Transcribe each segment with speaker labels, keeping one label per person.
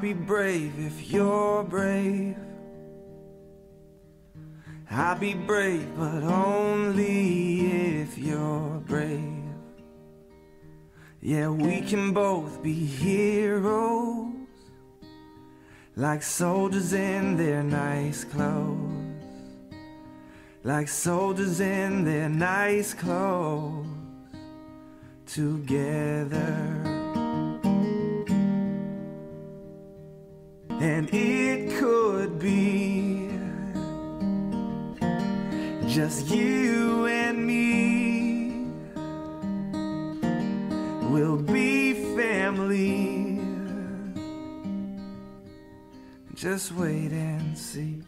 Speaker 1: be brave if you're brave. I'll be brave, but only if you're brave. Yeah, we can both be heroes, like soldiers in their nice clothes, like soldiers in their nice clothes, together. And it could be just you and me. We'll be family. Just wait and see.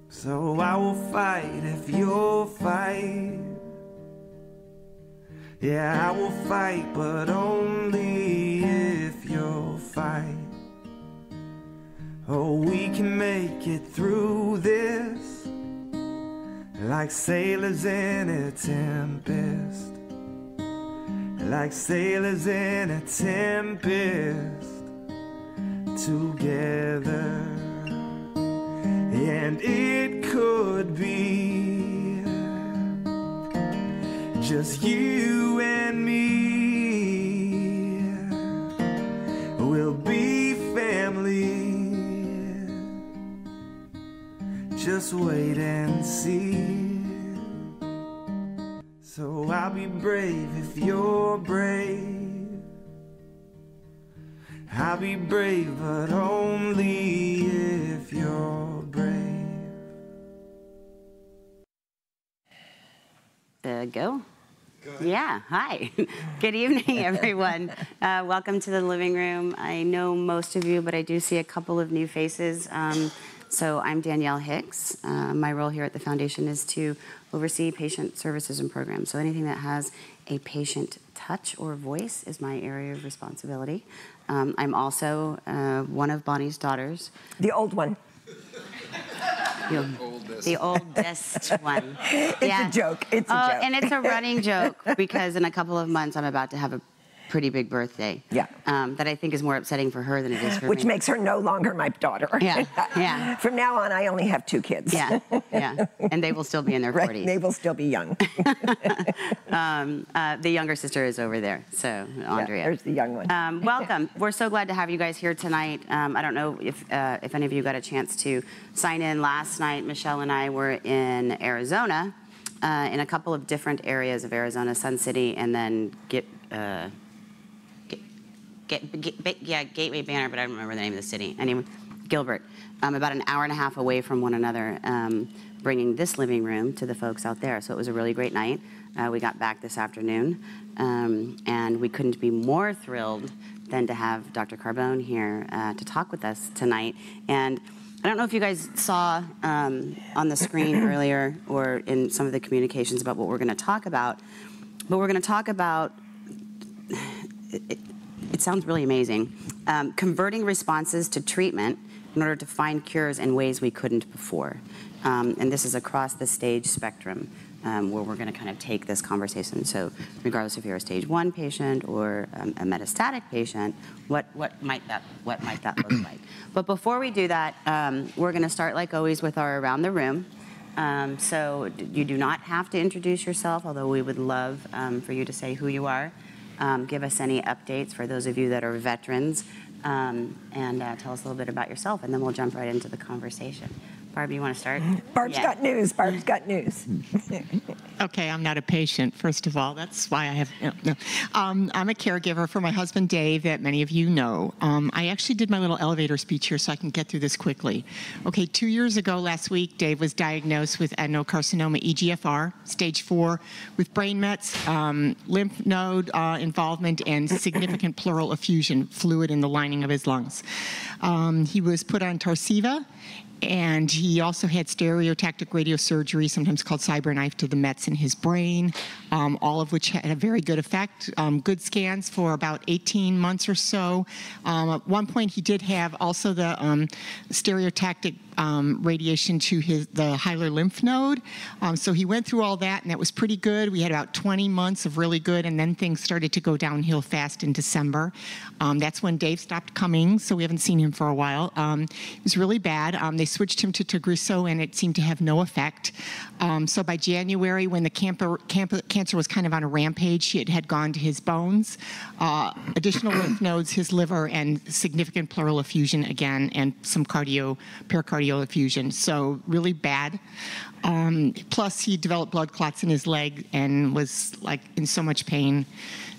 Speaker 1: So I will fight if you'll fight. Yeah, I will fight, but only if you'll fight. Oh, we can make it through this, like sailors in a tempest, like sailors in a tempest, together. And it could be just you and me. We'll be family. Just wait and see. So I'll be brave if you're brave. I'll be brave, but only if you're brave.
Speaker 2: Go. Yeah, hi. Good evening, everyone. Welcome to the living room. I know most of you, but I do see a couple of new faces. So I'm Danielle Hicks. My role here at the Foundation is to oversee patient services and programs. So anything that has a patient touch or voice is my area of responsibility. I'm also one of Bonnie's daughters.
Speaker 3: The old one.
Speaker 2: The oldest one.
Speaker 3: It's a joke. It's a joke.
Speaker 2: And it's a running joke because in a couple of months I'm about to have a pretty big birthday.
Speaker 3: Yeah.
Speaker 2: That I think is more upsetting for her than it is for me.
Speaker 3: Which makes her no longer my daughter.
Speaker 2: Yeah, yeah.
Speaker 3: From now on, I only have 2 kids.
Speaker 2: Yeah, yeah. And they will still be in their 40s.
Speaker 3: Right, they will still be young.
Speaker 2: The younger sister is over there, so Andrea.
Speaker 3: Yeah, there's the young one.
Speaker 2: Welcome. We're so glad to have you guys here tonight. I don't know if any of you got a chance to sign in last night. Michelle and I were in Arizona, in a couple of different areas of Arizona, Sun City, and then Gateway Banner, but I don't remember the name of the city. Anyway, Gilbert. About an hour and a half away from one another, bringing this living room to the folks out there. So it was a really great night. We got back this afternoon, and we couldn't be more thrilled than to have Dr. Carbone here to talk with us tonight. And I don't know if you guys saw on the screen earlier or in some of the communications about what we're going to talk about, but we're going to talk about it sounds really amazing. Converting responses to treatment in order to find cures in ways we couldn't before. And this is across the stage spectrum where we're going to kind of take this conversation. So regardless if you're a stage 1 patient or a metastatic patient, what might that look like? But before we do that, we're going to start like always with our around the room. So you do not have to introduce yourself, although we would love for you to say who you are. Give us any updates for those of you that are veterans, and tell us a little bit about yourself, and then we'll jump right into the conversation. Barb, you want to start?
Speaker 3: Barb's got news. Barb's got news.
Speaker 4: Okay, I'm not a patient, first of all. That's why I have... No. I'm a caregiver for my husband, Dave, that many of you know. I actually did my little elevator speech here so I can get through this quickly. Okay, 2 years ago, last week, Dave was diagnosed with adenocarcinoma EGFR, stage 4, with brain mets, lymph node involvement, and significant pleural effusion, fluid in the lining of his lungs. He was put on Tarceva, and he also had stereotactic radiosurgery, sometimes called cyberknife, to the mets in his brain, all of which had a very good effect. Good scans for about 18 months or so. At one point, he did have also the stereotactic radiation to the hilar lymph node. So he went through all that, and that was pretty good. We had about 20 months of really good, and then things started to go downhill fast in December. That's when Dave stopped coming, so we haven't seen him for a while. It was really bad. They switched him to Tagrisso, and it seemed to have no effect. So by January, when the cancer was kind of on a rampage, it had gone to his bones, additional lymph nodes, his liver, and significant pleural effusion again, and some pericardial effusion. So really bad. Plus, he developed blood clots in his leg and was like in so much pain.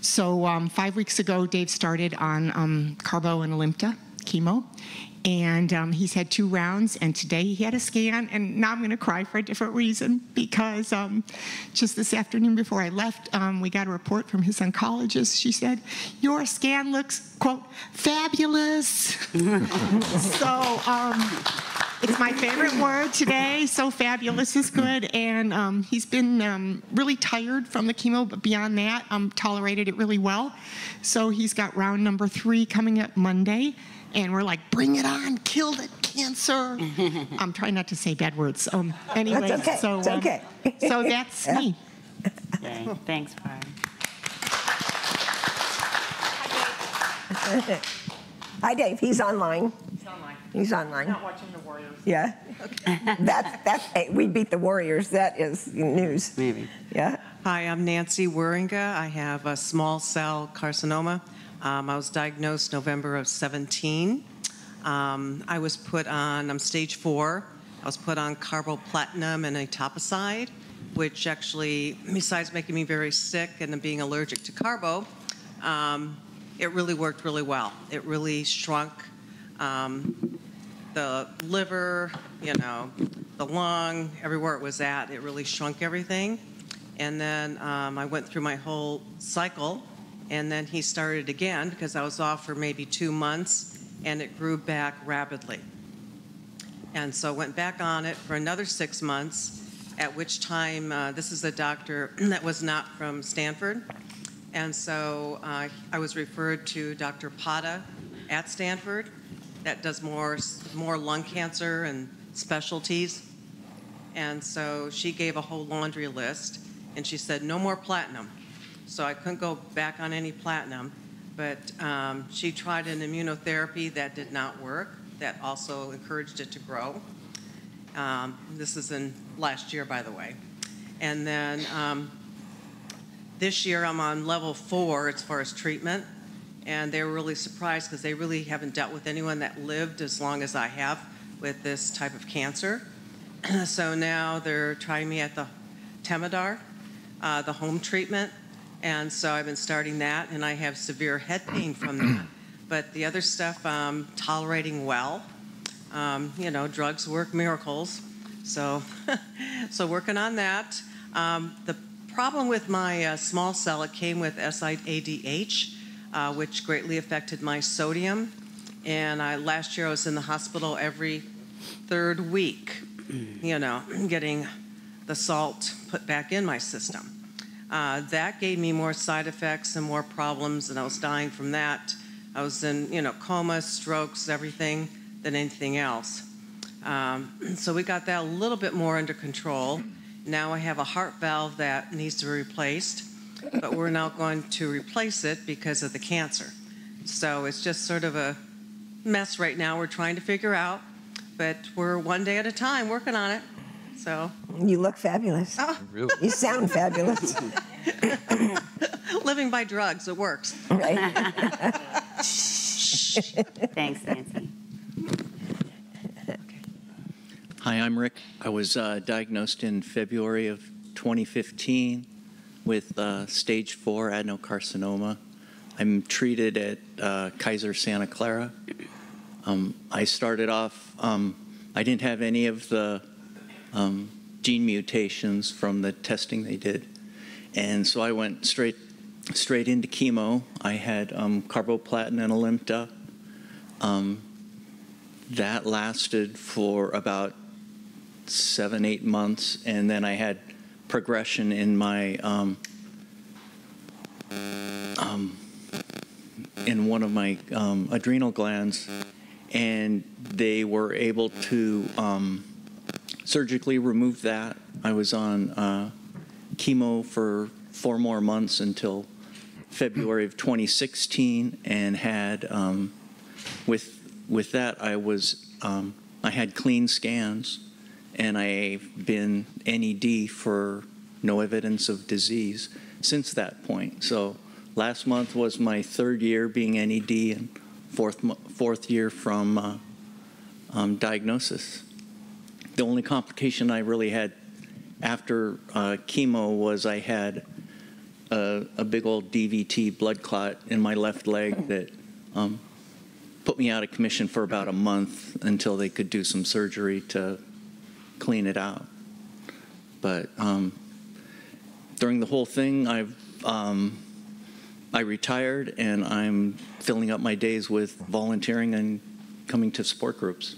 Speaker 4: So 5 weeks ago, Dave started on Carbone and Alimta chemo. And he's had 2 rounds, and today he had a scan, and now I'm going to cry for a different reason, because just this afternoon before I left, we got a report from his oncologist. She said, "Your scan looks, quote, fabulous." So it's my favorite word today. So fabulous is good, and he's been really tired from the chemo, but beyond that, tolerated it really well. So he's got round number 3 coming up Monday. And we're like, bring it on, kill the cancer. I'm trying not to say bad words. Anyway,
Speaker 3: That's okay.
Speaker 4: so,
Speaker 3: it's okay.
Speaker 4: So that's me.
Speaker 2: Okay. Thanks, Barb.
Speaker 3: Hi, Dave. He's online.
Speaker 4: He's online.
Speaker 3: He's online.
Speaker 4: Not watching the Warriors.
Speaker 3: Yeah. Hey, we beat the Warriors. That is news.
Speaker 2: Maybe.
Speaker 3: Yeah.
Speaker 5: Hi, I'm Nancy Waringa. I have a small cell carcinoma. I was diagnosed November of 17. I was put on, I'm stage 4. I was put on carboplatinum and etoposide, which actually, besides making me very sick and being allergic to carbo, it really worked really well. It really shrunk the liver, the lung, everywhere it was at. It really shrunk everything. And then I went through my whole cycle. And then he started again because I was off for maybe 2 months, and it grew back rapidly. And so I went back on it for another 6 months, at which time this is a doctor that was not from Stanford. And so I was referred to Dr. Pata at Stanford that does more lung cancer and specialties. And so she gave a whole laundry list, and she said, no more platinum. So I couldn't go back on any platinum, but she tried an immunotherapy that did not work. That also encouraged it to grow. This is in last year, by the way. And then this year I'm on level 4 as far as treatment, and they were really surprised because they really haven't dealt with anyone that lived as long as I have with this type of cancer. So now they're trying me at the Temodar, the home treatment. And so I've been starting that, and I have severe head pain from that. But the other stuff, I'm tolerating well. Drugs work miracles. So, so working on that. The problem with my small cell, it came with SIADH, which greatly affected my sodium. And last year I was in the hospital every 3rd week, getting the salt put back in my system. That gave me more side effects and more problems, and I was dying from that. I was in, coma, strokes, everything, than anything else. So we got that a little bit more under control. Now I have a heart valve that needs to be replaced, but we're now going to replace it because of the cancer. So it's just sort of a mess right now we're trying to figure out, but we're one day at a time working on it. So
Speaker 3: You look fabulous.
Speaker 5: Oh.
Speaker 6: Really?
Speaker 3: You sound fabulous.
Speaker 5: living by drugs, it works.
Speaker 3: Right?
Speaker 2: Thanks, Nancy.
Speaker 7: Hi, I'm Rick. I was diagnosed in February of 2015 with stage 4 adenocarcinoma. I'm treated at Kaiser Santa Clara. I started off, I didn't have any of the gene mutations from the testing they did. And so I went straight into chemo. I had carboplatin and Alimta. That lasted for about 7, 8 months, and then I had progression in my in one of my adrenal glands, and they were able to surgically remove that. I was on chemo for 4 more months until February of 2016, and had with that I had clean scans, and I've been NED for no evidence of disease since that point. So last month was my 3rd year being NED and fourth year from diagnosis. The only complication I really had after chemo was I had a big old DVT blood clot in my left leg that put me out of commission for about a month until they could do some surgery to clean it out. But during the whole thing, I retired, and I'm filling up my days with volunteering and coming to support groups.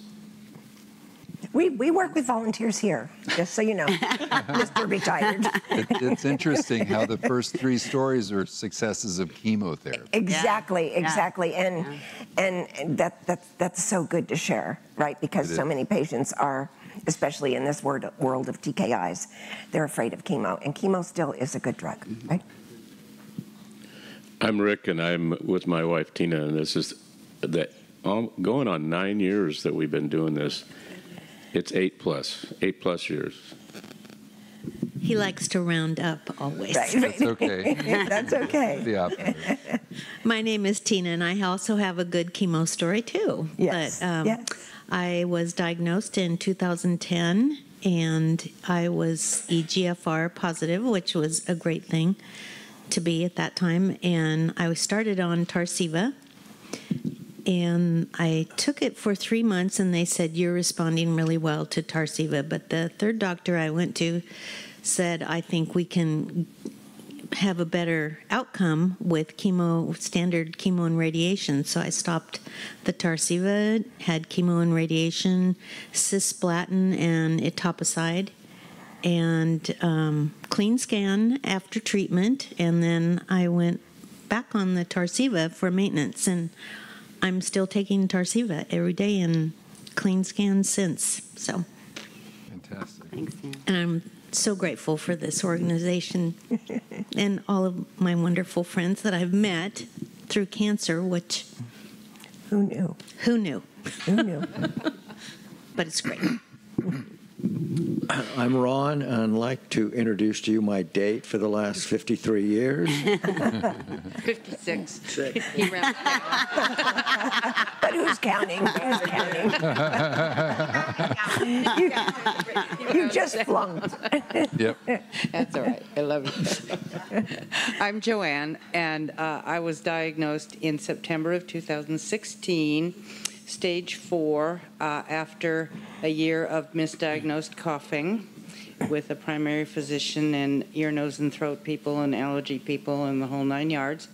Speaker 3: We work with volunteers here, just so you know, Mr. Retired.
Speaker 6: It's interesting how the first 3 stories are successes of chemotherapy.
Speaker 3: Exactly, exactly. And that's so good to share, right? Because so many patients are, especially in this world of TKIs, they're afraid of chemo, and chemo still is a good drug, right?
Speaker 8: I'm Rick, and I'm with my wife Tina, and this is going on 9 years that we've been doing this. It's 8+ years.
Speaker 9: He likes to round up always.
Speaker 3: Right.
Speaker 6: That's okay.
Speaker 3: That's okay.
Speaker 6: The opposite.
Speaker 9: My name is Tina, and I also have a good chemo story too.
Speaker 3: Yes.
Speaker 9: But
Speaker 3: yes.
Speaker 9: I was diagnosed in 2010, and I was EGFR positive, which was a great thing to be at that time. And I started on Tarceva, and I took it for 3 months, and they said, you're responding really well to Tarceva. But the 3rd doctor I went to said, I think we can have a better outcome with chemo, standard chemo and radiation. So I stopped the Tarceva, had chemo and radiation, cisplatin, and etoposide, and clean scan after treatment. And then I went back on the Tarceva for maintenance, and I'm still taking Tarceva every day and clean scans since. So,
Speaker 6: Fantastic.
Speaker 2: Thanks, Dan.
Speaker 9: and I'm so grateful for this organization and all of my wonderful friends that I've met through cancer, which
Speaker 3: Who knew?
Speaker 9: who knew?
Speaker 3: Who knew?
Speaker 9: But it's great.
Speaker 10: I'm Ron, and I'd like to introduce to you my date for the last 53 years.
Speaker 11: 56.
Speaker 10: He
Speaker 11: rounded
Speaker 3: But who's counting? Who's counting? you just flunked.
Speaker 6: Yep.
Speaker 11: That's all right. I love it. I'm Joanne, and I was diagnosed in September of 2016, stage 4, after a year of misdiagnosed coughing with a primary physician and ear, nose, and throat people and allergy people and the whole 9 yards.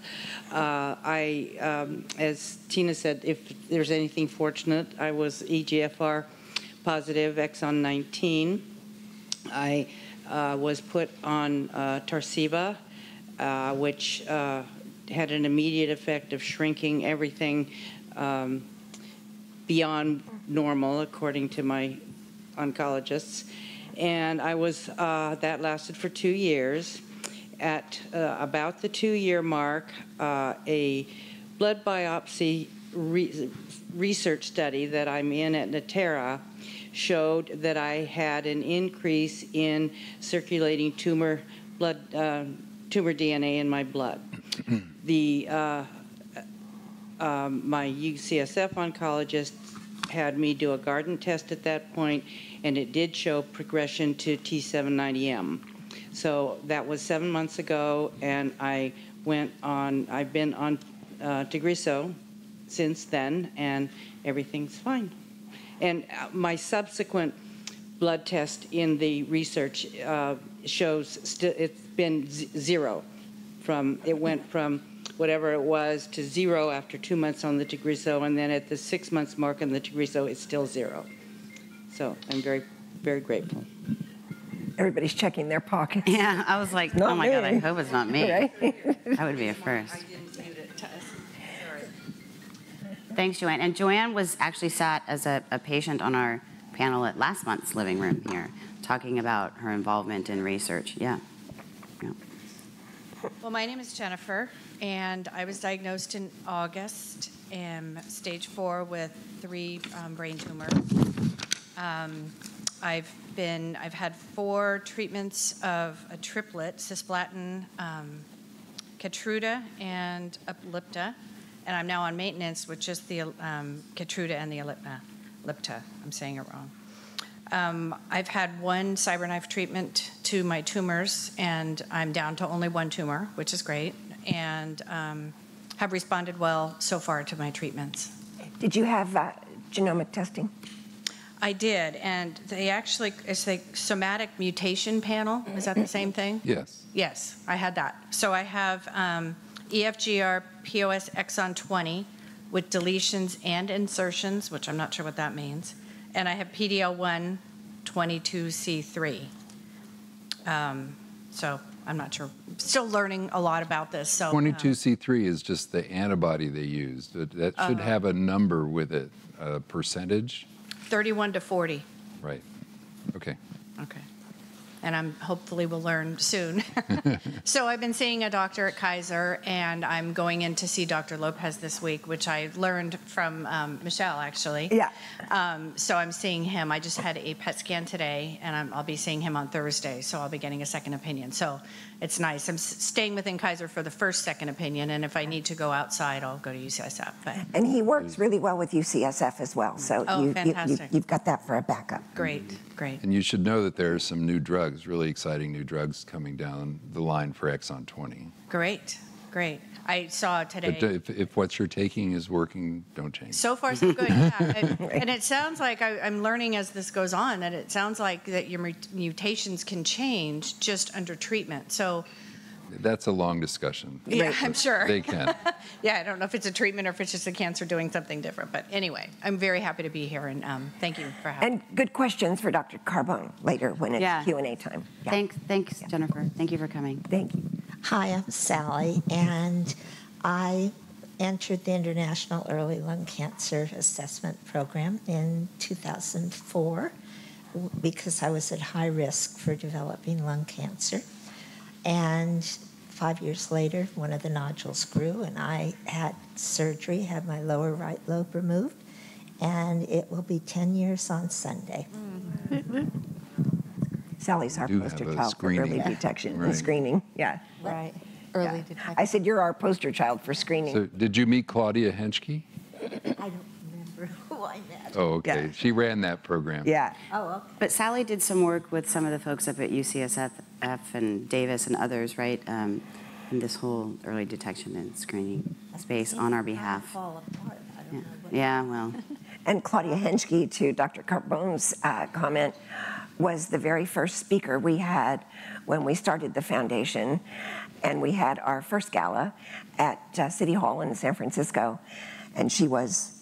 Speaker 11: As Tina said, if there's anything fortunate, I was EGFR positive, exon 19. I was put on Tarceva, which had an immediate effect of shrinking everything beyond normal, according to my oncologists. And I was, that lasted for 2 years. At about the 2-year mark, a blood biopsy research study that I'm in at Natera showed that I had an increase in circulating tumor DNA in my blood. My UCSF oncologist had me do a garden test at that point, and it did show progression to T790M. So that was 7 months ago, and I've been on Tagrisso since then, and everything's fine. And my subsequent blood test in the research shows it's been 0. It went from whatever it was to 0 after 2 months on the Tagrisso, and then at the 6 months mark on the Tagrisso, it's still 0. So I'm very very grateful.
Speaker 3: Everybody's checking their pockets.
Speaker 2: Yeah, I was like,
Speaker 3: Not
Speaker 2: oh my God, I
Speaker 3: me.
Speaker 2: hope it's not me.
Speaker 3: Right?
Speaker 2: That would be a first. Thanks, Joanne. And Joanne was actually sat as a patient on our panel at last month's living room here, talking about her involvement in research. Yeah.
Speaker 12: Well, my name is Jennifer, and I was diagnosed in August, stage 4 with 3 brain tumors. I've had 4 treatments of a triplet: cisplatin, Keytruda, and Ellipta, and I'm now on maintenance with just the Keytruda and the Ellipta. I'm saying it wrong. I've had 1 CyberKnife treatment to my tumors, and I'm down to only 1 tumor, which is great, and have responded well so far to my treatments.
Speaker 3: Did you have genomic testing?
Speaker 12: I did, and they actually, it's a somatic mutation panel. Is that the same thing?
Speaker 6: Yes.
Speaker 12: Yes, I had that. So I have EFGR POS exon 20 with deletions and insertions, which I'm not sure what that means. And I have PDL1 22C3. So I'm not sure. Still learning a lot about this. So
Speaker 6: 22C3 is just the antibody they used. That should have a number with it, a percentage.
Speaker 12: 31 to 40.
Speaker 6: Right. Okay.
Speaker 12: Okay. And I'm hopefully will learn soon. So I've been seeing a doctor at Kaiser, and I'm going in to see Dr. Lopez this week, which I learned from Michelle, actually.
Speaker 3: Yeah.
Speaker 12: So I'm seeing him. I just had a PET scan today, and I'll be seeing him on Thursday, so I'll be getting a second opinion. So it's nice. I'm staying within Kaiser for the first second opinion, and if I need to go outside, I'll go to UCSF. But
Speaker 3: And he works really well with UCSF as well, so
Speaker 12: fantastic.
Speaker 3: you've got that for a backup.
Speaker 12: Great, great.
Speaker 6: And you should know that there are some new drugs, really exciting new drugs coming down the line for exon 20.
Speaker 12: Great, great. I saw today.
Speaker 6: But if what you're taking is working, don't change.
Speaker 12: So far, so good. Yeah. And it sounds like I'm learning as this goes on that it sounds like that your mutations can change just under treatment. So
Speaker 6: That's a long discussion.
Speaker 12: yeah, I'm sure.
Speaker 6: They can.
Speaker 12: Yeah, I don't know if it's a treatment or if it's just a cancer doing something different. But anyway, I'm very happy to be here, and thank you for having me.
Speaker 3: And good questions for Dr. Carbone later when it's
Speaker 2: Yeah.
Speaker 3: Q&A time. Yeah.
Speaker 2: Thanks, Jennifer. Thank you for coming.
Speaker 3: Thank you.
Speaker 13: Hi, I'm Sally, and I entered the International Early Lung Cancer Assessment Program in 2004 because I was at high risk for developing lung cancer. And 5 years later, one of the nodules grew, and I had surgery, had my lower right lobe removed, and it will be 10 years on Sunday.
Speaker 3: Sally's our
Speaker 6: Do
Speaker 3: poster
Speaker 6: have a
Speaker 3: child for early
Speaker 6: screening.
Speaker 3: detection and
Speaker 6: Right.
Speaker 3: screening. Yeah.
Speaker 13: Right.
Speaker 3: Early detection. I said you're our poster child for screening.
Speaker 6: So did you meet Claudia Henschke?
Speaker 13: I don't remember who I met.
Speaker 6: Oh, okay.
Speaker 2: Yeah.
Speaker 6: She ran that program.
Speaker 3: Yeah.
Speaker 13: Oh, okay.
Speaker 2: But Sally did some work with some of the folks up at UCSF and Davis and others, right? In this whole early detection and screening space on our behalf.
Speaker 13: Fall apart. I don't know what
Speaker 2: Yeah, well.
Speaker 3: And Claudia Henschke, to Dr. Carbone's comment, was the very first speaker we had when we started the foundation, and we had our first gala at City Hall in San Francisco, and she was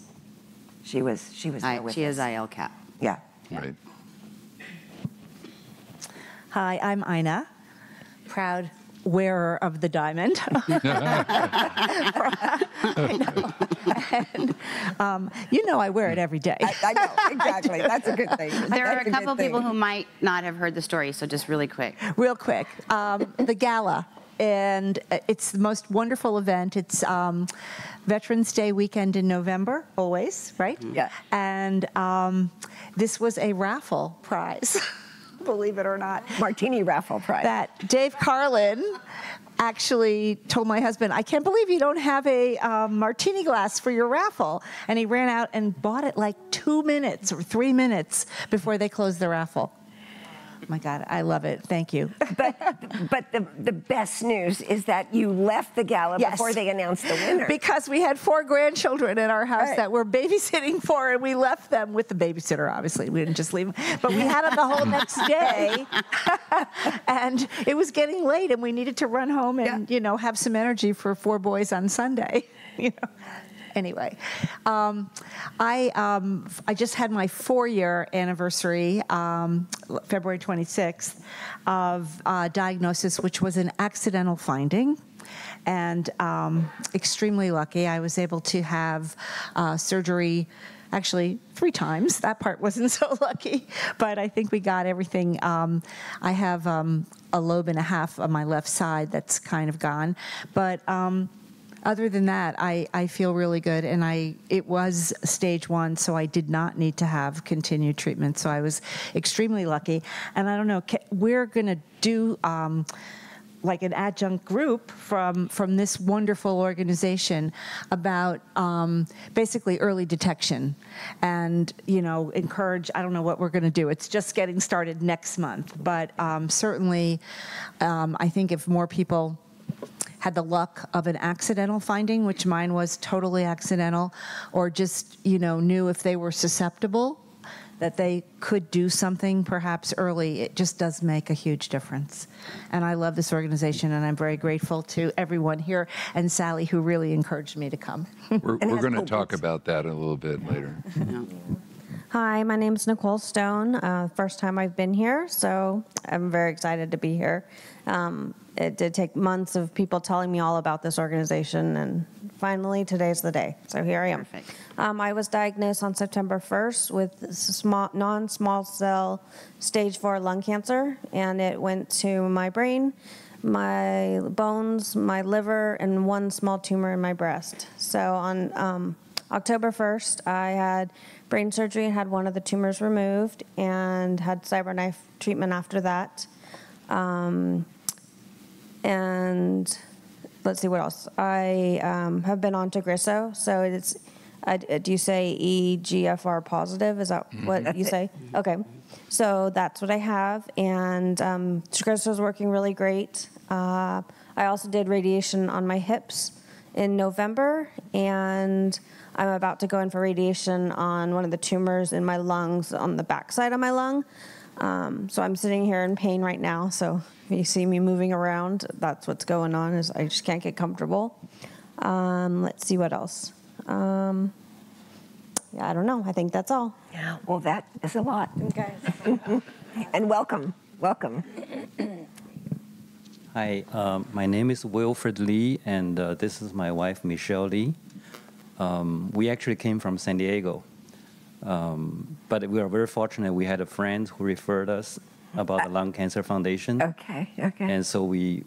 Speaker 3: there with
Speaker 2: She
Speaker 3: us.
Speaker 2: is ILCAP.
Speaker 3: Yeah.
Speaker 6: Right.
Speaker 14: Hi, I'm Ina, proud wearer of the diamond. And, you know I wear it every day.
Speaker 3: I know, exactly. That's a good thing.
Speaker 2: There are
Speaker 3: That's
Speaker 2: a
Speaker 3: a
Speaker 2: couple
Speaker 3: good
Speaker 2: people
Speaker 3: thing.
Speaker 2: who might not have heard the story, so just really quick.
Speaker 14: Real quick, the gala, and it's the most wonderful event. It's Veterans Day weekend in November, always, right?
Speaker 3: Yeah.
Speaker 14: And this was a raffle prize, believe it or not.
Speaker 3: Martini raffle prize.
Speaker 14: That Dave Carlin actually told my husband, I can't believe you don't have a martini glass for your raffle. And he ran out and bought it like 2 minutes or 3 minutes before they closed the raffle. My God, I love it. Thank you.
Speaker 3: But the best news is that you left the gala
Speaker 14: Yes.
Speaker 3: before they announced the winner.
Speaker 14: Because we had 4 grandchildren in our house
Speaker 3: Right.
Speaker 14: that we're babysitting for, and we left them with the babysitter, obviously. We didn't just leave them. But we had them the whole next day. And it was getting late, and we needed to run home and, have some energy for 4 boys on Sunday. Anyway, I just had my 4-year anniversary, February 26th, of diagnosis, which was an accidental finding. And extremely lucky. I was able to have surgery actually 3 times. That part wasn't so lucky, but I think we got everything. I have a lobe and a half on my left side that's kind of gone. But other than that, I feel really good. And it was stage 1, so I did not need to have continued treatment. So I was extremely lucky. And I don't know, we're going to do like an adjunct group from this wonderful organization about basically early detection and, encourage, I don't know what we're going to do. It's just getting started next month. But certainly, I think if more people had the luck of an accidental finding, which mine was totally accidental, or just, knew if they were susceptible, that they could do something perhaps early, it just does make a huge difference. And I love this organization, and I'm very grateful to everyone here and Sally, who really encouraged me to come.
Speaker 6: We're going to talk about that a little bit later.
Speaker 15: Hi, my name is Nicole Stone. First time I've been here, so I'm very excited to be here. It did take months of people telling me all about this organization, and finally today's the day. So here I am.
Speaker 2: Perfect.
Speaker 15: I was diagnosed on September 1st with non-small cell stage 4 lung cancer, and it went to my brain, my bones, my liver, and 1 small tumor in my breast. So on October 1st, I had brain surgery and had one of the tumors removed and had CyberKnife treatment after that. And let's see what else. I have been on Tagrisso, so it's, do you say EGFR positive? Is that what you say? Okay. So that's what I have, and Tagrisso is working really great. I also did radiation on my hips in November, and I'm about to go in for radiation on one of the tumors in my lungs on the backside of my lung. So I'm sitting here in pain right now, so if you see me moving around, that's what's going on, is I just can't get comfortable. Let's see what else. Yeah, I don't know. I think that's all.
Speaker 3: Yeah, well, that is a lot.
Speaker 15: Okay.
Speaker 3: And welcome. Welcome.
Speaker 16: Hi, my name is Wilfred Lee, and this is my wife, Michelle Lee. We actually came from San Diego, but we are very fortunate. We had a friend who referred us about the Lung Cancer Foundation.
Speaker 3: Okay.
Speaker 16: And so we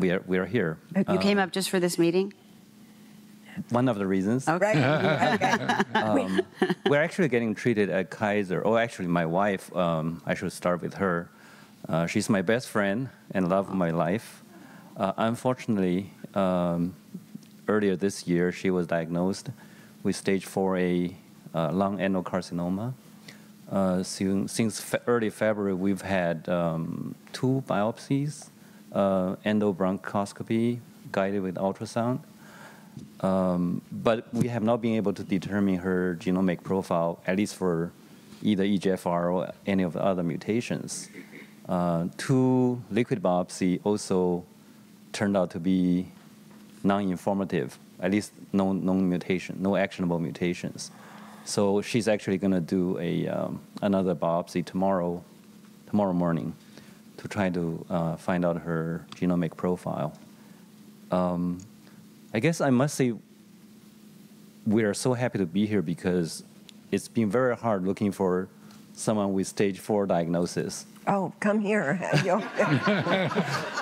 Speaker 16: are here.
Speaker 2: You came up just for this meeting?
Speaker 16: One of the reasons.
Speaker 2: Okay.
Speaker 16: We're actually getting treated at Kaiser. Oh, actually, my wife, I should start with her. She's my best friend and love of my life. Unfortunately, earlier this year, she was diagnosed with stage 4A lung adenocarcinoma. Since early February, we've had 2 biopsies, endobronchoscopy guided with ultrasound. But we have not been able to determine her genomic profile, at least for either EGFR or any of the other mutations. 2 liquid biopsy also turned out to be non-informative, at least no mutation, no actionable mutations. So she's actually going to do another biopsy tomorrow morning to try to find out her genomic profile. I guess I must say we are so happy to be here because it's been very hard looking for someone with stage 4 diagnosis.
Speaker 3: Oh, come here.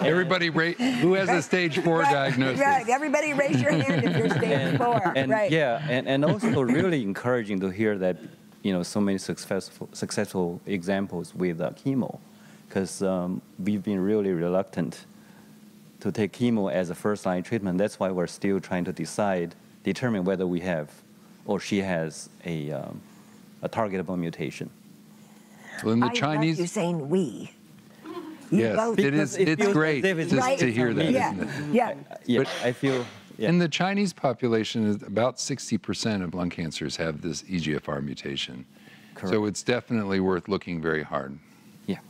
Speaker 6: Everybody, who has a stage 4 diagnosis?
Speaker 3: Right, everybody raise your hand if you're stage 4.
Speaker 16: And
Speaker 3: right.
Speaker 16: Yeah, and also really encouraging to hear that, so many successful examples with chemo, because we've been really reluctant to take chemo as a first-line treatment. That's why we're still trying to determine whether we have or she has a targetable mutation.
Speaker 6: Well, in the
Speaker 3: I
Speaker 6: Chinese,
Speaker 3: love you saying we.
Speaker 6: Yes, it's great just to hear that,
Speaker 3: yeah.
Speaker 6: isn't it?
Speaker 3: Yeah.
Speaker 16: But I feel. Yeah.
Speaker 6: In the Chinese population, about 60% of lung cancers have this EGFR mutation.
Speaker 16: Correct.
Speaker 6: So it's definitely worth looking very hard.
Speaker 16: Yeah.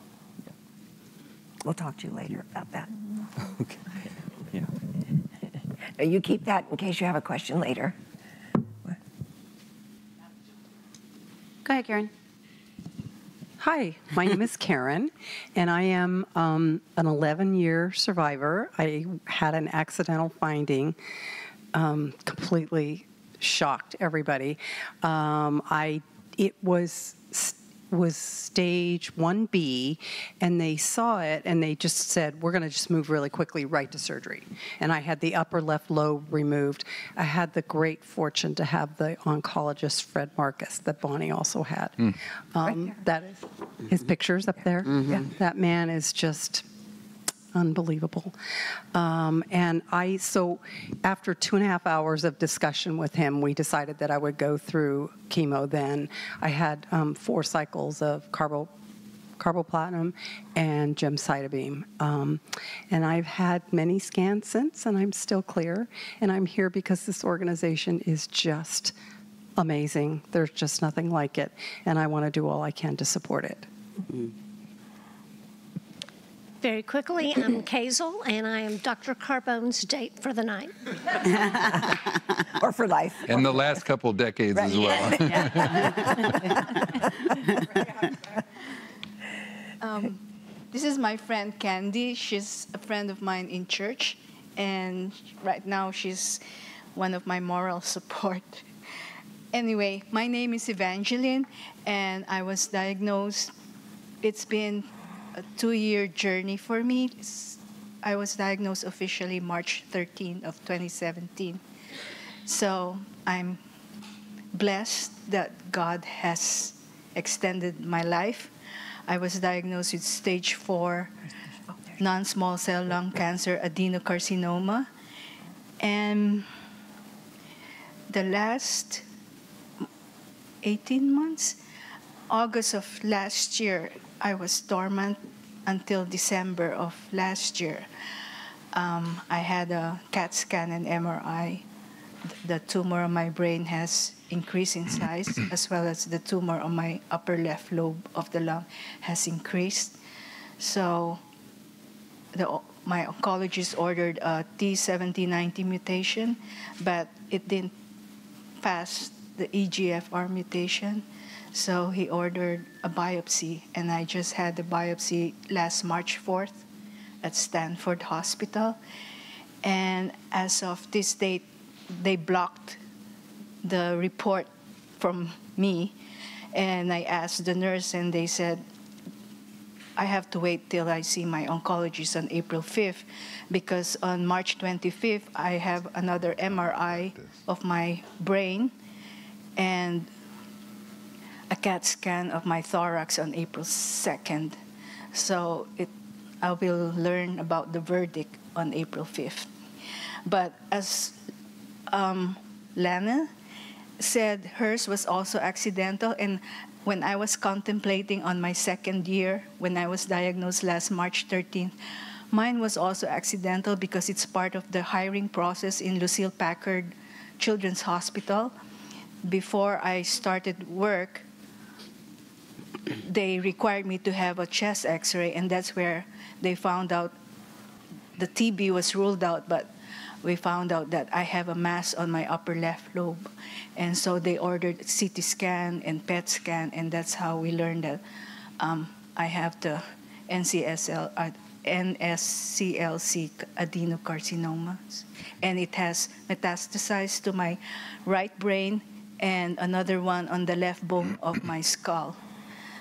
Speaker 3: We'll talk to you later about that.
Speaker 16: Okay. Yeah.
Speaker 3: You keep that in case you have a question later.
Speaker 2: Go ahead, Karen.
Speaker 17: Hi, my name is Karen, and I am an 11-year survivor. I had an accidental finding, completely shocked everybody. It was stage 1B, and they saw it, and they just said, we're going to just move really quickly right to surgery. And I had the upper left lobe removed. I had the great fortune to have the oncologist, Fred Marcus, that Bonnie also had. That is his pictures up there. Yeah. That man is just unbelievable. So after 2.5 hours of discussion with him, we decided that I would go through chemo then. I had 4 cycles of carboplatinum and gemcitabine. And I've had many scans since, and I'm still clear. And I'm here because this organization is just amazing. There's just nothing like it. And I want to do all I can to support it.
Speaker 18: Very quickly, I'm Kazel, and I am Dr. Carbone's date for the night.
Speaker 3: Or for life.
Speaker 6: And the last couple decades as well.
Speaker 19: This is my friend Candy. She's a friend of mine in church, and right now she's one of my moral support. Anyway, my name is Evangeline, and I was diagnosed. It's been a 2-year journey for me. I was diagnosed officially March 13 of 2017. So I'm blessed that God has extended my life. I was diagnosed with stage 4 non-small cell lung cancer adenocarcinoma. And the last 18 months, August of last year, I was dormant until December of last year. I had a CAT scan and MRI. The tumor on my brain has increased in size, as well as the tumor on my upper left lobe of the lung has increased. So my oncologist ordered a T7090 mutation, but it didn't pass the EGFR mutation. So he ordered a biopsy, and I just had the biopsy last March 4th at Stanford Hospital. And as of this date, they blocked the report from me. And I asked the nurse, and they said, I have to wait till I see my oncologist on April 5th, because on March 25th, I have another MRI of my brain and a CAT scan of my thorax on April 2nd. So I will learn about the verdict on April 5th. But as Lana said, hers was also accidental. And when I was contemplating on my 2nd year, when I was diagnosed last March 13th, mine was also accidental because it's part of the hiring process in Lucille Packard Children's Hospital. Before I started work, they required me to have a chest x-ray, and that's where they found out the TB was ruled out, but we found out that I have a mass on my upper left lobe. And so they ordered CT scan and PET scan, and that's how we learned that I have the NSCLC adenocarcinomas. And it has metastasized to my right brain and another one on the left bone of my skull.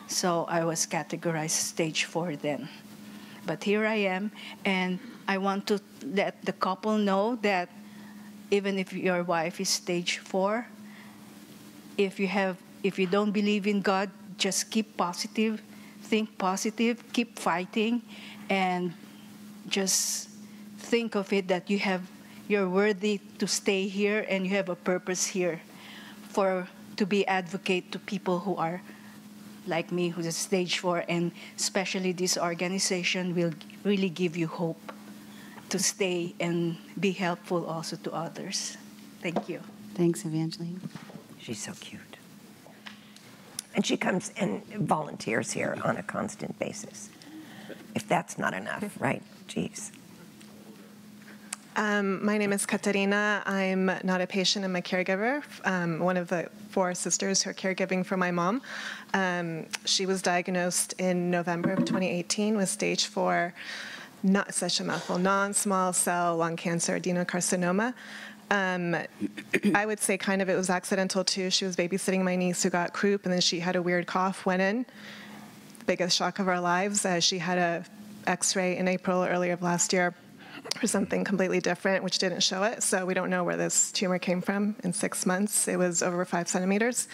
Speaker 19: So I was categorized stage 4 then. But here I am, and I want to let the couple know that even if your wife is stage 4, if you don't believe in God, just keep positive, think positive, keep fighting, and just think of it that you're worthy to stay here, and you have a purpose here to be advocate to people who are like me, who's at stage 4, and especially this organization will really give you hope to stay and be helpful also to others. Thank you.
Speaker 2: Thanks, Evangeline.
Speaker 3: She's so cute. And she comes and volunteers here on a constant basis. If that's not enough, right? Jeez.
Speaker 20: My name is Katarina. I'm not a patient, I'm a caregiver. One of the 4 sisters who are caregiving for my mom. She was diagnosed in November of 2018 with stage 4, not such a mouthful, non-small cell lung cancer, adenocarcinoma. I would say kind of it was accidental too. She was babysitting my niece who got croup, and then she had a weird cough, went in. The biggest shock of our lives. She had a X-ray in April earlier of last year for something completely different, which didn't show it. So we don't know where this tumor came from. In 6 months, it was over 5 centimeters.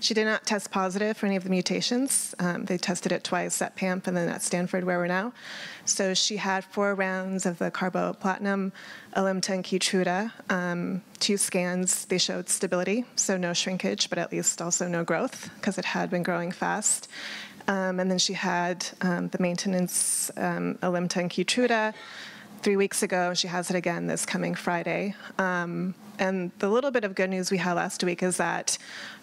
Speaker 20: She did not test positive for any of the mutations. They tested it twice at PAMP and then at Stanford, where we're now. So she had 4 rounds of the carboplatinum, Alimta, and Keytruda. 2 scans, they showed stability, so no shrinkage, but at least also no growth, because it had been growing fast. And then she had the maintenance Alimta and Keytruda 3 weeks ago. She has it again this coming Friday. And the little bit of good news we had last week is that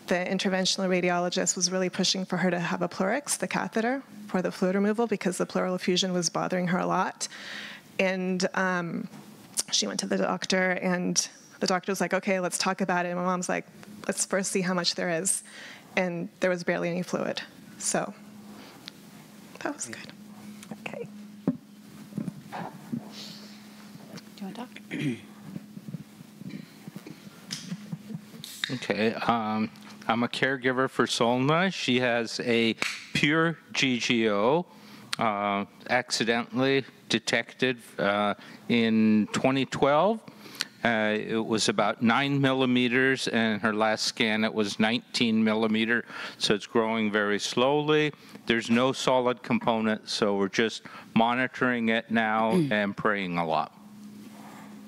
Speaker 20: the interventional radiologist was really pushing for her to have a Pleurex, the catheter, for the fluid removal, because the pleural effusion was bothering her a lot. And she went to the doctor, and the doctor was like, okay, let's talk about it. And my mom's like, let's first see how much there is. And there was barely any fluid. So that was good.
Speaker 3: Okay.
Speaker 12: Do you want to talk?
Speaker 21: Okay. I'm a caregiver for Solna. She has a pure GGO, accidentally detected in 2012. It was about 9 millimeters, and her last scan it was 19 millimeter, so it's growing very slowly. There's no solid component, so we're just monitoring it now and praying a lot.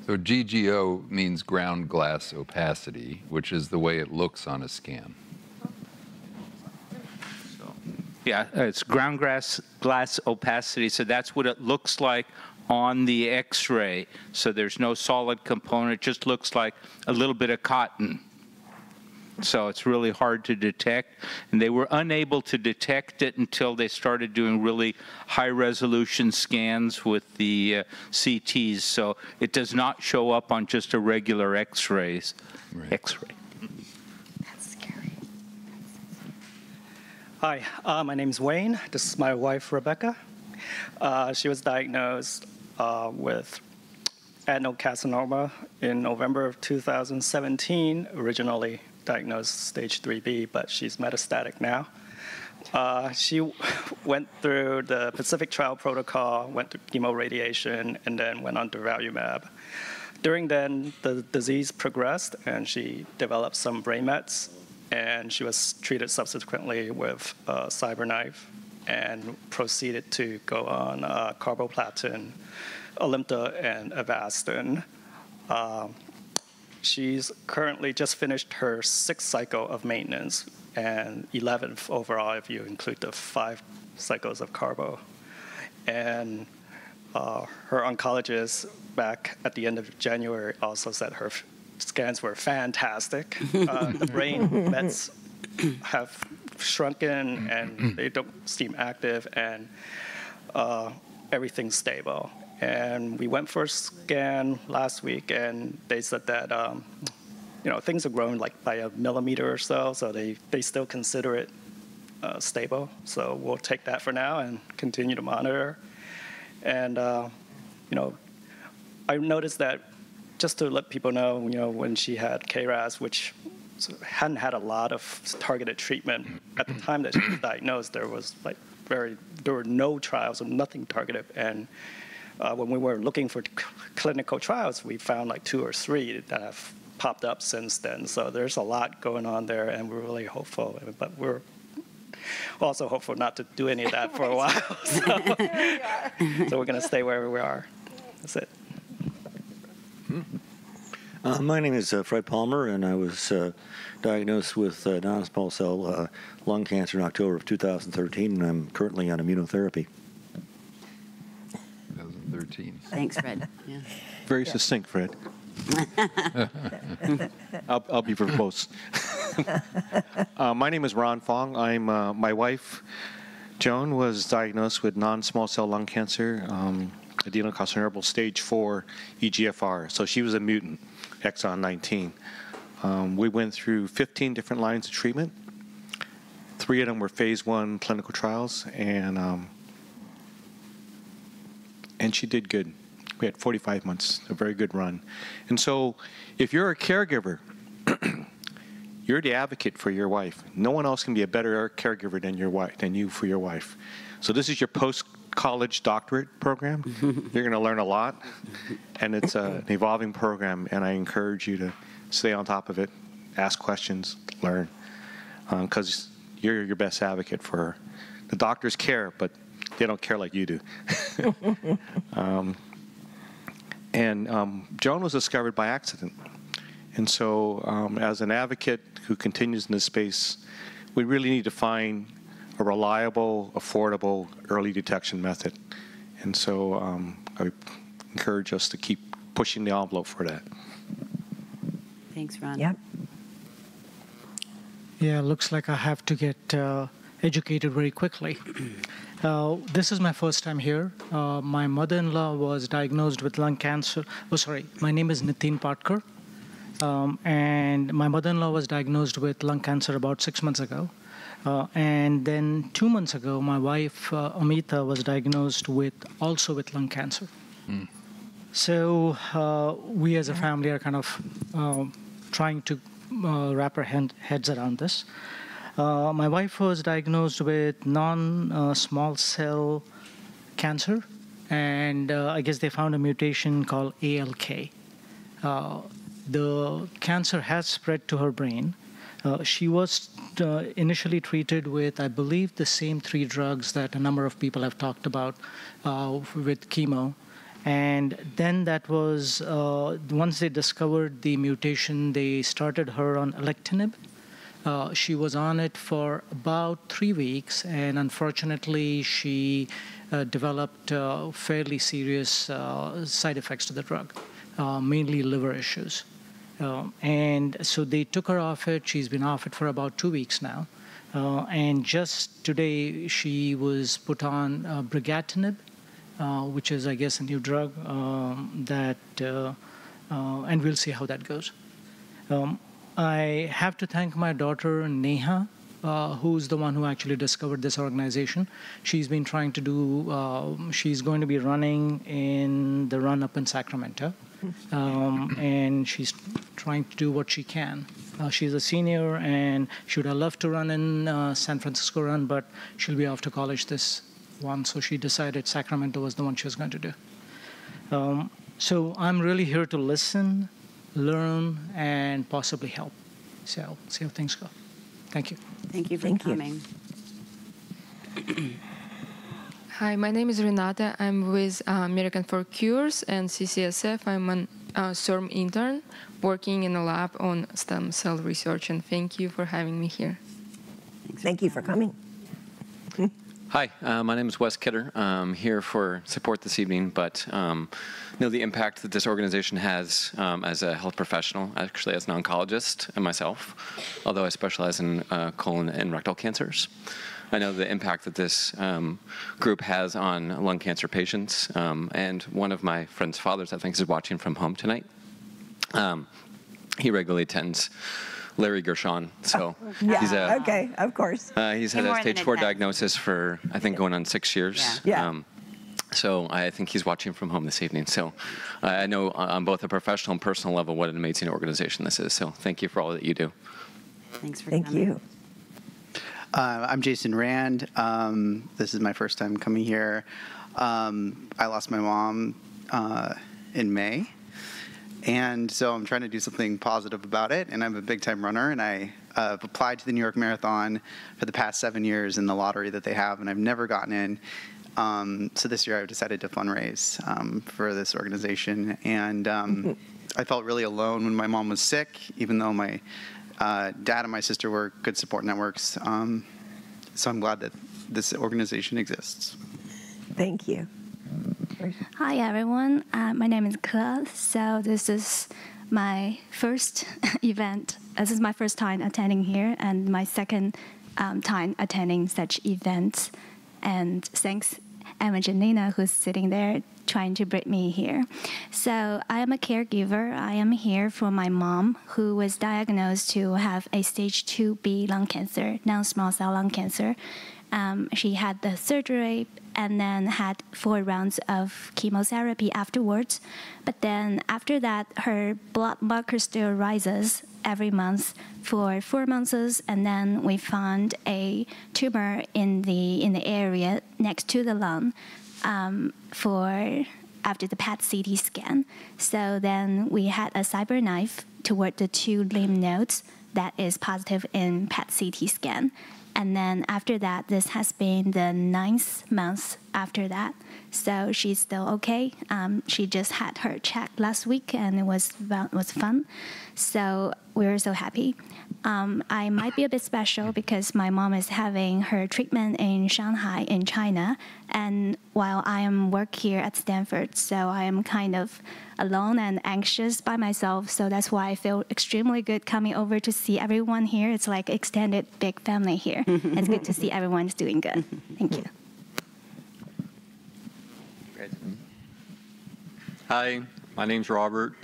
Speaker 6: So GGO means ground glass opacity, which is the way it looks on a scan.
Speaker 21: Yeah, it's ground glass opacity, so that's what it looks like on the X-ray. So there's no solid component, it just looks like a little bit of cotton. So it's really hard to detect, and they were unable to detect it until they started doing really high-resolution scans with the CTs. So it does not show up on just a regular X-ray. X-ray.
Speaker 22: That's scary. Hi, my name's Wayne. This is my wife, Rebecca. She was diagnosed with adenocarcinoma in November of 2017, originally diagnosed stage 3B, but she's metastatic now. She went through the Pacific trial protocol, went through chemoradiation, and then went on durvalumab. During then, the disease progressed, and she developed some brain mets, and she was treated subsequently with CyberKnife and proceeded to go on carboplatin, Alimta, and Avastin. She's currently just finished her 6th cycle of maintenance and 11th overall if you include the 5 cycles of carbo. And her oncologist back at the end of January also said her scans were fantastic. The brain mets have shrunken and they don't seem active, and everything's stable. And we went for a scan last week, and they said that things are growing like by a millimeter or so, so they still consider it stable. So we'll take that for now and continue to monitor. And I noticed that, just to let people know, when she had KRAS, which hadn't had a lot of targeted treatment at the time that she was diagnosed, there were no trials or nothing targeted. And when we were looking for clinical trials, we found like 2 or 3 that have popped up since then. So there's a lot going on there, and we're really hopeful. But we're also hopeful not to do any of that for a while. So we're going to stay wherever we are. That's it.
Speaker 10: My name is Fred Palmer, and I was diagnosed with non-small cell lung cancer in October of 2013, and I'm currently on immunotherapy.
Speaker 6: 2013.
Speaker 2: Thanks, Fred. Yeah.
Speaker 23: Very succinct, Fred. I'll be verbose. My name is Ron Fong. I'm my wife, Joan, was diagnosed with non-small cell lung cancer, adenocarcinoma stage 4 EGFR. So she was a mutant, exon 19. We went through 15 different lines of treatment. 3 of them were phase 1 clinical trials, and she did good. We had 45 months, a very good run. And so if you're a caregiver, you're the advocate for your wife. No one else can be a better caregiver than you for your wife. So this is your post-college doctorate program. You're going to learn a lot, and it's an evolving program, and I encourage you to stay on top of it, ask questions, learn, because you're your best advocate for her. The doctors care, but they don't care like you do. Joan was discovered by accident. And so as an advocate who continues in this space, we really need to find a reliable, affordable, early detection method. And so I encourage us to keep pushing the envelope for that.
Speaker 2: Thanks, Ron.
Speaker 3: Yep.
Speaker 1: Yeah, looks like I have to get educated very quickly. This is my first time here. My mother-in-law was diagnosed with lung cancer. Oh, sorry. My name is Nitin Patkar. And my mother-in-law was diagnosed with lung cancer about 6 months ago. And then 2 months ago, my wife, Amita, was diagnosed also with lung cancer. So we as a family are kind of trying to wrap our heads around this. My wife was diagnosed with non-small cell cancer, and I guess they found a mutation called ALK. The cancer has spread to her brain. She was initially treated with, I believe, the same 3 drugs that a number of people have talked about with chemo. And then that was, once they discovered the mutation, they started her on alectinib. She was on it for about 3 weeks, and unfortunately, she developed fairly serious side effects to the drug, mainly liver issues. And so they took her off it. She's been off it for about 2 weeks now. And just today, she was put on brigatinib, which is, I guess, a new drug and we'll see how that goes. I have to thank my daughter, Neha, who's the one who actually discovered this organization. She's been trying to do, she's going to be running in the run up in Sacramento. And she's trying to do what she can. She's a senior, and she would have loved to run in San Francisco run, but she'll be off to college this one, so she decided Sacramento was the one she was going to do. So I'm really here to listen, learn, and possibly help. So see how things go. Thank you.
Speaker 2: Thank you for coming.
Speaker 4: Hi, my name is Renata. I'm with American for Cures and CCSF. I'm an SERM intern working in a lab on stem cell research, and thank you for having me here.
Speaker 3: Thank you for coming.
Speaker 5: Hi, my name is Wes Kidder. I'm here for support this evening, but know the impact that this organization has as a health professional, actually as an oncologist and myself, although I specialize in colon and rectal cancers. I know the impact that this group has on lung cancer patients, and one of my friend's fathers, I think, is watching from home tonight. He regularly attends Larry Gershon, so he's
Speaker 3: okay, of course.
Speaker 5: He's had a stage 4 diagnosis for, I think, going on 6 years.
Speaker 3: Yeah.
Speaker 5: So I think he's watching from home this evening. So I know on both a professional and personal level what an amazing organization this is. So thank you for all that you do.
Speaker 2: Thanks for
Speaker 3: coming. Thank you.
Speaker 24: I'm Jason Rand. This is my first time coming here. I lost my mom in May. And so I'm trying to do something positive about it. And I'm a big-time runner, and I have applied to the New York Marathon for the past 7 years in the lottery that they have, and I've never gotten in. So this year I've decided to fundraise for this organization. And I felt really alone when my mom was sick, even though my dad and my sister were good support networks. So I'm glad that this organization exists.
Speaker 3: Thank you.
Speaker 25: Hi, everyone. My name is Ke. So this is my first event. This is my first time attending here and my second time attending such events. And thanks, Evangelina, who's sitting there, trying to bring me here. So I am a caregiver. I am here for my mom, who was diagnosed to have a stage 2B lung cancer, non-small cell lung cancer. She had the surgery and then had 4 rounds of chemotherapy afterwards. But then after that, her blood marker still rises every month for 4 months, and then we found a tumor in the area next to the lung after the PET CT scan. So then we had a cyber knife toward the 2 lymph nodes that is positive in PET CT scan. And then after that, this has been the 9th month after that. So she's still okay. She just had her check last week, and it was fun. So we were so happy. I might be a bit special because my mom is having her treatment in Shanghai in China, and while I am work here at Stanford, so I am kind of alone and anxious by myself. So that's why I feel extremely good coming over to see everyone here. It's like extended big family here. It's good to see everyone's doing good. Thank you.
Speaker 7: Hi, my name's Robert.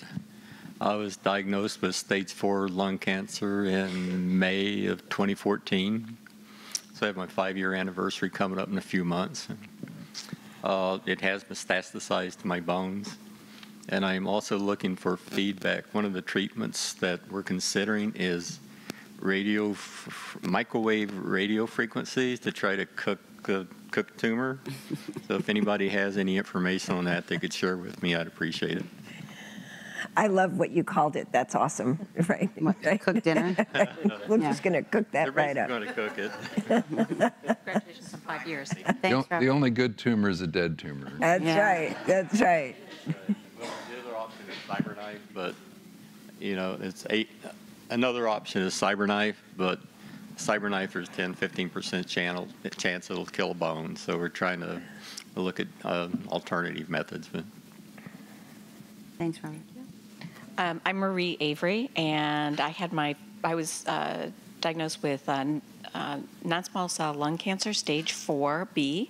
Speaker 7: I was diagnosed with stage 4 lung cancer in May of 2014. So I have my 5-year anniversary coming up in a few months. It has metastasized to my bones. And I'm also looking for feedback. One of the treatments that we're considering is microwave radio frequencies to try to cook tumor. So if anybody has any information on that they could share with me, I'd appreciate it.
Speaker 3: I love what you called it. That's awesome, right?
Speaker 2: Cook dinner?
Speaker 3: We're just going to cook that right up.
Speaker 7: We're going to cook it.
Speaker 12: Congratulations on 5 years.
Speaker 6: The only good tumor is a dead tumor.
Speaker 3: That's right. That's right.
Speaker 7: Well, the other option is CyberKnife, but another option is CyberKnife, but CyberKnife there's 10-15% chance it'll kill a bone. So we're trying to look at alternative methods. But
Speaker 2: thanks, Robert.
Speaker 8: I'm Marie Avery, and I was diagnosed with non-small cell lung cancer, stage 4B,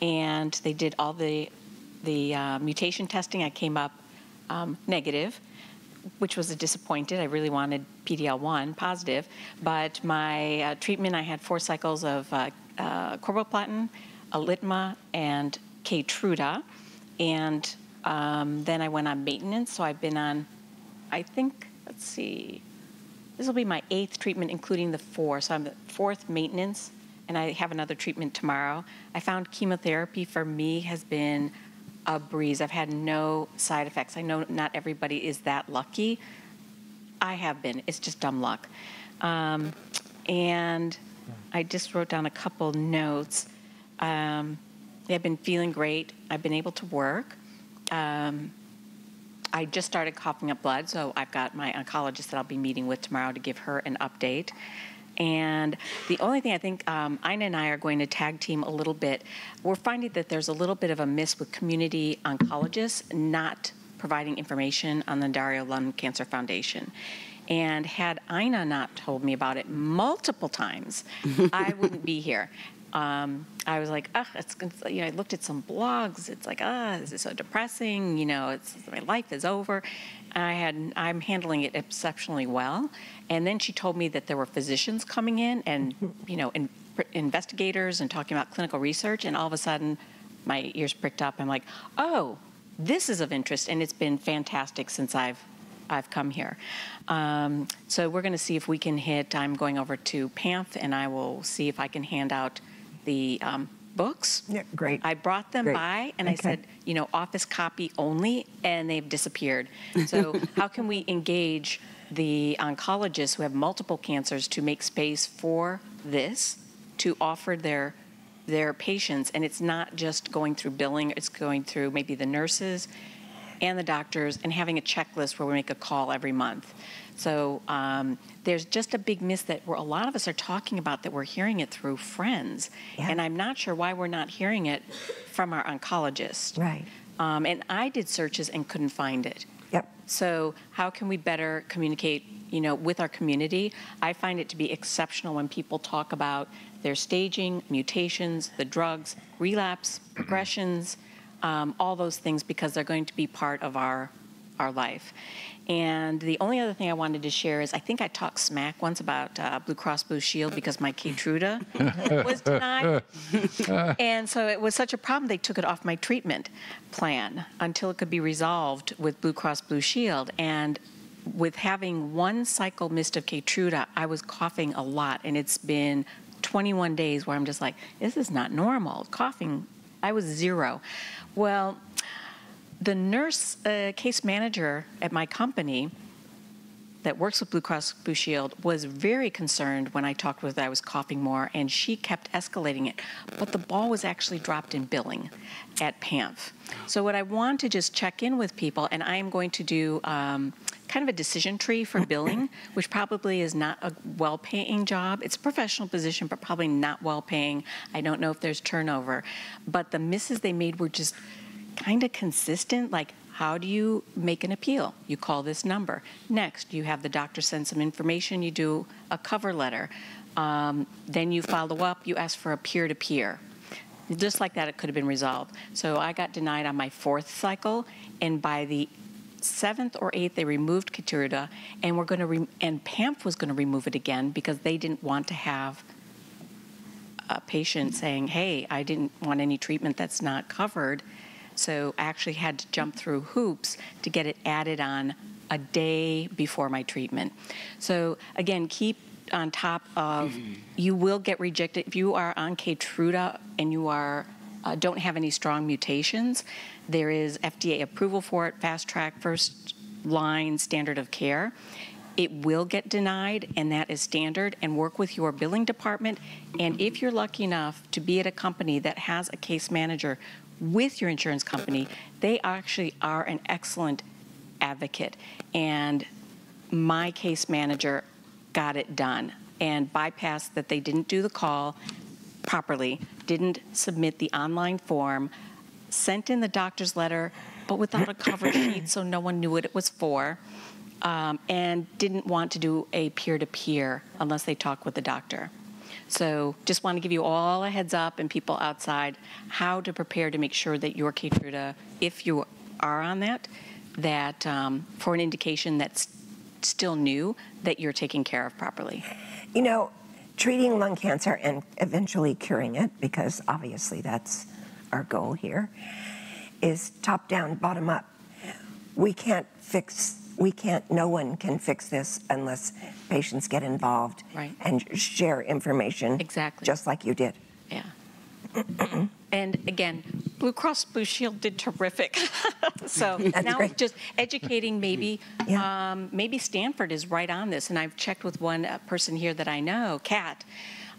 Speaker 8: and they did all the mutation testing. I came up negative, which was disappointed. I really wanted PD-L1 positive, but my treatment, I had 4 cycles of carboplatin, Alitma, and Keytruda, and then I went on maintenance. So I've been on, I think, let's see, this will be my 8th treatment, including the 4. So I'm the 4th maintenance, and I have another treatment tomorrow. I found chemotherapy for me has been a breeze. I've had no side effects. I know not everybody is that lucky. I have been. It's just dumb luck. And I just wrote down a couple notes. I've been feeling great. I've been able to work. I just started coughing up blood, so I've got my oncologist that I'll be meeting with tomorrow to give her an update. And the only thing I think Ina and I are going to tag team a little bit, we're finding that there's a little bit of a miss with community oncologists not providing information on the Dario Lung Cancer Foundation. And had Ina not told me about it multiple times, I wouldn't be here. I was like, I looked at some blogs. It's like, this is so depressing. My life is over. I'm handling it exceptionally well. And then she told me that there were physicians coming in and, investigators and talking about clinical research. And all of a sudden, my ears pricked up. I'm like, oh, this is of interest. And it's been fantastic since I've come here. So we're going to see if we can I'm going over to PAMF, and I will see if I can hand out the books.
Speaker 3: Yeah, great.
Speaker 8: I brought them by, and I said, office copy only, and they've disappeared. So how can we engage the oncologists who have multiple cancers to make space for this, to offer their patients? And it's not just going through billing, it's going through maybe the nurses and the doctors, and having a checklist where we make a call every month. So there's just a big miss that a lot of us are talking about, that we're hearing it through friends. Yeah. And I'm not sure why we're not hearing it from our oncologist.
Speaker 3: Right.
Speaker 8: And I did searches and couldn't find it.
Speaker 3: Yep.
Speaker 8: So how can we better communicate, with our community? I find it to be exceptional when people talk about their staging, mutations, the drugs, relapse, progressions, all those things, because they're going to be part of our life. And the only other thing I wanted to share is I think I talked smack once about Blue Cross Blue Shield because my Keytruda was denied. And so it was such a problem, they took it off my treatment plan until it could be resolved with Blue Cross Blue Shield. And with having one cycle missed of Keytruda, I was coughing a lot. And it's been 21 days where I'm just like, this is not normal. Coughing, I was 0. Well, the nurse case manager at my company that works with Blue Cross Blue Shield was very concerned when I talked with her that I was coughing more, and she kept escalating it. But the ball was actually dropped in billing at PAMF. So what I want to just check in with people, and I am going to do kind of a decision tree for billing, which probably is not a well-paying job. It's a professional position, but probably not well-paying. I don't know if there's turnover. But the misses they made were just kind of consistent, like, how do you make an appeal? You call this number. Next, you have the doctor send some information, you do a cover letter. Then you follow up, you ask for a peer-to-peer. Just like that, it could have been resolved. So I got denied on my 4th cycle, and by the 7th or 8th, they removed Keytruda, and and PAMF was going to remove it again because they didn't want to have a patient saying, hey, I didn't want any treatment that's not covered. So I actually had to jump through hoops to get it added on a day before my treatment. So again, keep on top of, you will get rejected. If you are on Keytruda and you are don't have any strong mutations, there is FDA approval for it, fast track, first line standard of care. It will get denied, and that is standard, and work with your billing department. And if you're lucky enough to be at a company that has a case manager with your insurance company, they actually are an excellent advocate. And my case manager got it done and bypassed that they didn't do the call properly, didn't submit the online form, sent in the doctor's letter, but without a cover sheet so no one knew what it was for, and didn't want to do a peer-to-peer unless they talk with the doctor. So just want to give you all a heads up, and people outside, how to prepare to make sure that your Keytruda, if you are on that for an indication that's still new, that you're taking care of properly.
Speaker 3: You know, treating lung cancer and eventually curing it, because obviously that's our goal here, is top down, bottom up. No one can fix this unless patients get involved and share information.
Speaker 8: Exactly.
Speaker 3: Just like you did.
Speaker 8: Yeah. And again, Blue Cross Blue Shield did terrific. So now
Speaker 3: great.
Speaker 8: Just educating, maybe maybe Stanford is right on this. And I've checked with one person here that I know, Kat,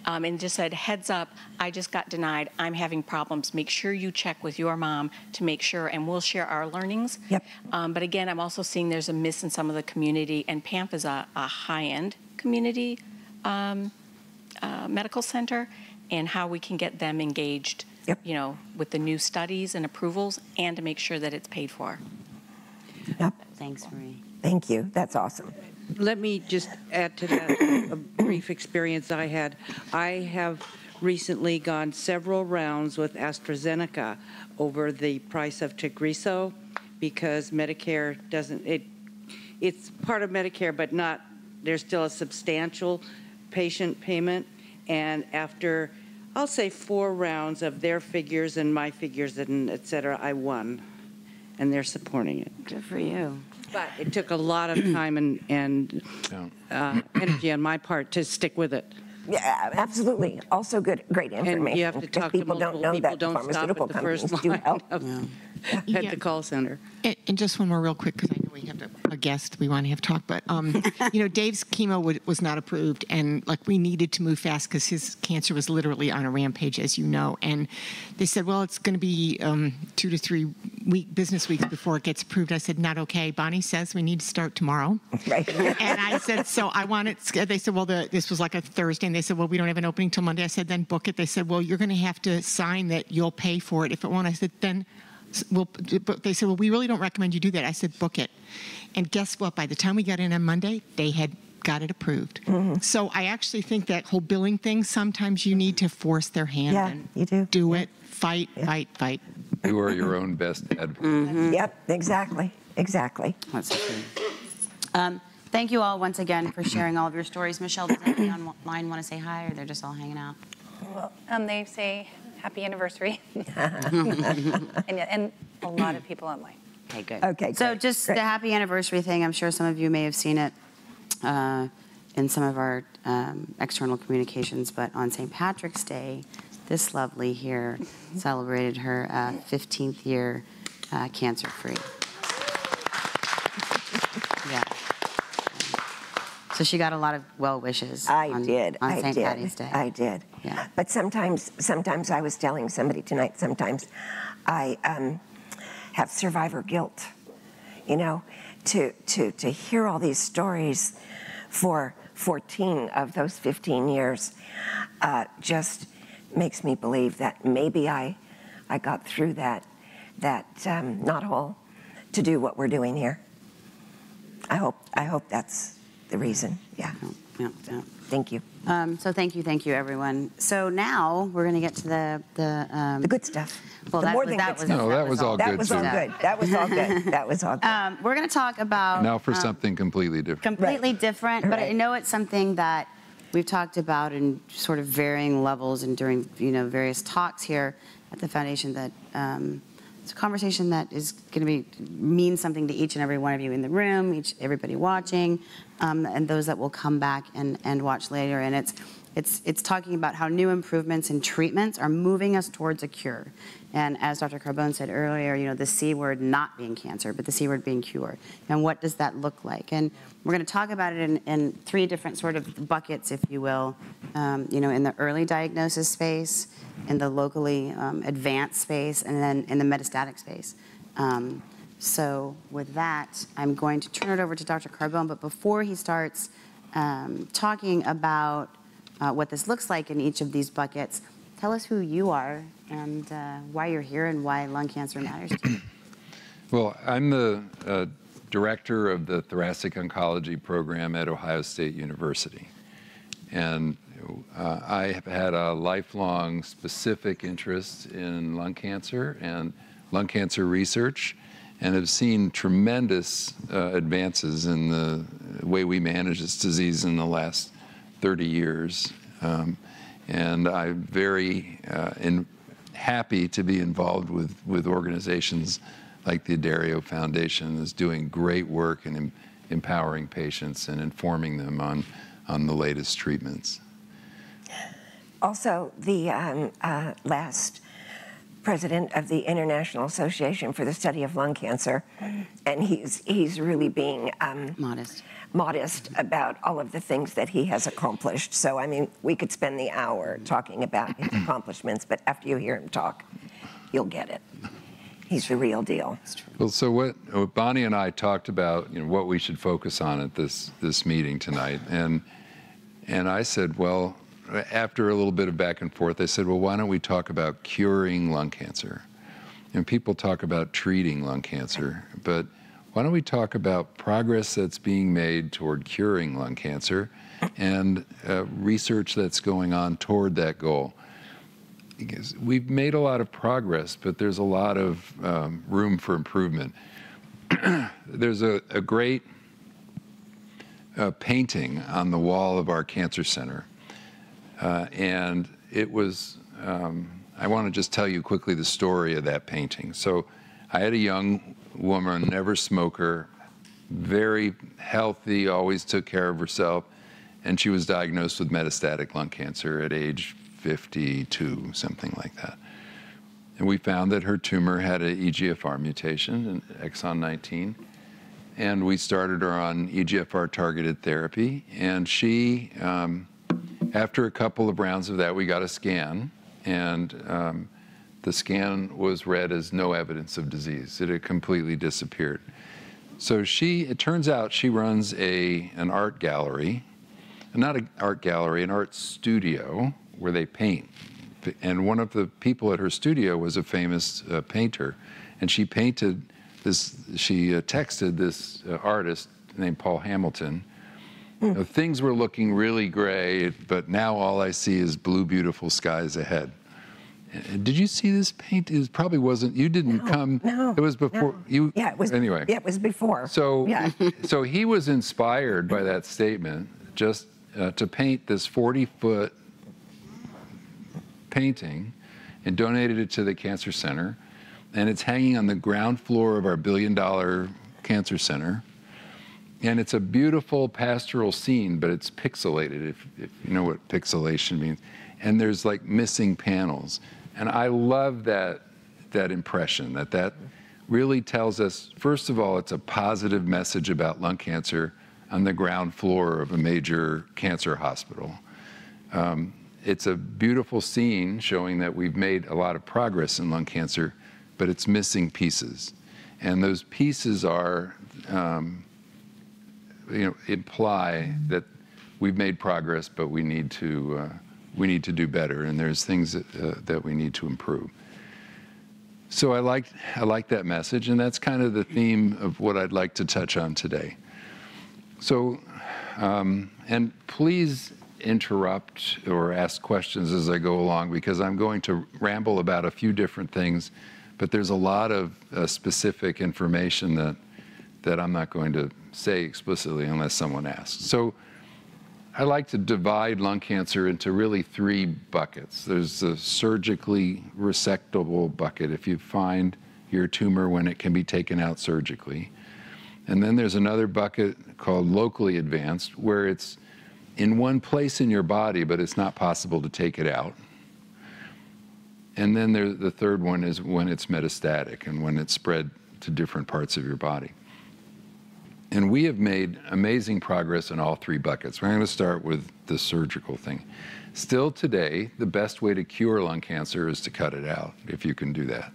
Speaker 8: and just said, heads up, I just got denied. I'm having problems. Make sure you check with your mom to make sure, and we'll share our learnings.
Speaker 3: Yep.
Speaker 8: But again, I'm also seeing there's a miss in some of the community, and PAMF is a high-end community medical center, and how we can get them engaged, you know, with the new studies and approvals, and to make sure that it's paid for.
Speaker 3: Yep.
Speaker 2: Thanks, Marie.
Speaker 3: Thank you. That's awesome.
Speaker 9: Let me just add to that a brief experience I had. I have recently gone several rounds with AstraZeneca over the price of Tagrisso, because Medicare doesn't, it's part of Medicare, but not, there's still a substantial patient payment. And after, I'll say 4 rounds of their figures and my figures and et cetera, I won. And they're supporting it.
Speaker 2: Good for you.
Speaker 9: But it took a lot of time and energy on my part to stick with it.
Speaker 3: Yeah, absolutely. Also great information.
Speaker 9: And you have to talk to
Speaker 3: people don't know
Speaker 9: people,
Speaker 3: that
Speaker 9: don't
Speaker 3: pharmaceutical
Speaker 9: stop at the
Speaker 3: companies
Speaker 9: first
Speaker 3: do
Speaker 9: line
Speaker 3: help.
Speaker 9: at the call center.
Speaker 11: And just one more real quick, because I know we have a guest we want to have talk, but you know, Dave's chemo was not approved, and like we needed to move fast because his cancer was literally on a rampage, as you know. And they said, well, it's going to be 2 to 3 business weeks before it gets approved. I said, not okay. Bonnie says we need to start tomorrow.
Speaker 3: Right.
Speaker 11: And I said, so I want it. They said, well, this was like a Thursday, and they said, well, we don't have an opening till Monday. I said, then book it. They said, well, you're going to have to sign that you'll pay for it if it won't. I said, then. Well, they said, well, we really don't recommend you do that. I said, book it. And guess what? By the time we got in on Monday, they had got it approved. Mm-hmm. So I actually think that whole billing thing, sometimes you need to force their hand.
Speaker 3: Yeah,
Speaker 11: and
Speaker 3: you do.
Speaker 11: Do it. Fight, fight, fight.
Speaker 6: You are your own best advocate.
Speaker 3: Yep, exactly, exactly.
Speaker 2: That's true. Thank you all once again for sharing all of your stories. Michelle, does anybody online want to say hi, or they're just all hanging out?
Speaker 13: Well, they say happy anniversary. and a lot of people online.
Speaker 2: Okay, good.
Speaker 3: Okay,
Speaker 2: so
Speaker 3: great,
Speaker 2: just
Speaker 3: great.
Speaker 2: the happy anniversary thing, I'm sure some of you may have seen it in some of our external communications, but on St. Patrick's Day, this lovely here celebrated her 15th year cancer-free. Yeah. So she got a lot of well wishes. On St. Patty's Day.
Speaker 3: I did.
Speaker 2: Yeah.
Speaker 3: But sometimes I was telling somebody tonight, sometimes I have survivor guilt, you know, to hear all these stories for 14 of those 15 years just makes me believe that maybe I got through that knothole to do what we're doing here. I hope that's the reason. Yeah.
Speaker 2: Yeah.
Speaker 3: Thank you.
Speaker 2: So thank you, everyone. So now we're going to get to the
Speaker 3: good stuff.
Speaker 2: Well,
Speaker 3: The
Speaker 2: that
Speaker 3: more
Speaker 2: was
Speaker 3: than
Speaker 2: that
Speaker 3: good
Speaker 2: was
Speaker 3: stuff.
Speaker 6: No, that was all
Speaker 3: That
Speaker 6: good,
Speaker 3: was
Speaker 6: too.
Speaker 3: all good. That was all good. That was all good.
Speaker 2: We're going to talk about
Speaker 6: Now for something completely different.
Speaker 2: completely different, but I know it's something that we've talked about in sort of varying levels and during various talks here at the foundation. That it's a conversation that is going to mean something to each and every one of you in the room, everybody watching, and those that will come back and watch later. And it's talking about how new improvements in treatments are moving us towards a cure. And as Dr. Carbone said earlier, the C word not being cancer, but the C word being cure. And what does that look like? And we're going to talk about it in three different sort of buckets, if you will. In the early diagnosis space, in the locally advanced space, and then in the metastatic space. So with that, I'm going to turn it over to Dr. Carbone. But before he starts talking about what this looks like in each of these buckets, tell us who you are and why you're here and why lung cancer matters to you.
Speaker 6: Well, I'm the director of the thoracic oncology program at Ohio State University. And I have had a lifelong specific interest in lung cancer and lung cancer research, and have seen tremendous advances in the way we manage this disease in the last 30 years. And I'm very happy to be involved with organizations like the Dario Foundation that's doing great work in empowering patients and informing them on the latest treatments.
Speaker 3: Also, the last president of the International Association for the Study of Lung Cancer, and he's really being modest about all of the things that he has accomplished. So, I mean, we could spend the hour talking about his accomplishments, but after you hear him talk, you'll get it. He's the real deal.
Speaker 6: Well, so what Bonnie and I talked about, what we should focus on at this meeting tonight, and I said, well, after a little bit of back and forth, I said, well, why don't we talk about curing lung cancer? And people talk about treating lung cancer, but why don't we talk about progress that's being made toward curing lung cancer and research that's going on toward that goal? Because we've made a lot of progress, but there's a lot of room for improvement. There's a great painting on the wall of our cancer center. And it was, I want to just tell you quickly the story of that painting. So I had a young woman, never smoker, very healthy, always took care of herself, and she was diagnosed with metastatic lung cancer at age 52, something like that. And we found that her tumor had an EGFR mutation, an exon 19, and we started her on EGFR-targeted therapy, and she, after a couple of rounds of that, we got a scan, and the scan was read as no evidence of disease. It had completely disappeared. So it turns out she runs an art gallery, not an art gallery, an art studio where they paint. And one of the people at her studio was a famous painter, and she painted this, she texted this artist named Paul Hamilton. Things were looking really gray, but now all I see is blue, beautiful skies ahead. Did you see this paint? It probably wasn't. You didn't come.
Speaker 3: No.
Speaker 6: It was before you.
Speaker 3: Yeah, it was.
Speaker 6: Anyway.
Speaker 3: Yeah, it was before.
Speaker 6: So,
Speaker 3: yeah.
Speaker 6: so he was inspired by that statement just to paint this 40-foot painting and donated it to the Cancer Center. And it's hanging on the ground floor of our billion-dollar cancer center. And it's a beautiful pastoral scene, but it's pixelated, if you know what pixelation means. And there's like missing panels. And I love that impression, that really tells us, first of all, it's a positive message about lung cancer on the ground floor of a major cancer hospital. It's a beautiful scene showing that we've made a lot of progress in lung cancer, but it's missing pieces. And those pieces are, imply that we've made progress, but we need to do better, and there's things that we need to improve. So I like that message, and that's kind of the theme of what I'd like to touch on today. So, and please interrupt or ask questions as I go along, because I'm going to ramble about a few different things, but there's a lot of specific information that I'm not going to say explicitly unless someone asks. So I like to divide lung cancer into really 3 buckets. There's the surgically resectable bucket, if you find your tumor when it can be taken out surgically. And then there's another bucket called locally advanced, where it's in one place in your body, but it's not possible to take it out. And then the third one is when it's metastatic and when it's spread to different parts of your body. And we have made amazing progress in all 3 buckets. We're going to start with the surgical thing. Still today, the best way to cure lung cancer is to cut it out, if you can do that.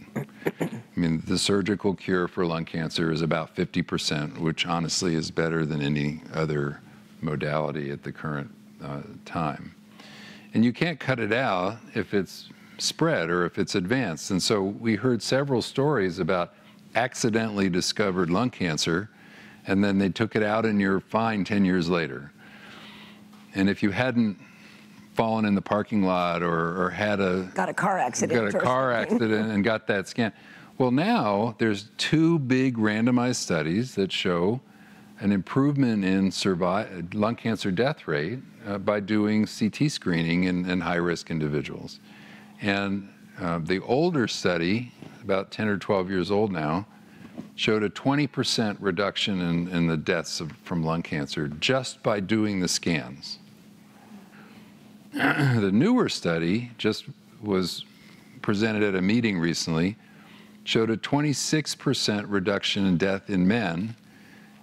Speaker 6: I mean, the surgical cure for lung cancer is about 50%, which honestly is better than any other modality at the current time. And you can't cut it out if it's spread or if it's advanced. And so we heard several stories about accidentally discovered lung cancer, and then they took it out and you're fine 10 years later. And if you hadn't fallen in the parking lot or had
Speaker 3: got a car accident
Speaker 6: and got that scan. Well, now there's 2 big randomized studies that show an improvement in lung cancer death rate by doing CT screening in high-risk individuals. And the older study, about 10 or 12 years old now, showed a 20% reduction in the deaths from lung cancer just by doing the scans. The newer study just was presented at a meeting recently, showed a 26% reduction in death in men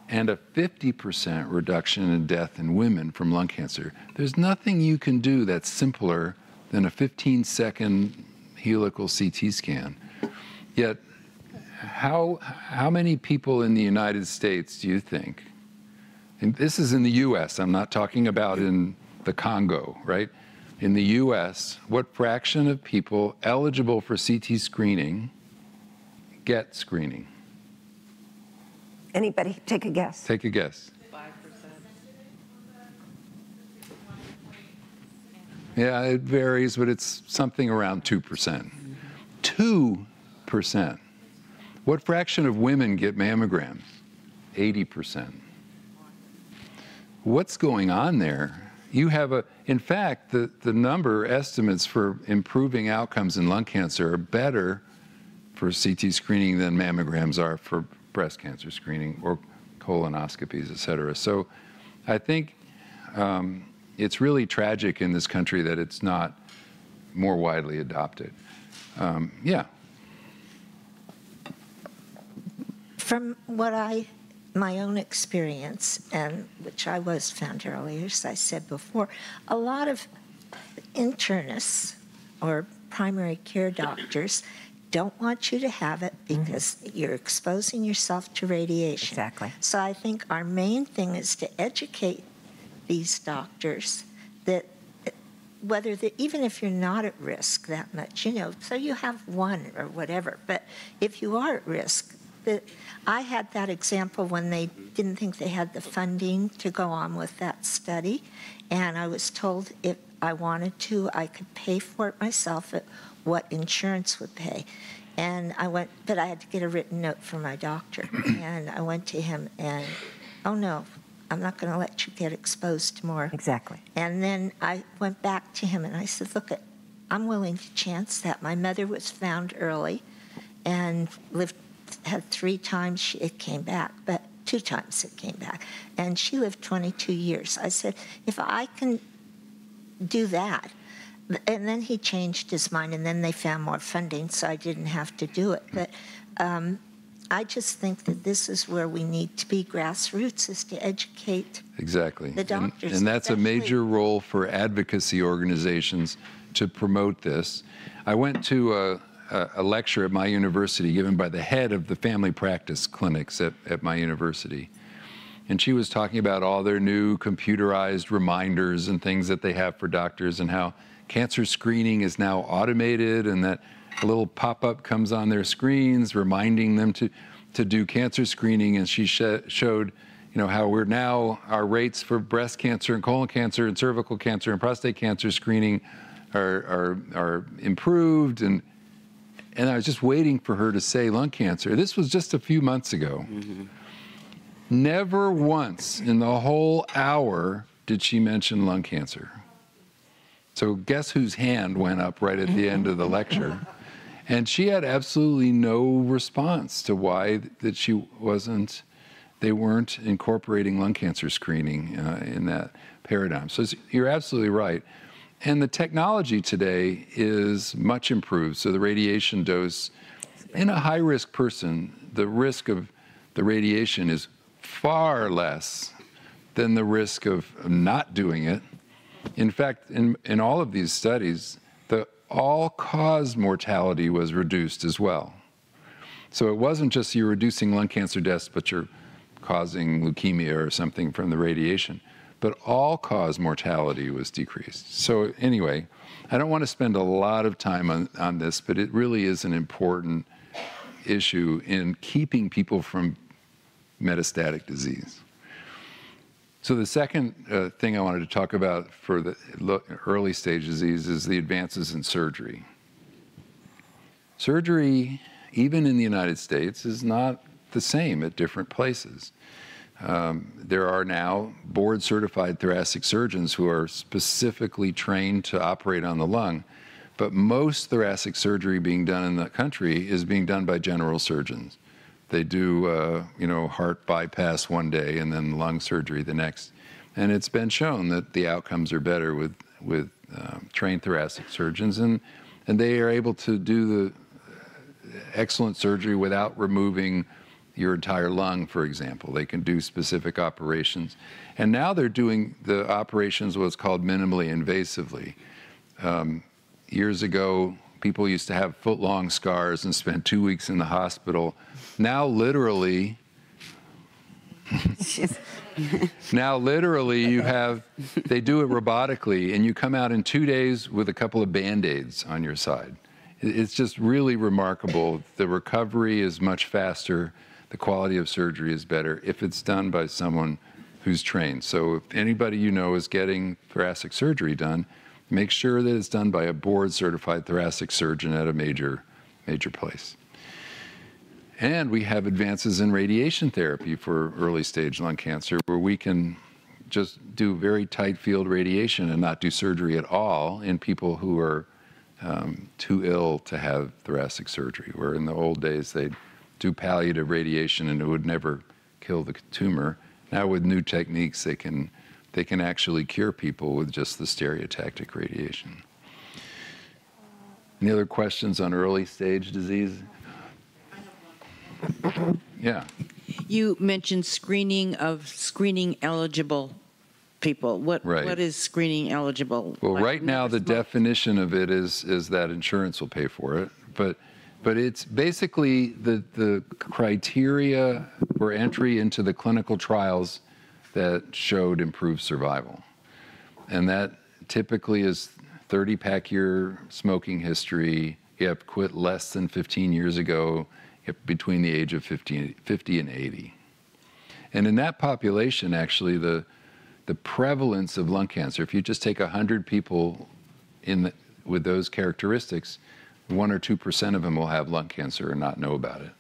Speaker 6: and a 50% reduction in death in women from lung cancer. There's nothing you can do that's simpler than a 15-second helical CT scan. Yet, how many people in the United States do you think, and this is in the US, I'm not talking about in the Congo, right? In the US, what fraction of people eligible for CT screening get screening?
Speaker 3: Anybody take a guess?
Speaker 6: Take a guess.
Speaker 9: 5%.
Speaker 6: Yeah, it varies, but it's something around 2%. 2%. What fraction of women get mammograms? 80%. What's going on there? You have in fact, the number estimates for improving outcomes in lung cancer are better for CT screening than mammograms are for breast cancer screening or colonoscopies, et cetera. So I think it's really tragic in this country that it's not more widely adopted. Yeah.
Speaker 14: From my own experience, and which I was found earlier, as I said before, a lot of internists or primary care doctors don't want you to have it because you're exposing yourself to radiation.
Speaker 3: Exactly.
Speaker 14: So I think our main thing is to educate these doctors that even if you're not at risk that much, so you have 1 or whatever, but if you are at risk, that I had that example when they didn't think they had the funding to go on with that study, and I was told if I wanted to, I could pay for it myself at what insurance would pay. And I went, but I had to get a written note from my doctor. And I went to him and, oh no, I'm not going to let you get exposed to more.
Speaker 3: Exactly.
Speaker 14: And then I went back to him and I said, look, I'm willing to chance that. My mother was found early and had 3 times it came back, but 2 times it came back. And she lived 22 years. I said, if I can do that, and then he changed his mind, and then they found more funding, so I didn't have to do it. But I just think that this is where we need to be grassroots, is to educate
Speaker 6: exactly
Speaker 14: the doctors.
Speaker 6: And that's a major role for advocacy organizations to promote this. I went to a lecture at my university given by the head of the family practice clinics at my university. And she was talking about all their new computerized reminders and things that they have for doctors, and how cancer screening is now automated, and that a little pop-up comes on their screens reminding them to do cancer screening. And she showed, how we're now, our rates for breast cancer and colon cancer and cervical cancer and prostate cancer screening are improved. And I was just waiting for her to say lung cancer. This was just a few months ago. Mm-hmm. Never once in the whole hour did she mention lung cancer. So guess whose hand went up right at the end of the lecture? And she had absolutely no response to why that they weren't incorporating lung cancer screening in that paradigm. So you're absolutely right. And the technology today is much improved. So the radiation dose, in a high-risk person, the risk of the radiation is far less than the risk of not doing it. In fact, in all of these studies, the all-cause mortality was reduced as well. So it wasn't just you're reducing lung cancer deaths, but you're causing leukemia or something from the radiation. But all-cause mortality was decreased. So anyway, I don't want to spend a lot of time on this, but it really is an important issue in keeping people from metastatic disease. So the second thing I wanted to talk about for the early stage disease is the advances in surgery. Surgery, even in the United States, is not the same at different places. There are now board-certified thoracic surgeons who are specifically trained to operate on the lung, but most thoracic surgery being done in the country is being done by general surgeons. They do, heart bypass one day and then lung surgery the next. And it's been shown that the outcomes are better with trained thoracic surgeons, and they are able to do the excellent surgery without removing your entire lung, for example. They can do specific operations. And now they're doing the operations what's called minimally invasively. Years ago, people used to have foot-long scars and spend 2 weeks in the hospital. Now, literally, they do it robotically, and you come out in 2 days with a couple of Band-Aids on your side. It's just really remarkable. The recovery is much faster. The quality of surgery is better if it's done by someone who's trained. So if anybody you know is getting thoracic surgery done, make sure that it's done by a board-certified thoracic surgeon at a major place. And we have advances in radiation therapy for early-stage lung cancer, where we can just do very tight field radiation and not do surgery at all in people who are too ill to have thoracic surgery, where in the old days they'd do palliative radiation and it would never kill the tumor. Now with new techniques, they can actually cure people with just the stereotactic radiation. Any other questions on early stage disease? Yeah.
Speaker 9: You mentioned screening of screening eligible people. What is screening eligible?
Speaker 6: Well, right now the definition of it is that insurance will pay for it, but it's basically the criteria for entry into the clinical trials that showed improved survival. And that typically is 30-pack year smoking history, you have quit less than 15 years ago, between the age of 50 and 80. And in that population, actually, the prevalence of lung cancer, if you just take 100 people with those characteristics, 1 or 2% of them will have lung cancer and not know about it.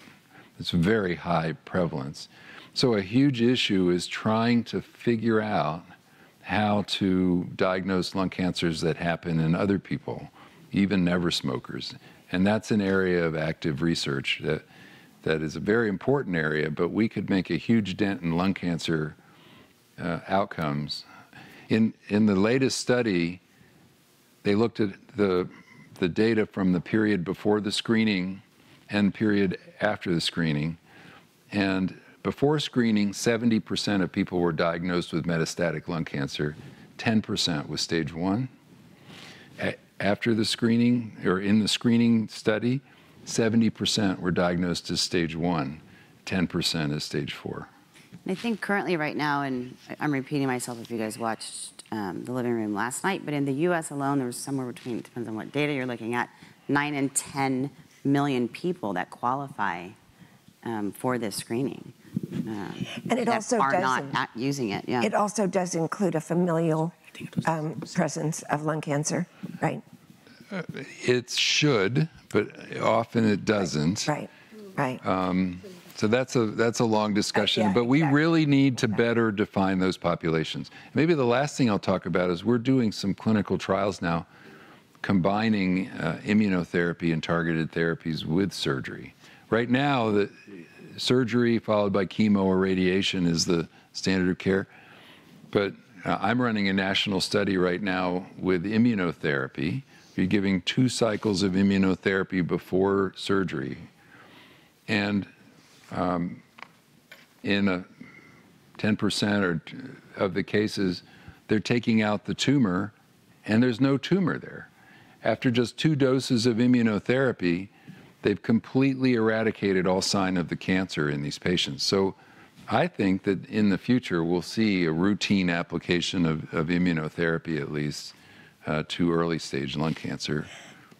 Speaker 6: It's very high prevalence. So a huge issue is trying to figure out how to diagnose lung cancers that happen in other people, even never smokers. And that's an area of active research that is a very important area, but we could make a huge dent in lung cancer outcomes. In the latest study, they looked at the data from the period before the screening and period after the screening. And before screening, 70% of people were diagnosed with metastatic lung cancer, 10% was stage 1. After the screening, or in the screening study, 70% were diagnosed as stage 1, 10% as stage 4.
Speaker 2: I think currently right now, and I'm repeating myself if you guys watched the living room last night, but in the US alone, there was somewhere between, it depends on what data you're looking at, 9 and 10 million people that qualify for this screening.
Speaker 3: And it also
Speaker 2: are
Speaker 3: does
Speaker 2: not using it. Yeah.
Speaker 3: It also does include a familial presence of lung cancer, right?
Speaker 6: It should, but often it doesn't.
Speaker 3: Right.
Speaker 6: So that's a long discussion,
Speaker 3: yeah,
Speaker 6: but we
Speaker 3: exactly.
Speaker 6: really need to better define those populations. Maybe the last thing I'll talk about is we're doing some clinical trials now combining immunotherapy and targeted therapies with surgery. Right now, the surgery followed by chemo or radiation is the standard of care, but I'm running a national study right now with immunotherapy. You're giving 2 cycles of immunotherapy before surgery. And in 10% of the cases, they're taking out the tumor, and there's no tumor there. After just 2 doses of immunotherapy, they've completely eradicated all sign of the cancer in these patients. So I think that in the future, we'll see a routine application of immunotherapy, at least, to early stage lung cancer.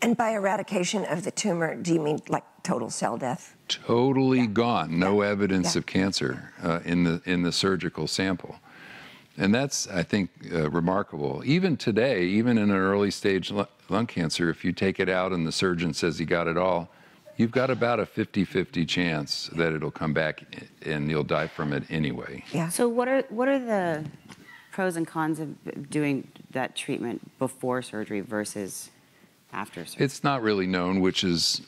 Speaker 3: And by eradication of the tumor, do you mean like total cell death?
Speaker 6: Totally gone, no evidence of cancer in the surgical sample. And that's, I think, remarkable. Even today, even in an early stage lung cancer, if you take it out and the surgeon says he got it all, you've got about a 50-50 chance that it'll come back and you'll die from it anyway.
Speaker 2: Yeah. So what are the pros and cons of doing that treatment before surgery versus after surgery?
Speaker 6: It's not really known which is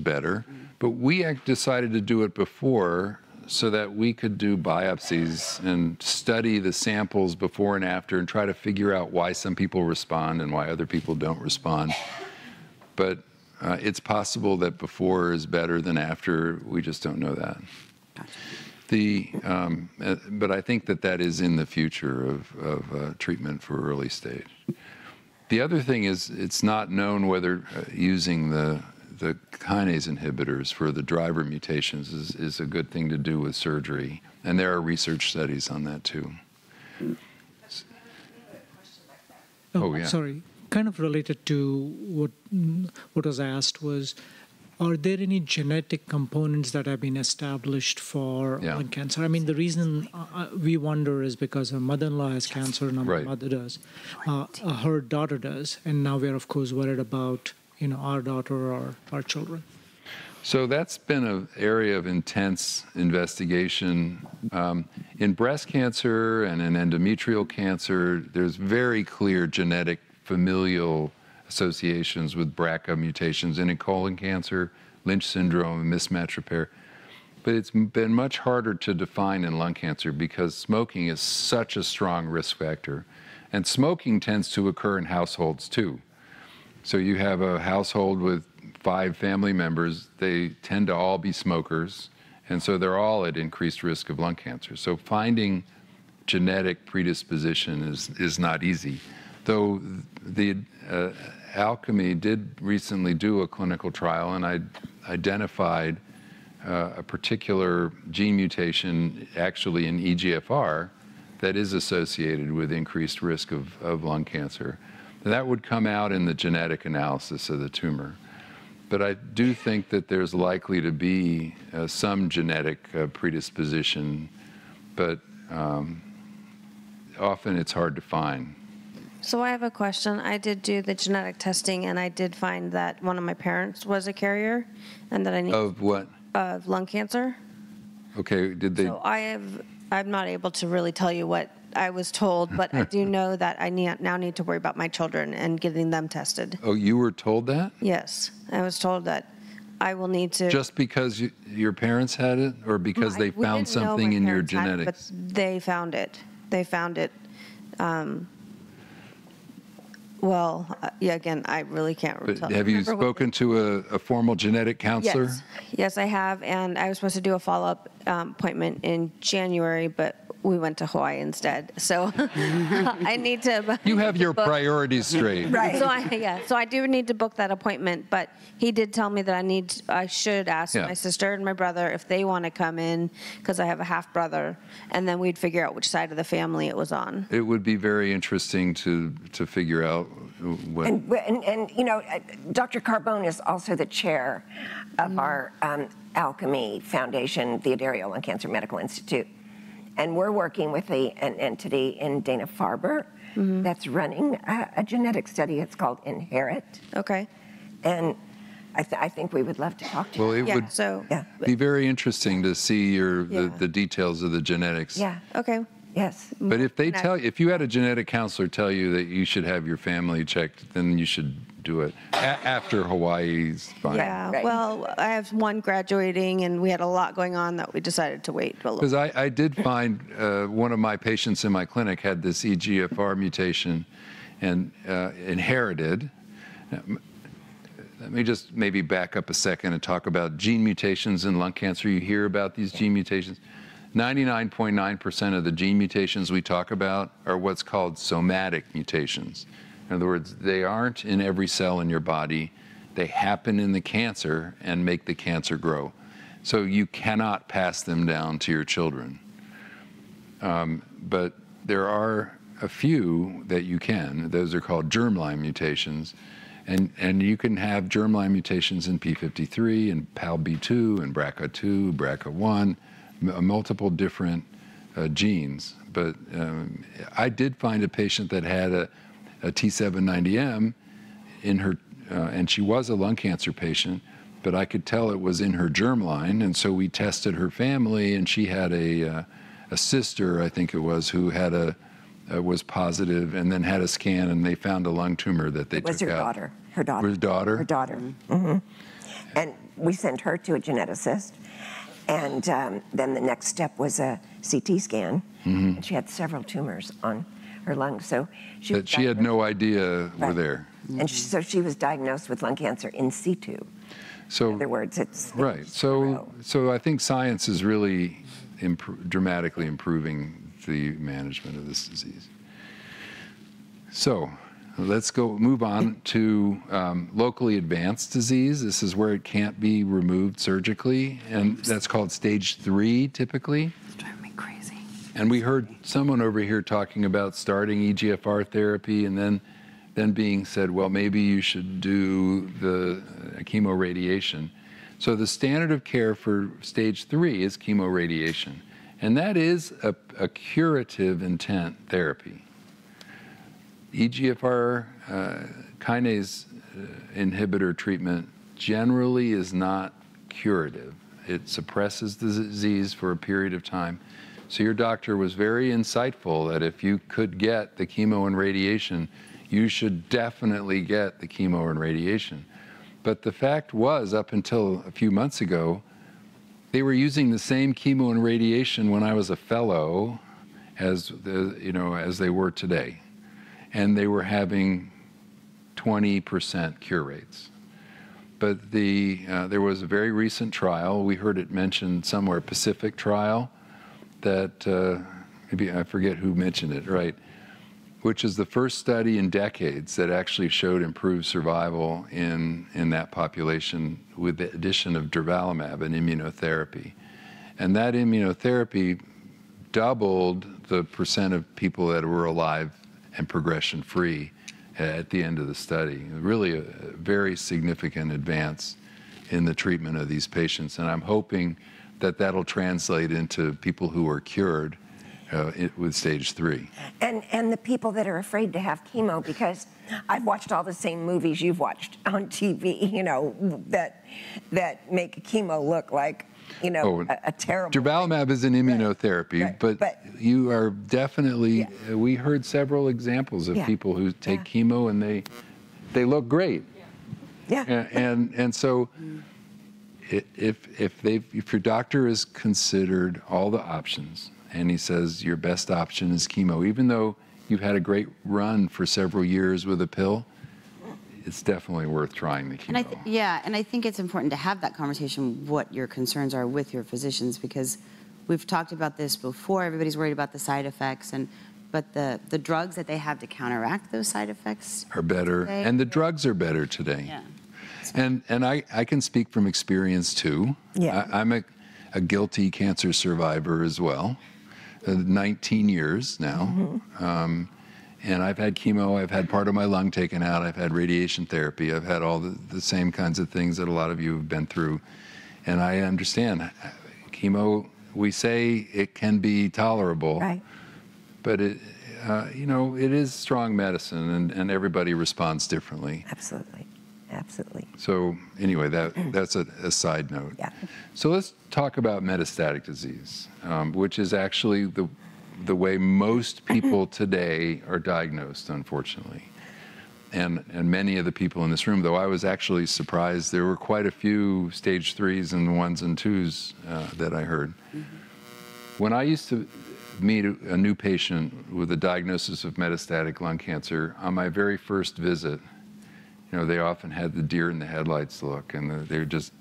Speaker 6: better, but we decided to do it before so that we could do biopsies and study the samples before and after and try to figure out why some people respond and why other people don't respond. But it's possible that before is better than after. We just don't know that. But I think that is in the future of treatment for early stage. The other thing is it's not known whether using the kinase inhibitors for the driver mutations is a good thing to do with surgery. And there are research studies on that too.
Speaker 1: Oh, yeah. Sorry. Kind of related to what was asked was, are there any genetic components that have been established for lung cancer? I mean, the reason we wonder is because her mother-in-law has cancer and our mother does. Her daughter does. And now we're, of course, worried about, our daughter or our children.
Speaker 6: So that's been an area of intense investigation. In breast cancer and in endometrial cancer, there's very clear genetic familial associations with BRCA mutations, and in colon cancer, Lynch syndrome, and mismatch repair. But it's been much harder to define in lung cancer because smoking is such a strong risk factor. And smoking tends to occur in households too. So you have a household with 5 family members, they tend to all be smokers, and so they're all at increased risk of lung cancer. So finding genetic predisposition is not easy. Though the Alchemy did recently do a clinical trial, and I identified a particular gene mutation actually in EGFR that is associated with increased risk of lung cancer. That would come out in the genetic analysis of the tumor. But I do think that there's likely to be some genetic predisposition, but often it's hard to find.
Speaker 15: So I have a question. I did do the genetic testing, and I did find that one of my parents was a carrier, and that I need
Speaker 6: Of what?
Speaker 15: Of lung cancer.
Speaker 6: Okay, did they?
Speaker 15: So I'm not able to really tell you what I was told, but I do know that I now need to worry about my children and getting them tested.
Speaker 6: Oh, you were told that?
Speaker 15: Yes, I was told that I will need to.
Speaker 6: Just because your parents had it, or because they found something in your genetics?
Speaker 15: But they found it. They found it. Well, yeah, again, I really can't
Speaker 6: But
Speaker 15: tell.
Speaker 6: have you spoken to a formal genetic counselor?
Speaker 15: Yes. Yes, I have, and I was supposed to do a follow-up appointment in January, but we went to Hawaii instead. So I need to.
Speaker 6: You have your priorities straight.
Speaker 15: Right. So I do need to book that appointment, but he did tell me that I should ask my sister and my brother if they want to come in, because I have a half brother, and then we'd figure out which side of the family it was on.
Speaker 6: It would be very interesting to figure out what.
Speaker 3: And you know, Dr. Carbone is also the chair of our Alchemy Foundation, the Adario Lung Cancer Medical Institute. And we're working with an entity in Dana-Farber that's running a genetic study. It's called Inherit.
Speaker 15: Okay.
Speaker 3: And I think we would love to talk to you.
Speaker 6: Well, it would be very interesting to see the details of the genetics.
Speaker 15: Yeah. Okay.
Speaker 3: Yes.
Speaker 6: But if they if you had a genetic counselor tell you that you should have your family checked, then you should do it after Hawaii's fine.
Speaker 15: Yeah. Well, I have one graduating, and we had a lot going on that we decided to wait a little.
Speaker 6: Because I did find one of my patients in my clinic had this EGFR mutation and inherited. Let me just maybe back up a second and talk about gene mutations in lung cancer. You hear about these gene mutations. 99.9% of the gene mutations we talk about are what's called somatic mutations. In other words, they aren't in every cell in your body. They happen in the cancer and make the cancer grow. So you cannot pass them down to your children. But there are a few that you can. Those are called germline mutations. And you can have germline mutations in P53 and PALB2 and BRCA2, BRCA1, multiple different genes. But I did find a patient that had a T790M in her, and she was a lung cancer patient, but I could tell it was in her germline, and so we tested her family, and she had a sister, I think it was, who had was positive, and then had a scan, and they found a lung tumor that they took out.
Speaker 3: It was her daughter. Her daughter.
Speaker 6: Her daughter?
Speaker 3: Her daughter. Mm-hmm. And we sent her to a geneticist, and then the next step was a CT scan, and she had several tumors on her lungs. So she
Speaker 6: had no idea were there.
Speaker 3: And so she was diagnosed with lung cancer in situ.
Speaker 6: So,
Speaker 3: in other words, it's
Speaker 6: right. So I think science is really dramatically improving the management of this disease. So let's move on to locally advanced disease. This is where it can't be removed surgically, and that's called stage 3 typically.
Speaker 2: It's driving me crazy.
Speaker 6: And we heard someone over here talking about starting EGFR therapy and then being said, well, maybe you should do the chemoradiation. So the standard of care for stage 3 is chemoradiation. And that is a curative intent therapy. EGFR kinase inhibitor treatment generally is not curative. It suppresses the disease for a period of time. So your doctor was very insightful that if you could get the chemo and radiation, you should definitely get the chemo and radiation. But the fact was, up until a few months ago, they were using the same chemo and radiation when I was a fellow as they were today. And they were having 20% cure rates. But there was a very recent trial, we heard it mentioned somewhere, Pacific trial, that maybe I forget who mentioned it, right? Which is the first study in decades that actually showed improved survival in that population with the addition of durvalumab and immunotherapy. And that immunotherapy doubled the percent of people that were alive and progression-free at the end of the study. Really a very significant advance in the treatment of these patients. And I'm hoping that that'll translate into people who are cured with stage 3.
Speaker 3: And the people that are afraid to have chemo, because I've watched all the same movies you've watched on TV, you know, that make chemo look like, you know, a terrible.
Speaker 6: Durvalumab is an immunotherapy, but you are definitely, we heard several examples of people who take chemo and they look great. And so if your doctor has considered all the options and he says your best option is chemo, even though you've had a great run for several years with a pill, it's definitely worth trying the chemo.
Speaker 2: And I think it's important to have that conversation, what your concerns are with your physicians, because we've talked about this before. Everybody's worried about the side effects, but the drugs that they have to counteract those side effects
Speaker 6: are better, and the drugs are better today. And I can speak from experience too. I'm a guilty cancer survivor as well, 19 years now. And I've had chemo, I've had part of my lung taken out, I've had radiation therapy, I've had all the same kinds of things that a lot of you have been through. And I understand chemo, we say it can be tolerable, but it, you know, it is strong medicine, and everybody responds differently.
Speaker 3: Absolutely. Absolutely.
Speaker 6: So anyway, that's a side note. So let's talk about metastatic disease, which is actually the way most people today are diagnosed, unfortunately. And many of the people in this room, though I was actually surprised, there were quite a few stage 3s and 1s and 2s that I heard. When I used to meet a new patient with a diagnosis of metastatic lung cancer, on my very first visit, you know, they often had the deer in the headlights look, and they just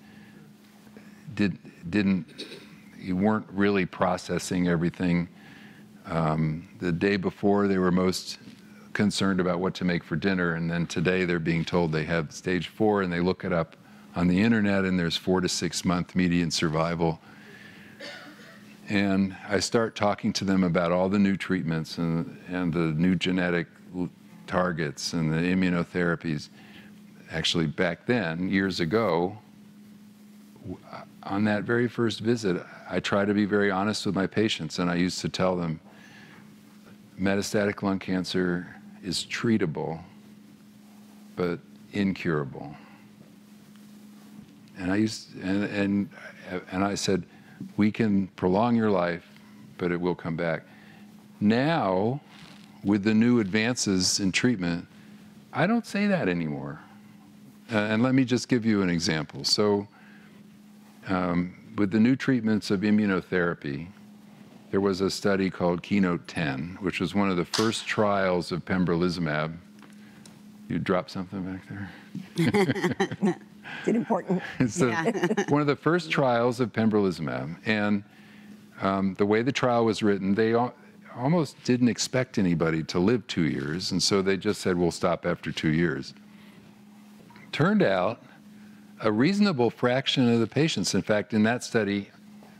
Speaker 6: you weren't really processing everything. The day before, they were most concerned about what to make for dinner, and then today they're being told they have stage 4, and they look it up on the internet, and there's 4 to 6 month median survival. And I start talking to them about all the new treatments and the new genetic targets and the immunotherapies. Actually, back then, years ago, on that very first visit, I try to be very honest with my patients, and I used to tell them, metastatic lung cancer is treatable, but incurable. And I said, we can prolong your life, but it will come back. Now, with the new advances in treatment, I don't say that anymore. And let me just give you an example. So, with the new treatments of immunotherapy, there was a study called Keynote-10, which was one of the first trials of pembrolizumab. You dropped something back there?
Speaker 3: It's important.
Speaker 6: It's one of the first trials of pembrolizumab. And the way the trial was written, they almost didn't expect anybody to live 2 years. And so they just said, we'll stop after 2 years. Turned out, a reasonable fraction of the patients, in fact, in that study,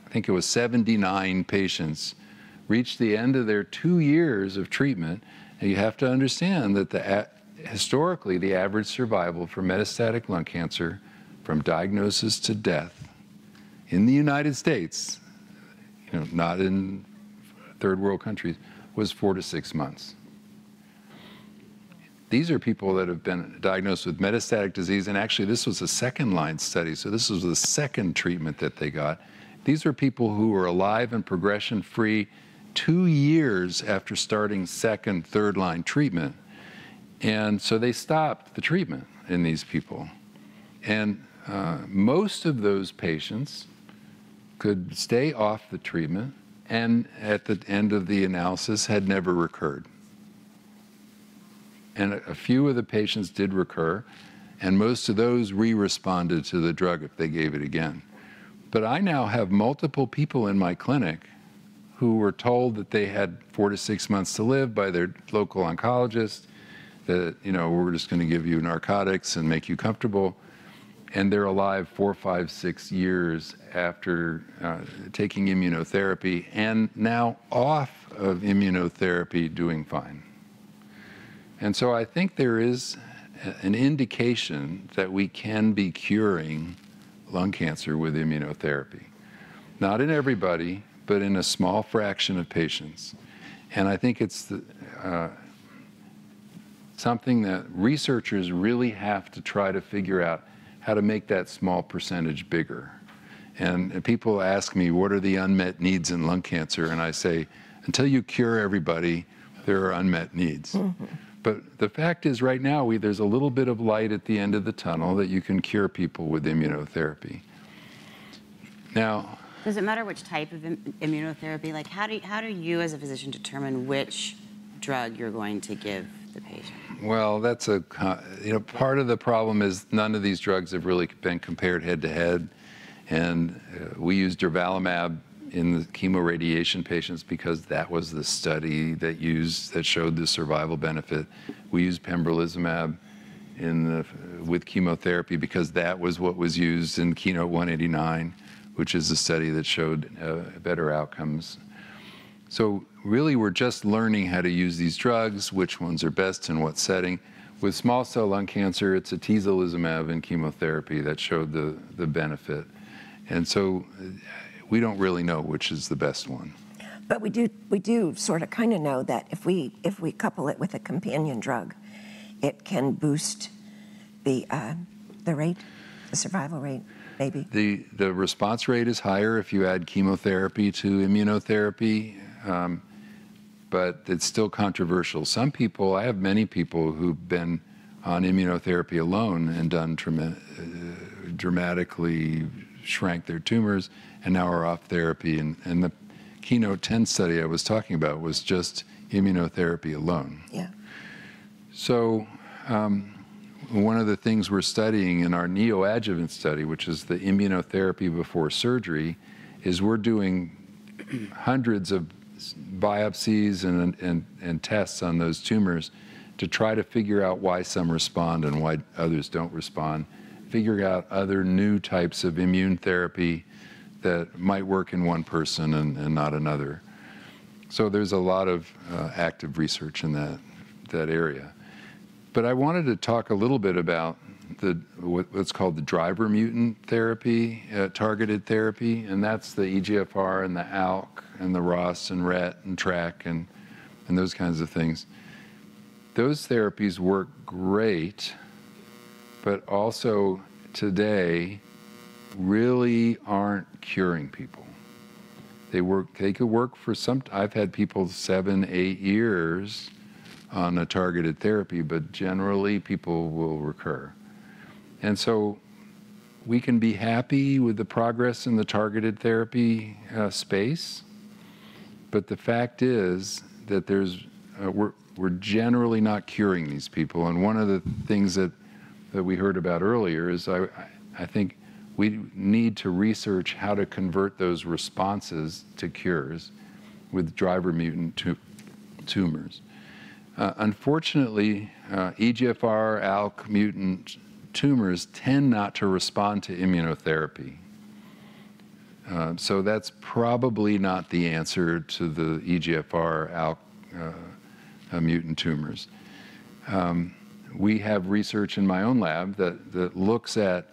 Speaker 6: I think it was 79 patients, reached the end of their 2 years of treatment. And you have to understand that historically, the average survival for metastatic lung cancer from diagnosis to death in the United States, you know, not in third world countries, was 4 to 6 months. These are people that have been diagnosed with metastatic disease, and actually this was a second-line study, so this was the second treatment that they got. These are people who were alive and progression-free 2 years after starting second, third-line treatment. And so they stopped the treatment in these people. And most of those patients could stay off the treatment, and at the end of the analysis had never recurred. And a few of the patients did recur, and most of those re-responded to the drug if they gave it again. But I now have multiple people in my clinic who were told that they had 4 to 6 months to live by their local oncologist, that, you know, we're just going to give you narcotics and make you comfortable. And they're alive 4, 5, 6 years after taking immunotherapy, and now off of immunotherapy doing fine. And so I think there is an indication that we can be curing lung cancer with immunotherapy. Not in everybody, but in a small fraction of patients. And I think it's something that researchers really have to try to figure out how to make that small percentage bigger. And people ask me, what are the unmet needs in lung cancer? And I say, until you cure everybody, there are unmet needs. Mm-hmm. But the fact is, right now, there's a little bit of light at the end of the tunnel that you can cure people with immunotherapy. Now,
Speaker 2: does it matter which type of immunotherapy? Like, how do you as a physician determine which drug you're going to give the patient?
Speaker 6: Well, that's part of the problem is none of these drugs have really been compared head to head. And we used durvalumab in the chemoradiation patients because that was the study that showed the survival benefit. We used pembrolizumab with chemotherapy because that was what was used in Keynote 189, which is a study that showed better outcomes. So really, we're just learning how to use these drugs, which ones are best in what setting. With small cell lung cancer, it's atezolizumab and chemotherapy that showed the benefit. And so we don't really know which is the best one.
Speaker 3: But we do sort of kind of know that if we couple it with a companion drug, it can boost the rate, the survival rate, maybe.
Speaker 6: The response rate is higher if you add chemotherapy to immunotherapy, but it's still controversial. I have many people who've been on immunotherapy alone and done dramatically shrank their tumors and now are off therapy. And the Keynote 10 study I was talking about was just immunotherapy alone.
Speaker 3: Yeah.
Speaker 6: So one of the things we're studying in our neoadjuvant study, which is the immunotherapy before surgery, is we're doing hundreds of biopsies and tests on those tumors to try to figure out why some respond and why others don't respond, figuring out other new types of immune therapy that might work in one person and not another. So there's a lot of active research in that area. But I wanted to talk a little bit about what's called the driver mutant therapy, targeted therapy, and that's the EGFR and the ALK and the ROS and RET and TRAC and those kinds of things. Those therapies work great, but also today really aren't curing people. They could work for I've had people 7-8 years on a targeted therapy, but generally people will recur. And so we can be happy with the progress in the targeted therapy space, but the fact is that we're generally not curing these people. And one of the things that we heard about earlier is I think we need to research how to convert those responses to cures with driver mutant tumors. Unfortunately, EGFR, ALK mutant tumors tend not to respond to immunotherapy. So that's probably not the answer to the EGFR, ALK mutant tumors. We have research in my own lab that looks at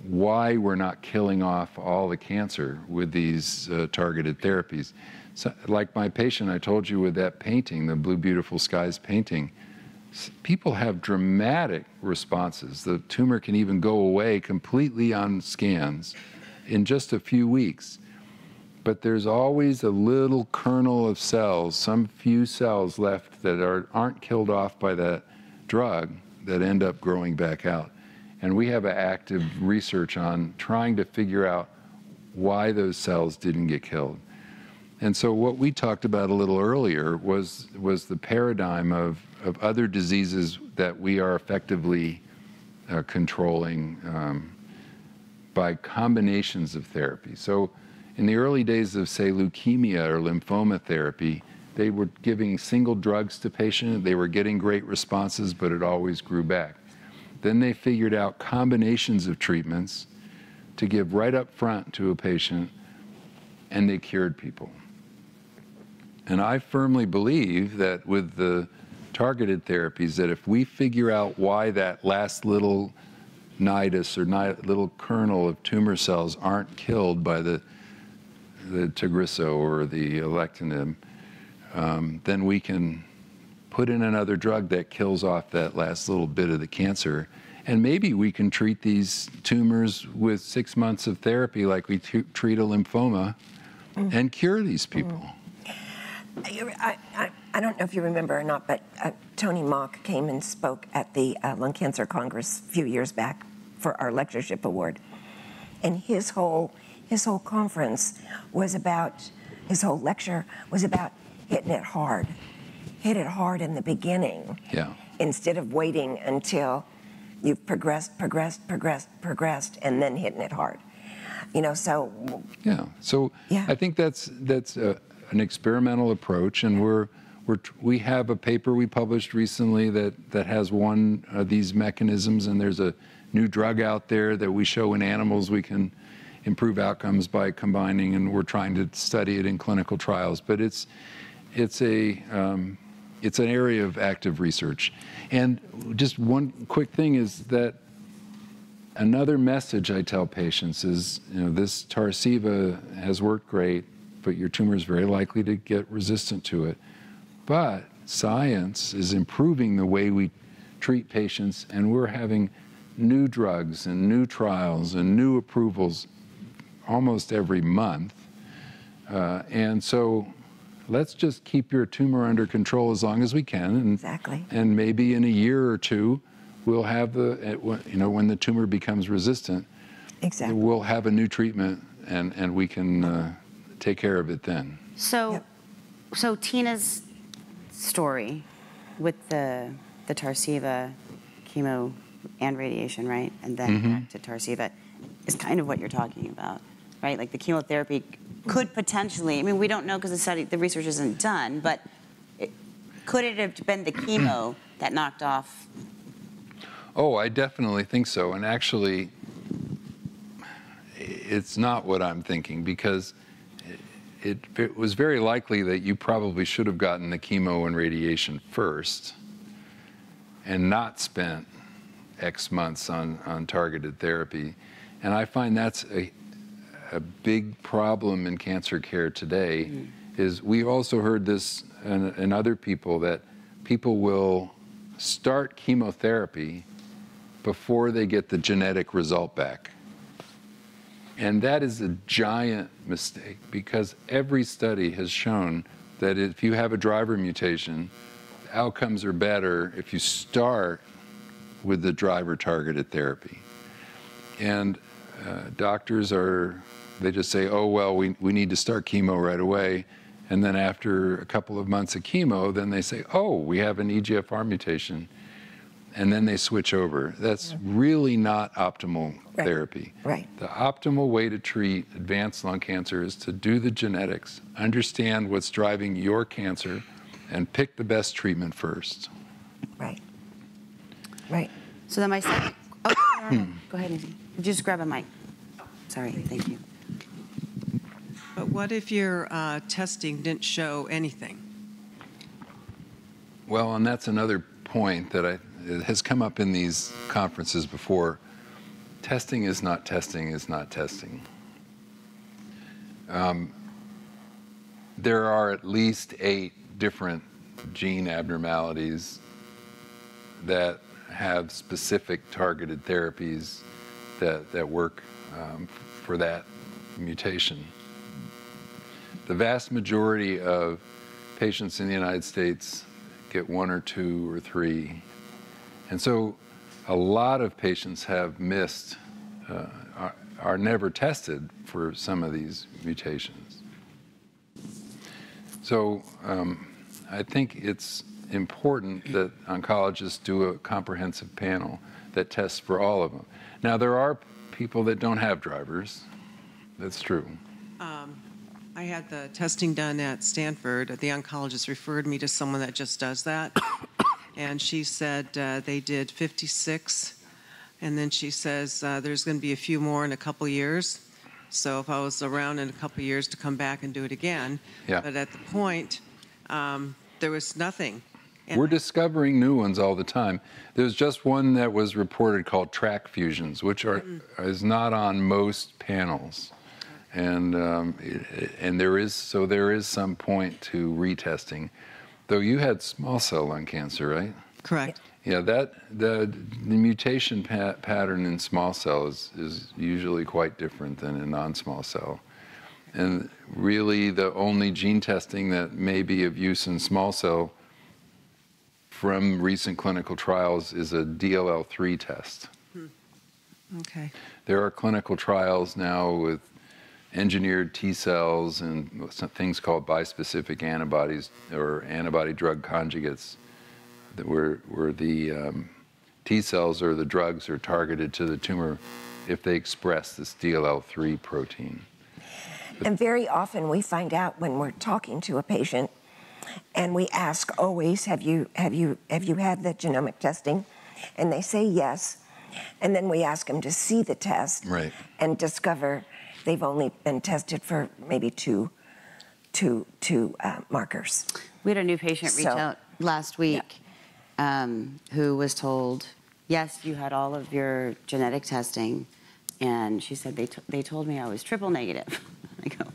Speaker 6: why we're not killing off all the cancer with these targeted therapies. So, like my patient I told you with that painting, the Blue Beautiful Skies painting, people have dramatic responses. The tumor can even go away completely on scans in just a few weeks. But there's always a little kernel of cells, some few cells left that aren't killed off by that drug that end up growing back out. And we have an active research on trying to figure out why those cells didn't get killed. And so what we talked about a little earlier was the paradigm of other diseases that we are effectively controlling by combinations of therapy. So in the early days of, say, leukemia or lymphoma therapy, they were giving single drugs to patients. They were getting great responses, but it always grew back. Then they figured out combinations of treatments to give right up front to a patient, and they cured people. And I firmly believe that with the targeted therapies, that if we figure out why that last little nidus or little kernel of tumor cells aren't killed by the Tagrisso or the alectinib, then we can put in another drug that kills off that last little bit of the cancer. And maybe we can treat these tumors with 6 months of therapy like we treat a lymphoma and cure these people.
Speaker 3: I don't know if you remember or not, but Tony Mock came and spoke at the Lung Cancer Congress a few years back for our lectureship award. And his whole conference was about, his whole lecture was about hitting it hard. Hit it hard in the beginning.
Speaker 6: Yeah.
Speaker 3: Instead of waiting until you've progressed, and then hitting it hard. You know, so.
Speaker 6: Yeah. So I think that's an experimental approach, and we have a paper we published recently that has one of these mechanisms, and there's a new drug out there that we show in animals we can improve outcomes by combining, and we're trying to study it in clinical trials. But it's an area of active research. And just one quick thing is that another message I tell patients is, you know, this Tarceva has worked great, but your tumor is very likely to get resistant to it. But science is improving the way we treat patients, and we're having new drugs and new trials and new approvals almost every month. And so let's just keep your tumor under control as long as we can. And,
Speaker 3: exactly.
Speaker 6: And maybe in a year or two, we'll have when the tumor becomes resistant,
Speaker 3: exactly,
Speaker 6: we'll have a new treatment, and we can take care of it then.
Speaker 2: So Tina's story with the Tarceva chemo and radiation, right? And then back to Tarceva is kind of what you're talking about, right? Like the chemotherapy could potentially, I mean, we don't know because the research isn't done, but could it have been the chemo that knocked off?
Speaker 6: Oh, I definitely think so. And actually, it's not what I'm thinking, because it was very likely that you probably should have gotten the chemo and radiation first and not spent X months on targeted therapy. And I find that's a big problem in cancer care today. Is we also heard this in other people, that people will start chemotherapy before they get the genetic result back. And that is a giant mistake, because every study has shown that if you have a driver mutation, outcomes are better if you start with the driver-targeted therapy. And doctors they just say, oh, well, we need to start chemo right away. And then after a couple of months of chemo, then they say, oh, we have an EGFR mutation. And then they switch over. That's really not optimal therapy.
Speaker 3: Right.
Speaker 6: The optimal way to treat advanced lung cancer is to do the genetics, understand what's driving your cancer, and pick the best treatment first.
Speaker 3: Right. Right.
Speaker 2: So then my second, go ahead, Nancy. Just grab a mic. Sorry, thank you.
Speaker 16: But what if your testing didn't show anything?
Speaker 6: Well, and that's another point that it has come up in these conferences before. Testing is not testing is not testing. There are at least 8 different gene abnormalities that have specific targeted therapies that work for that mutation. The vast majority of patients in the United States get 1 or 2 or 3. And so a lot of patients have missed, are never tested for some of these mutations. So I think it's important that oncologists do a comprehensive panel that tests for all of them. Now, there are people that don't have drivers. That's true.
Speaker 16: I had the testing done at Stanford. The oncologist referred me to someone that just does that. And she said they did 56. And then she says there's going to be a few more in a couple years. So if I was around in a couple years to come back and do it again.
Speaker 6: Yeah.
Speaker 16: But at the point, there was nothing.
Speaker 6: We're discovering new ones all the time. There's just one that was reported called track fusions, which is not on most panels. And there is some point to retesting. Though you had small cell lung cancer, right?
Speaker 16: Correct.
Speaker 6: Yeah, the mutation pattern in small cell is usually quite different than in non-small cell. And really the only gene testing that may be of use in small cell from recent clinical trials is a DLL3 test.
Speaker 16: Okay.
Speaker 6: There are clinical trials now with engineered T cells and some things called bispecific antibodies or antibody drug conjugates where the T cells or the drugs are targeted to the tumor if they express this DLL3 protein.
Speaker 3: And very often we find out when we're talking to a patient and we ask always, have you had the genomic testing? And they say yes. And then we ask them to see the test and discover they've only been tested for maybe two markers.
Speaker 2: We had a new patient reach out last week who was told, yes, you had all of your genetic testing. And she said, they told me I was triple negative. I go,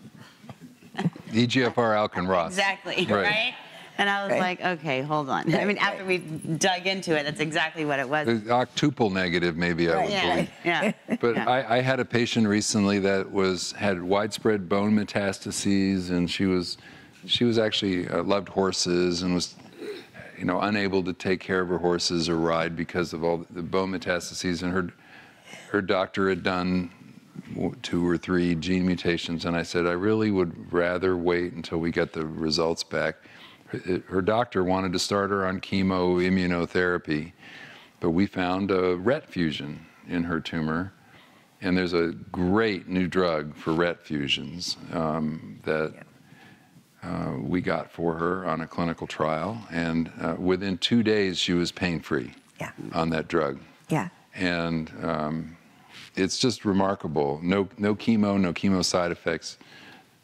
Speaker 6: EGFR, ALK, and ROS.
Speaker 2: exactly, right? And I was like, okay, hold on. I mean, after we dug into it, that's exactly what it was.
Speaker 6: Octuple negative, maybe I would believe.
Speaker 2: Yeah.
Speaker 6: But I had a patient recently that had widespread bone metastases, and she was actually loved horses and was, unable to take care of her horses or ride because of all the bone metastases. And her doctor had done 2 or 3 gene mutations, and I said, I really would rather wait until we get the results back. Her doctor wanted to start her on chemo immunotherapy, but we found a RET fusion in her tumor, and there's a great new drug for RET fusions that we got for her on a clinical trial, and within 2 days she was pain-free on that drug.
Speaker 3: Yeah.
Speaker 6: And it's just remarkable. No chemo side effects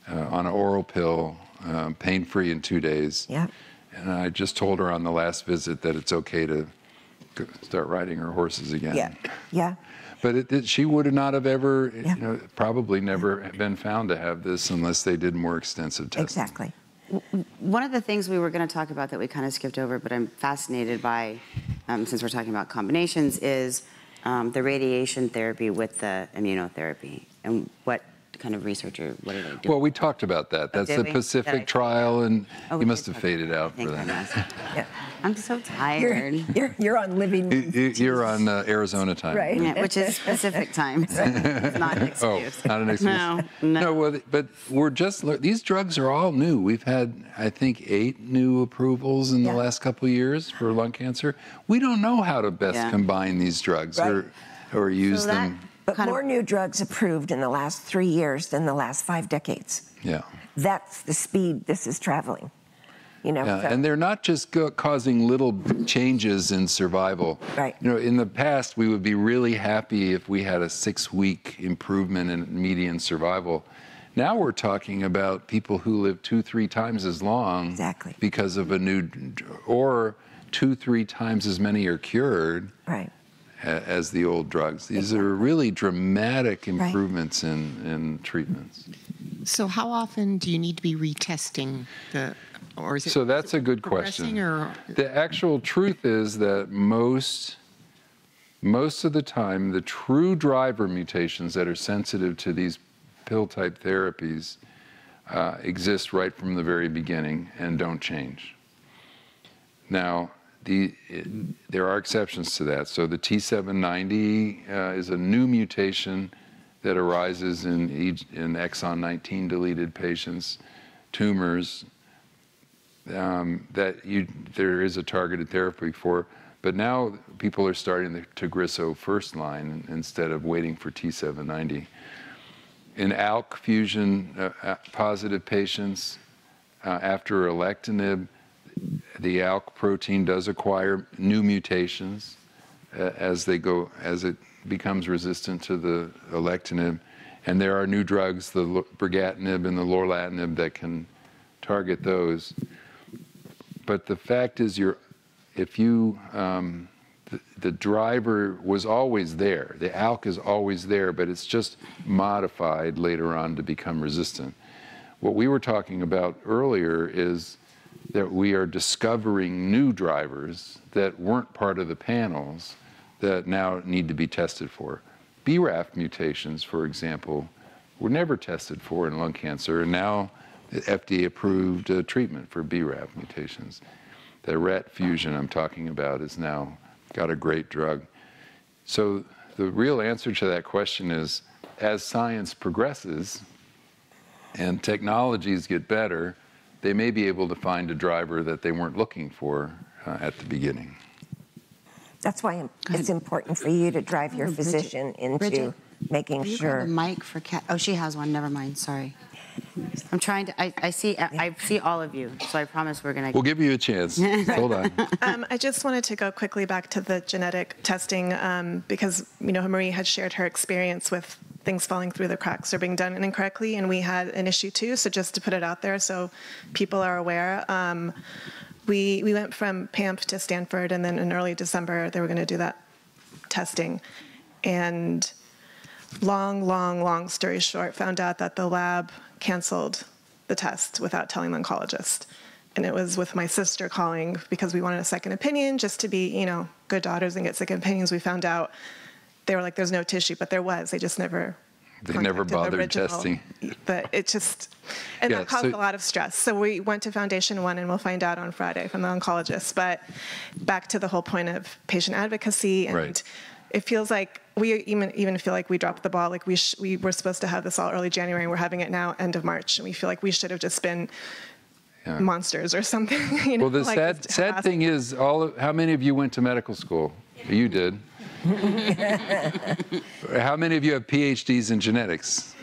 Speaker 6: on an oral pill, pain-free in 2 days.
Speaker 3: Yeah.
Speaker 6: And I just told her on the last visit that it's okay to start riding her horses again.
Speaker 3: Yeah. Yeah.
Speaker 6: But she would not have ever, probably never been found to have this unless they did more extensive testing.
Speaker 3: Exactly.
Speaker 2: One of the things we were going to talk about that we kind of skipped over, but I'm fascinated by, since we're talking about combinations, is the radiation therapy with the immunotherapy, and what kind of research or what are they doing?
Speaker 6: Well, we talked about that. That's the Pacific trial, and you must have faded out for that.
Speaker 2: I'm so tired.
Speaker 3: You're on living.
Speaker 6: You're on Arizona time,
Speaker 2: right? Yeah, which is Pacific time. So it's not an excuse.
Speaker 6: Oh, not an excuse. No. Well, but we're just these drugs are all new. We've had, I think, 8 new approvals in the last couple of years for lung cancer. We don't know how to best combine these drugs or use them.
Speaker 3: But more new drugs approved in the last 3 years than the last 5 decades.
Speaker 6: Yeah.
Speaker 3: That's the speed this is traveling.
Speaker 6: And they're not just causing little changes in survival.
Speaker 3: Right.
Speaker 6: In the past, we would be really happy if we had a 6-week improvement in median survival. Now we're talking about people who live 2-3 times as long because of a new, or 2-3 times as many are cured.
Speaker 3: Right.
Speaker 6: As the old drugs. These are really dramatic improvements in treatments.
Speaker 11: So how often do you need to be retesting or is it?
Speaker 6: So that's a good question. The actual truth is that most of the time, the true driver mutations that are sensitive to these pill-type therapies exist right from the very beginning and don't change. Now, there are exceptions to that. So the T790 is a new mutation that arises in exon 19 deleted patients, tumors that there is a targeted therapy for. But now people are starting the Tagrisso first line instead of waiting for T790. In ALK fusion positive patients, after alectinib, the ALK protein does acquire new mutations as it becomes resistant to the alectinib, and there are new drugs, the brigatinib and the lorlatinib, that can target those. But the fact is, if you, the driver was always there. The ALK is always there, but it's just modified later on to become resistant. What we were talking about earlier is that we are discovering new drivers that weren't part of the panels that now need to be tested for. BRAF mutations, for example, were never tested for in lung cancer, and now the FDA approved a treatment for BRAF mutations. The RET fusion I'm talking about is now got a great drug. So the real answer to that question is, as science progresses and technologies get better, they may be able to find a driver that they weren't looking for at the beginning.
Speaker 3: That's why it's important for you to drive your physician into making sure.
Speaker 2: A mic for Kat. Oh, she has one. Never mind. Sorry. I'm trying to. I see all of you, so I promise we're gonna.
Speaker 6: We'll give you a chance. Hold on.
Speaker 17: I just wanted to go quickly back to the genetic testing because Marie had shared her experience with things falling through the cracks or being done incorrectly, and we had an issue too. So just to put it out there, so people are aware. We went from PAMP to Stanford, and then in early December they were going to do that testing, and long story short, found out that the lab canceled the test without telling the oncologist. And it was with my sister calling because we wanted a second opinion just to be, good daughters and get second opinions. We found out they were like, there's no tissue, but there was. They just never
Speaker 6: bothered testing.
Speaker 17: But it just, and that caused a lot of stress. So we went to Foundation One, and we'll find out on Friday from the oncologist. But back to the whole point of patient advocacy, and it feels like we even feel like we dropped the ball. Like we were supposed to have this all early January, and we're having it now end of March, and we feel like we should have just been monsters or something.
Speaker 6: Well, the sad thing is, how many of you went to medical school? You did. How many of you have PhDs in genetics?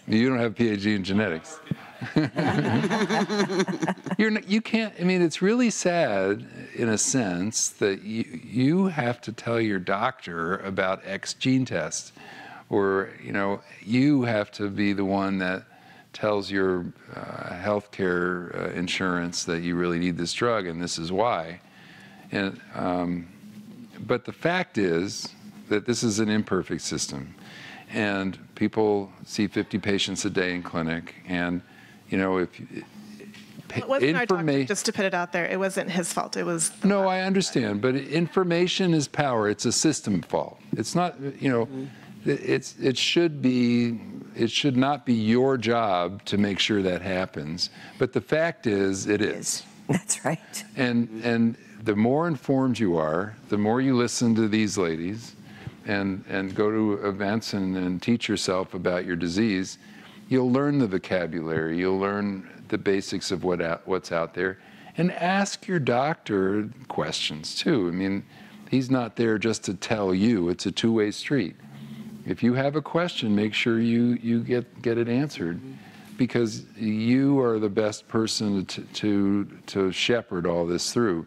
Speaker 6: You don't have a PhD in genetics. You can't, it's really sad in a sense that you have to tell your doctor about X gene test, or, you have to be the one that tells your healthcare insurance that you really need this drug and this is why. And, but the fact is that this is an imperfect system, and people see 50 patients a day in clinic, and if
Speaker 17: it wasn't our doctor, just to put it out there, it wasn't his fault. It was
Speaker 6: no, I understand, but information is power. It's a system fault. It's not, it should not be your job to make sure that happens. But the fact is, it is.
Speaker 3: That's right.
Speaker 6: And the more informed you are, the more you listen to these ladies and go to events and teach yourself about your disease, you'll learn the vocabulary, you'll learn the basics of what's out there, and ask your doctor questions too. He's not there just to tell you, it's a two-way street. If you have a question, make sure you get it answered, because you are the best person to shepherd all this through.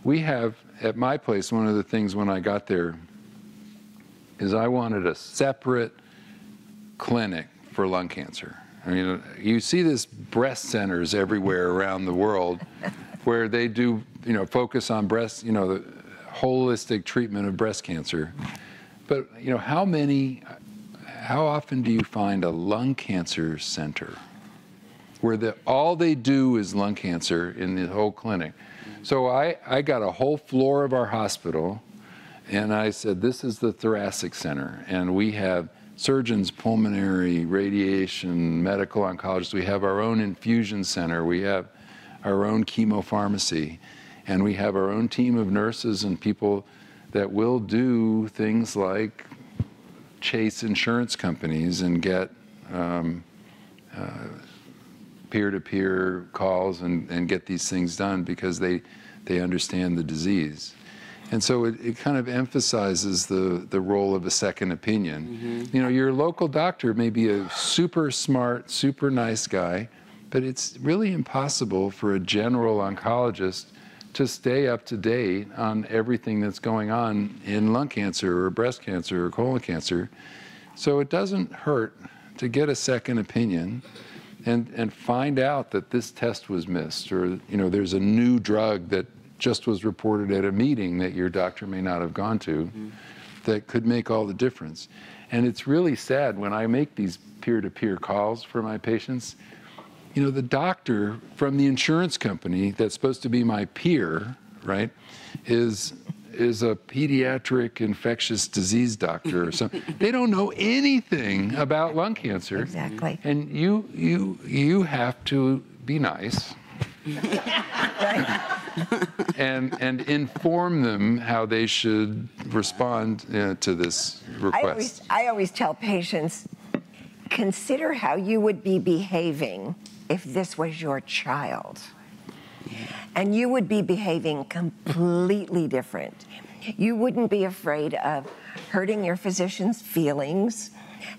Speaker 6: We have, at my place, one of the things when I got there is I wanted a separate clinic for lung cancer. You see this breast centers everywhere around the world where they do, focus on breast, the holistic treatment of breast cancer. But, how often do you find a lung cancer center where all they do is lung cancer in the whole clinic? So I got a whole floor of our hospital, and I said, this is the thoracic center, and we have surgeons, pulmonary, radiation, medical oncologists. We have our own infusion center. We have our own chemo pharmacy, and we have our own team of nurses and people that will do things like chase insurance companies and get peer-to-peer calls and get these things done because they understand the disease. And so it kind of emphasizes the role of a second opinion. Mm-hmm. Your local doctor may be a super smart, super nice guy, but it's really impossible for a general oncologist to stay up to date on everything that's going on in lung cancer or breast cancer or colon cancer. So it doesn't hurt to get a second opinion and find out that this test was missed, or there's a new drug that just was reported at a meeting that your doctor may not have gone to that could make all the difference. And it's really sad when I make these peer-to-peer calls for my patients. You know, the doctor from the insurance company that's supposed to be my peer, right, is a pediatric infectious disease doctor or something. They don't know anything about lung cancer.
Speaker 3: Exactly.
Speaker 6: And you have to be nice. and inform them how they should respond to this request.
Speaker 3: I always tell patients, consider how you would be behaving if this was your child. And you would be behaving completely different. You wouldn't be afraid of hurting your physician's feelings.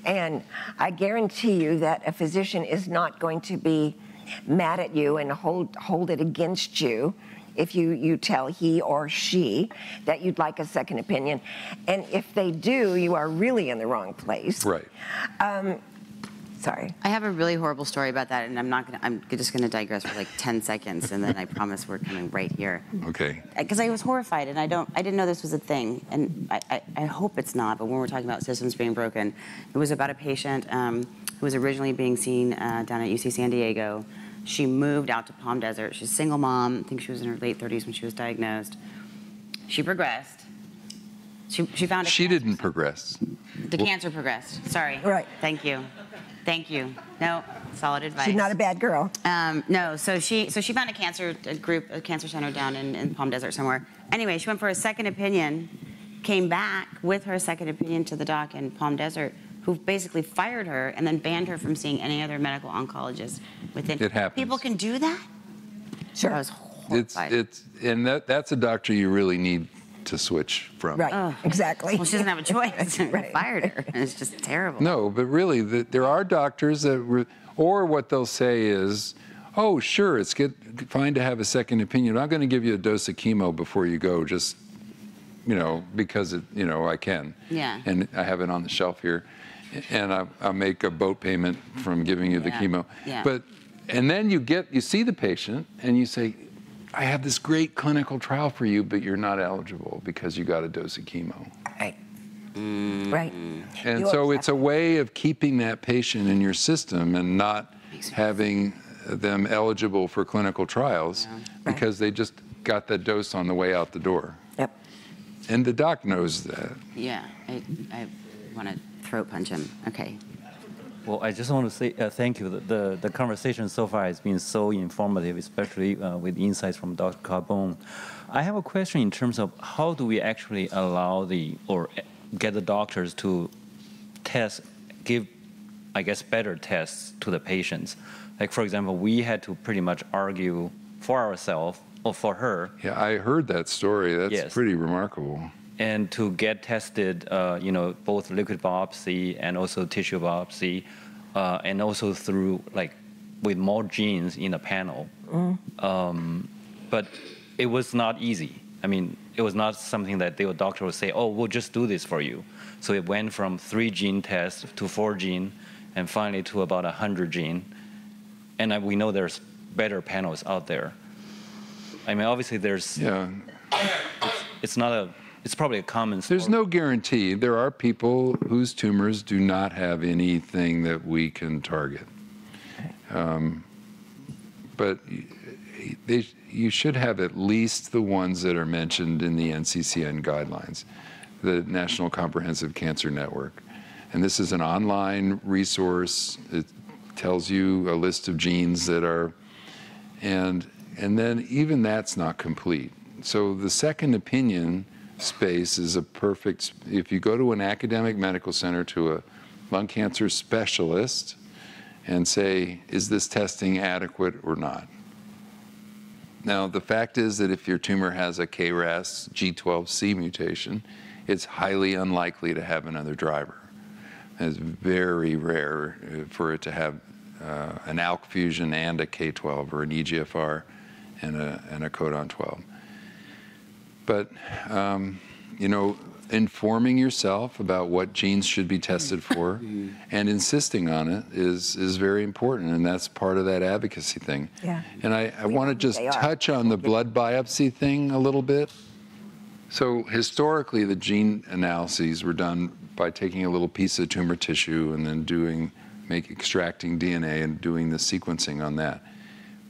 Speaker 3: And I guarantee you that a physician is not going to be mad at you and hold it against you if you tell he or she that you'd like a second opinion. And if they do, you are really in the wrong place.
Speaker 6: Right.
Speaker 2: Sorry. I have a really horrible story about that, and I'm just gonna digress for like 10 seconds, and then I promise we're coming right here.
Speaker 6: Okay.
Speaker 2: Because I was horrified, and I didn't know this was a thing, and I hope it's not, but when we're talking about systems being broken, it was about a patient who was originally being seen down at UC San Diego. She moved out to Palm Desert. She's a single mom. I think she was in her late 30s when she was diagnosed. She progressed. She found
Speaker 6: She didn't progress.
Speaker 2: The cancer progressed. Sorry.
Speaker 3: Right.
Speaker 2: Thank you. Thank you. No, solid advice.
Speaker 3: She's not a bad girl.
Speaker 2: No, so she found a cancer center down in Palm Desert somewhere. Anyway, she went for a second opinion, came back with her second opinion to the doc in Palm Desert, who basically fired her and then banned her from seeing any other medical oncologist within.
Speaker 6: It happens.
Speaker 2: People can do that?
Speaker 3: Sure.
Speaker 2: I was horrified.
Speaker 6: And that's a doctor you really need to switch from.
Speaker 3: Right, exactly.
Speaker 2: Well, she doesn't have a choice.
Speaker 3: Right.
Speaker 2: Fired her. It's just terrible.
Speaker 6: No, but really, there are doctors that, or what they'll say is, oh, sure, it's fine to have a second opinion. I'm going to give you a dose of chemo before you go, just, because I can.
Speaker 2: Yeah.
Speaker 6: And I have it on the shelf here. And I'll make a boat payment from giving you the chemo.
Speaker 2: Yeah.
Speaker 6: And then you see the patient and you say, I have this great clinical trial for you, but you're not eligible because you got a dose of chemo.
Speaker 3: Right. Right.
Speaker 6: And so it's a way of keeping that patient in your system and not having them eligible for clinical trials because they just got that dose on the way out the door.
Speaker 3: Yep.
Speaker 6: And the doc knows that.
Speaker 2: Yeah, I want to throat punch him. Okay.
Speaker 18: Well, I just want to say thank you. The conversation so far has been so informative, especially with insights from Dr. Carbone. I have a question in terms of how do we actually allow or get the doctors to give, I guess, better tests to the patients. Like, for example, we had to pretty much argue for ourselves or for her.
Speaker 6: Yeah, I heard that story. That's pretty remarkable.
Speaker 18: And to get tested, both liquid biopsy and also tissue biopsy, and also through with more genes in a panel. But it was not easy. I mean, it was not something that the doctor would say, oh, we'll just do this for you. So it went from 3 gene tests to 4 gene, and finally to about 100 gene. And we know there's better panels out there. I mean, obviously there's, it's probably a common story.
Speaker 6: There's no guarantee. There are people whose tumors do not have anything that we can target. But you should have at least the ones that are mentioned in the NCCN guidelines, the National Comprehensive Cancer Network. And this is an online resource. It tells you a list of genes that are, and then even that's not complete. So the second opinion space is a perfect, if you go to an academic medical center to a lung cancer specialist and say, is this testing adequate or not? Now, the fact is that if your tumor has a KRAS G12C mutation, it's highly unlikely to have another driver. It's very rare for it to have an ALK fusion and a K12 or an EGFR and a codon 12. But you know, informing yourself about what genes should be tested for and insisting on it is very important, and that's part of that advocacy thing.
Speaker 3: Yeah.
Speaker 6: And I want to just touch on the blood biopsy thing a little bit. So historically, the gene analyses were done by taking a little piece of tumor tissue and then extracting DNA and doing the sequencing on that.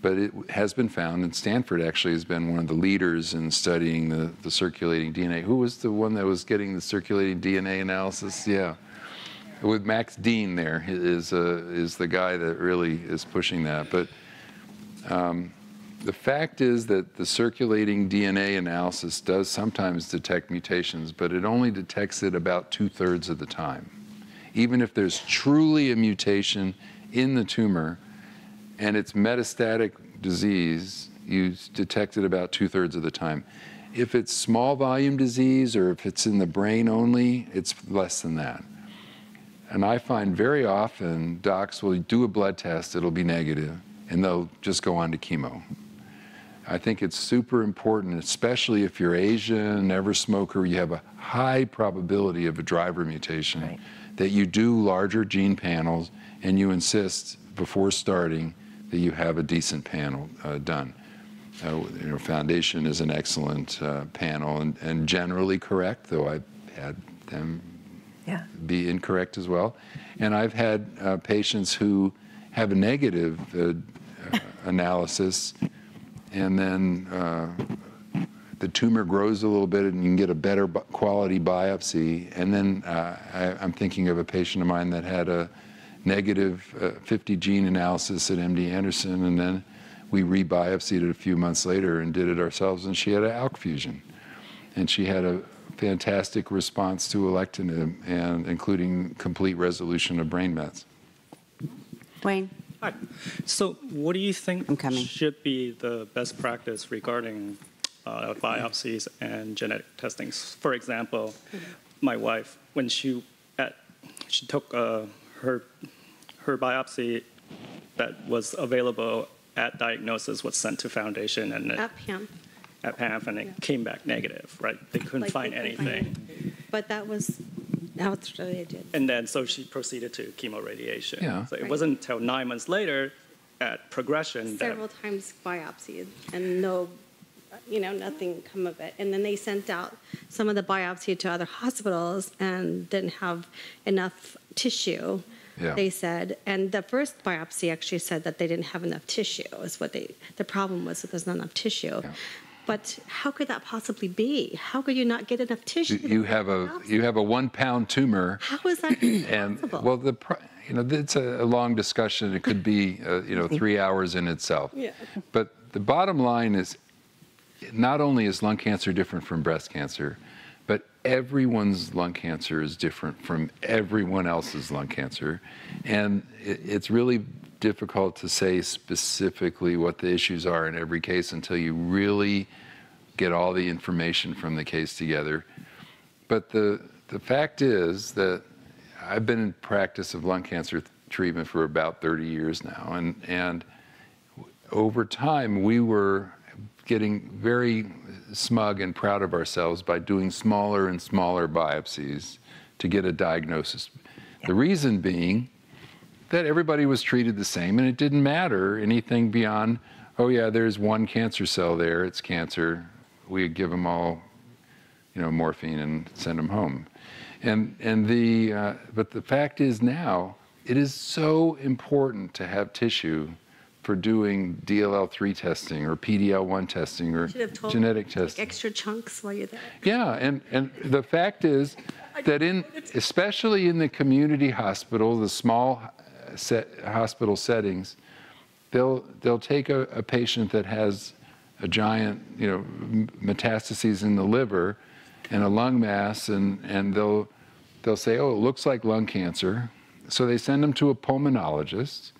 Speaker 6: But it has been found, and Stanford actually has been one of the leaders in studying the circulating DNA. Who was the one that was getting the circulating DNA analysis? Yeah. With Max Dean there is the guy that really is pushing that. But the fact is that the circulating DNA analysis does sometimes detect mutations, but it only detects it about 2/3 of the time. Even if there's truly a mutation in the tumor, and it's metastatic disease, you detect it about 2/3 of the time. If it's small volume disease or if it's in the brain only, it's less than that. And I find very often docs will do a blood test, it'll be negative, and they'll just go on to chemo. I think it's super important, especially if you're Asian, never smoker, you have a high probability of a driver mutation, that you do larger gene panels and you insist before starting that you have a decent panel done. You know, Foundation is an excellent panel and generally correct, though I've had them be incorrect as well. And I've had patients who have a negative analysis, and then the tumor grows a little bit and you can get a better quality biopsy. And then I'm thinking of a patient of mine that had a negative 50 gene analysis at MD Anderson, and then we re-biopsied it a few months later and did it ourselves, and she had an ALK fusion. And she had a fantastic response to alectinib, and including complete resolution of brain mets.
Speaker 2: Wayne.
Speaker 10: Hi. So what do you think should be the best practice regarding biopsies and genetic testings? For example, my wife, when she took her biopsy that was available at diagnosis was sent to Foundation and
Speaker 19: At PAM.
Speaker 10: At PAM, and it came back negative, right? They couldn't find anything.
Speaker 19: But that's what they did.
Speaker 10: And then so she proceeded to chemoradiation.
Speaker 6: Yeah.
Speaker 10: So it wasn't until 9 months later at progression
Speaker 19: Several times biopsied and nothing come of it. And then they sent out some of the biopsy to other hospitals and didn't have enough tissue.
Speaker 6: Yeah.
Speaker 19: They said, and the first biopsy actually said that they didn't have enough tissue. Is what the problem was that there's not enough tissue. Yeah. But how could that possibly be? How could you not get enough tissue?
Speaker 6: You have a 1 pound tumor.
Speaker 19: How is that possible?
Speaker 6: And well, it's a long discussion. It could be 3 hours in itself.
Speaker 19: Yeah.
Speaker 6: But the bottom line is, not only is lung cancer different from breast cancer, but everyone's lung cancer is different from everyone else's lung cancer. And it's really difficult to say specifically what the issues are in every case until you really get all the information from the case together. But the fact is that I've been in practice of lung cancer treatment for about 30 years now. And over time, we were getting very smug and proud of ourselves by doing smaller and smaller biopsies to get a diagnosis. The reason being that everybody was treated the same, and it didn't matter anything beyond, oh yeah, there's one cancer cell there, it's cancer. We give them all, morphine and send them home. But the fact is now, it is so important to have tissue for doing DLL3 testing or PDL1 testing or genetic testing.
Speaker 19: Extra chunks while you're there.
Speaker 6: Yeah, and the fact is that especially in the community hospital, the small hospital settings, they'll take a patient that has a giant, metastases in the liver and a lung mass, and they'll say, oh, it looks like lung cancer. So they send them to a pulmonologist.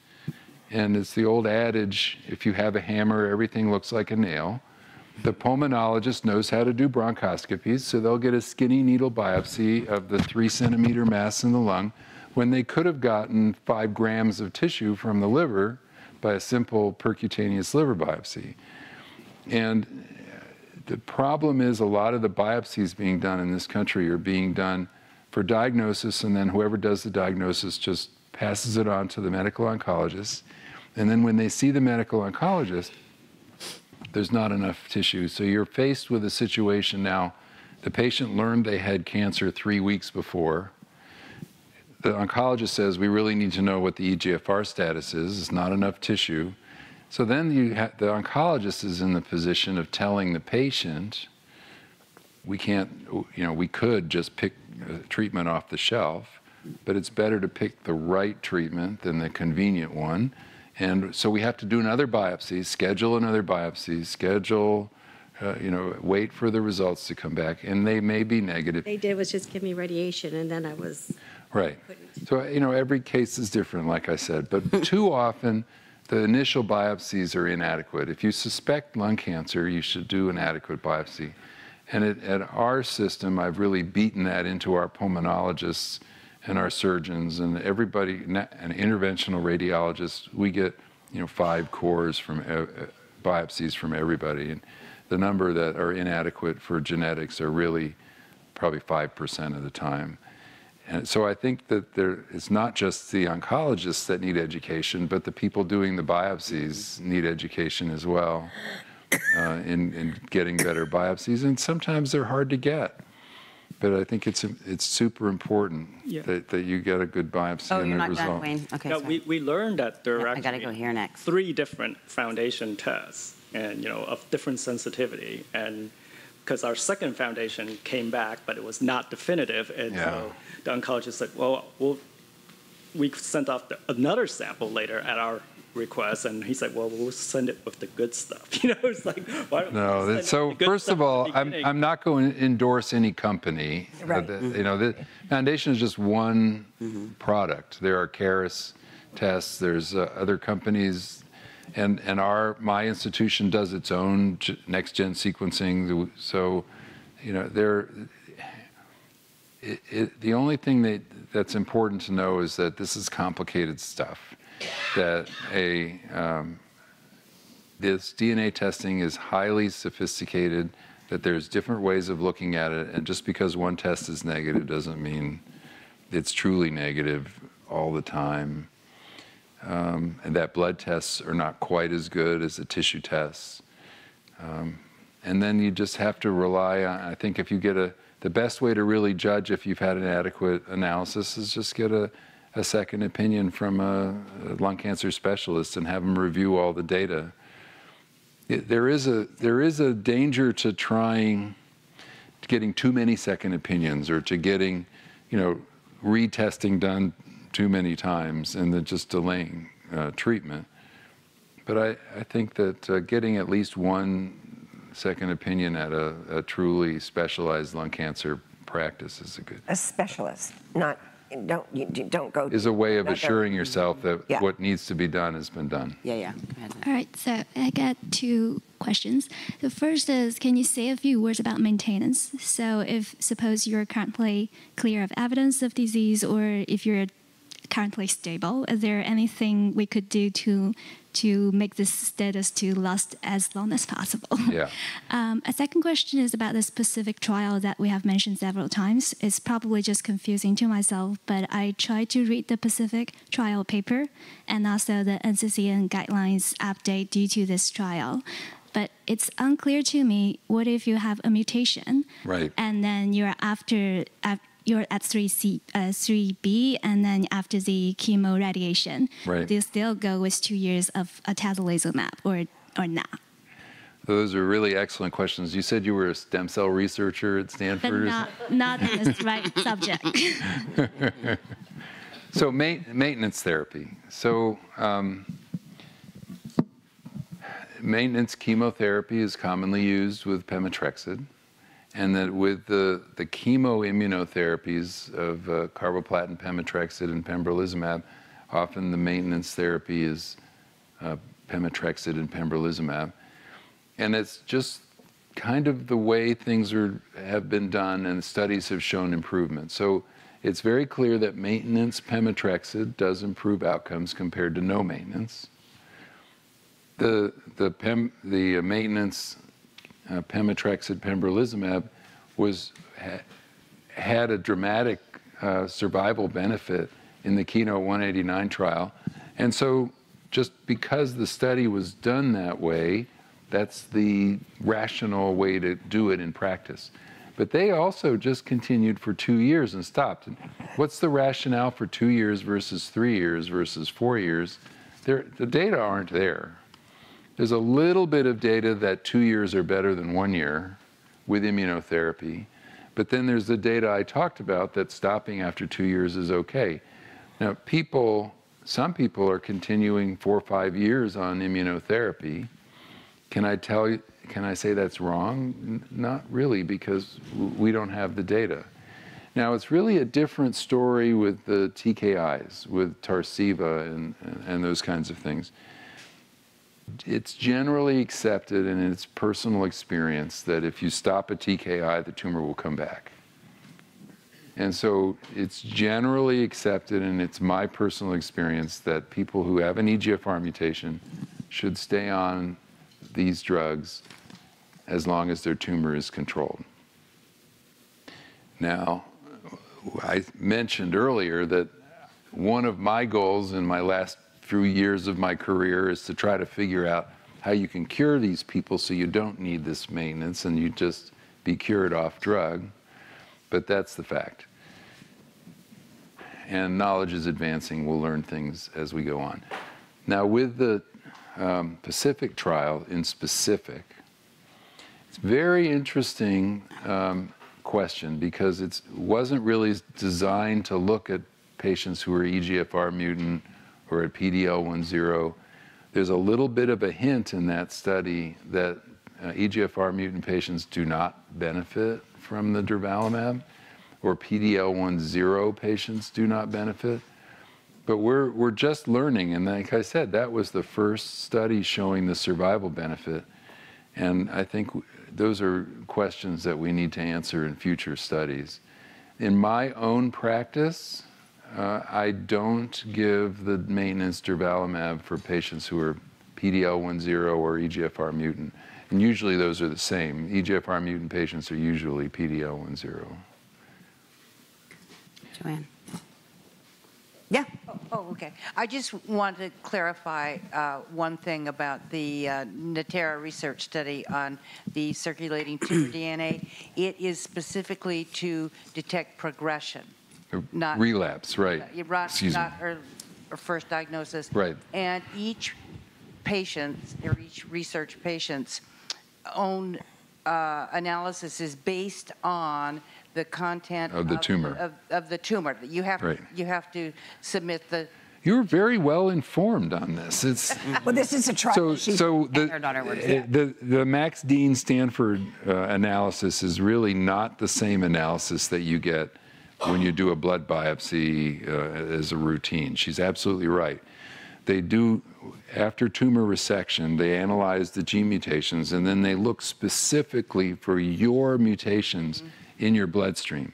Speaker 6: And it's the old adage, if you have a hammer, everything looks like a nail. The pulmonologist knows how to do bronchoscopies, so they'll get a skinny needle biopsy of the 3-centimeter mass in the lung when they could have gotten 5 grams of tissue from the liver by a simple percutaneous liver biopsy. And the problem is a lot of the biopsies being done in this country are being done for diagnosis, and then whoever does the diagnosis just passes it on to the medical oncologist. And then when they see the medical oncologist, there's not enough tissue. So you're faced with a situation now, the patient learned they had cancer 3 weeks before. The oncologist says, we really need to know what the EGFR status is. It's not enough tissue. So then the oncologist is in the position of telling the patient, we can't, we could just pick a treatment off the shelf, but it's better to pick the right treatment than the convenient one. And so we have to do another biopsy, schedule another biopsy, wait for the results to come back, and they may be negative.
Speaker 19: They did was just give me radiation, and then I was...
Speaker 6: Right. So, every case is different, like I said, but too often the initial biopsies are inadequate. If you suspect lung cancer, you should do an adequate biopsy. And at our system, I've really beaten that into our pulmonologists and our surgeons and everybody, and interventional radiologists. We get, 5 cores from biopsies from everybody. And the number that are inadequate for genetics are really probably 5% of the time. And so I think that it's not just the oncologists that need education, but the people doing the biopsies need education as well in getting better biopsies. And sometimes they're hard to get. But I think it's super important that you get a good biopsy and
Speaker 2: you're
Speaker 6: a
Speaker 2: not
Speaker 6: result.
Speaker 2: done, Wayne. Okay,
Speaker 10: we learned that there are
Speaker 2: I gotta
Speaker 10: actually
Speaker 2: go here next.
Speaker 10: 3 different foundation tests, and of different sensitivity, and because our second foundation came back, but it was not definitive, and so the oncologist said, well, we sent off another sample later at our request, and he said, well, we'll send it with the good stuff. It's like, why don't
Speaker 6: No, so first of all, I'm not going to endorse any company.
Speaker 3: Right.
Speaker 6: The foundation is just one product. There are Caris tests, there's other companies, and my institution does its own next-gen sequencing. So, the only thing that's important to know is that this is complicated stuff. That this DNA testing is highly sophisticated, that there's different ways of looking at it, and just because one test is negative doesn't mean it's truly negative all the time. And that blood tests are not quite as good as the tissue tests. And then you just have to rely on, I think if you get the best way to really judge if you've had an adequate analysis is just get a second opinion from a lung cancer specialist and have them review all the data. There is a danger to getting too many second opinions or to getting, retesting done too many times and then just delaying treatment. But I think that getting at least one second opinion at a truly specialized lung cancer practice is a
Speaker 3: specialist, not don't go.
Speaker 6: Is a way of assuring yourself that what needs to be done has been done.
Speaker 2: Yeah. Go ahead.
Speaker 25: All right, so I got 2 questions. The first is, can you say a few words about maintenance? So suppose you're currently clear of evidence of disease, or if you're currently stable, is there anything we could do to make this status to last as long as possible?
Speaker 6: Yeah.
Speaker 25: A second question is about the specific trial that we have mentioned several times. It's probably just confusing to myself, but I tried to read the Pacific trial paper and also the NCCN guidelines update due to this trial. But it's unclear to me, what if you have a mutation?
Speaker 6: Right.
Speaker 25: And then you're at 3B, and then after the chemo radiation,
Speaker 6: right.
Speaker 25: do you still go with 2 years of atezolizumab or not?
Speaker 6: Those are really excellent questions. You said you were a stem cell researcher at Stanford.
Speaker 25: But not this right subject.
Speaker 6: So maintenance therapy. So maintenance chemotherapy is commonly used with pemetrexed. And that with the chemoimmunotherapies of carboplatin, pemetrexed, and pembrolizumab, often the maintenance therapy is pemetrexed and pembrolizumab. And it's just kind of the way things have been done, and studies have shown improvement. So it's very clear that maintenance pemetrexed does improve outcomes compared to no maintenance. The maintenance pemetrexed pembrolizumab had a dramatic survival benefit in the Keynote 189 trial. And so just because the study was done that way, that's the rational way to do it in practice. But they also just continued for 2 years and stopped. And what's the rationale for 2 years versus 3 years versus 4 years? The data aren't there. There's a little bit of data that 2 years are better than 1 year with immunotherapy. But then there's the data I talked about that stopping after 2 years is okay. Now, some people are continuing 4 or 5 years on immunotherapy. Can I say that's wrong? Not really, because we don't have the data. Now, it's really a different story with the TKIs, with Tarceva and those kinds of things. It's generally accepted in its personal experience that if you stop a TKI, the tumor will come back. And so it's generally accepted, and it's my personal experience, that people who have an EGFR mutation should stay on these drugs as long as their tumor is controlled. Now, I mentioned earlier that one of my goals in my last few years of my career is to try to figure out how you can cure these people so you don't need this maintenance and you just be cured off drug. But that's the fact. And knowledge is advancing. We'll learn things as we go on. Now, with the Pacific trial in specific, it's a very interesting question because it wasn't really designed to look at patients who are EGFR mutant or at PD-L1 There's a little bit of a hint in that study that EGFR mutant patients do not benefit from the durvalumab, or PD-L1 patients do not benefit. But we're just learning, and like I said, that was the first study showing the survival benefit. And I think those are questions that we need to answer in future studies. In my own practice, I don't give the maintenance durvalumab for patients who are PD-L1 or EGFR mutant. And usually those are the same. EGFR mutant patients are usually PD-L1.
Speaker 2: Joanne. Yeah.
Speaker 9: Oh, okay. I just want to clarify one thing about the Natera research study on the circulating tumor DNA. It is specifically to detect progression, not
Speaker 6: relapse, right?
Speaker 9: Not or first diagnosis.
Speaker 6: Right.
Speaker 9: And each patient or each research patient's own analysis is based on the content
Speaker 6: of the tumor.
Speaker 9: Of the tumor. You have to submit the.
Speaker 6: You're very well informed on this. It's
Speaker 3: well, this is a trial.
Speaker 6: So the Max Dean Stanford analysis is really not the same analysis that you get when you do a blood biopsy as a routine. She's absolutely right. They do, after tumor resection, they analyze the gene mutations, and then they look specifically for your mutations in your bloodstream.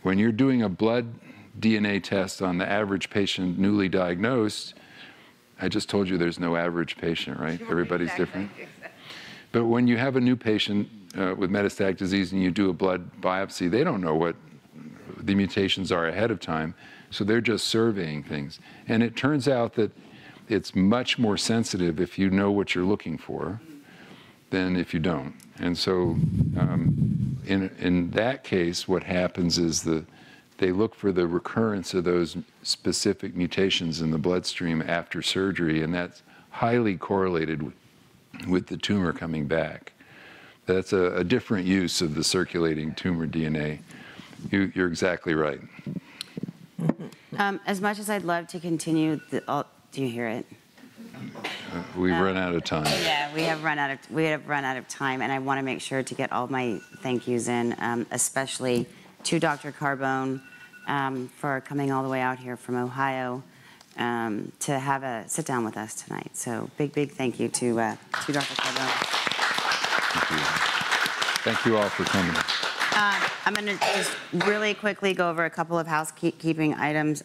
Speaker 6: When you're doing a blood DNA test on the average patient newly diagnosed, I just told you there's no average patient, right? Everybody's different. But when you have a new patient with metastatic disease and you do a blood biopsy, they don't know what the mutations are ahead of time, so they're just surveying things. And it turns out that it's much more sensitive if you know what you're looking for than if you don't. And so in that case, what happens is they look for the recurrence of those specific mutations in the bloodstream after surgery, and that's highly correlated with the tumor coming back. That's a different use of the circulating tumor DNA. You're exactly right.
Speaker 2: As much as I'd love to continue, do you hear it?
Speaker 6: We've run out of time.
Speaker 2: Yeah, we have run out of time, and I want to make sure to get all my thank yous in, especially to Dr. Carbone for coming all the way out here from Ohio to have a sit down with us tonight. So big thank you to Dr. Carbone.
Speaker 6: Thank you. Thank you all for coming.
Speaker 2: I'm going to just really quickly go over a couple of housekeeping items.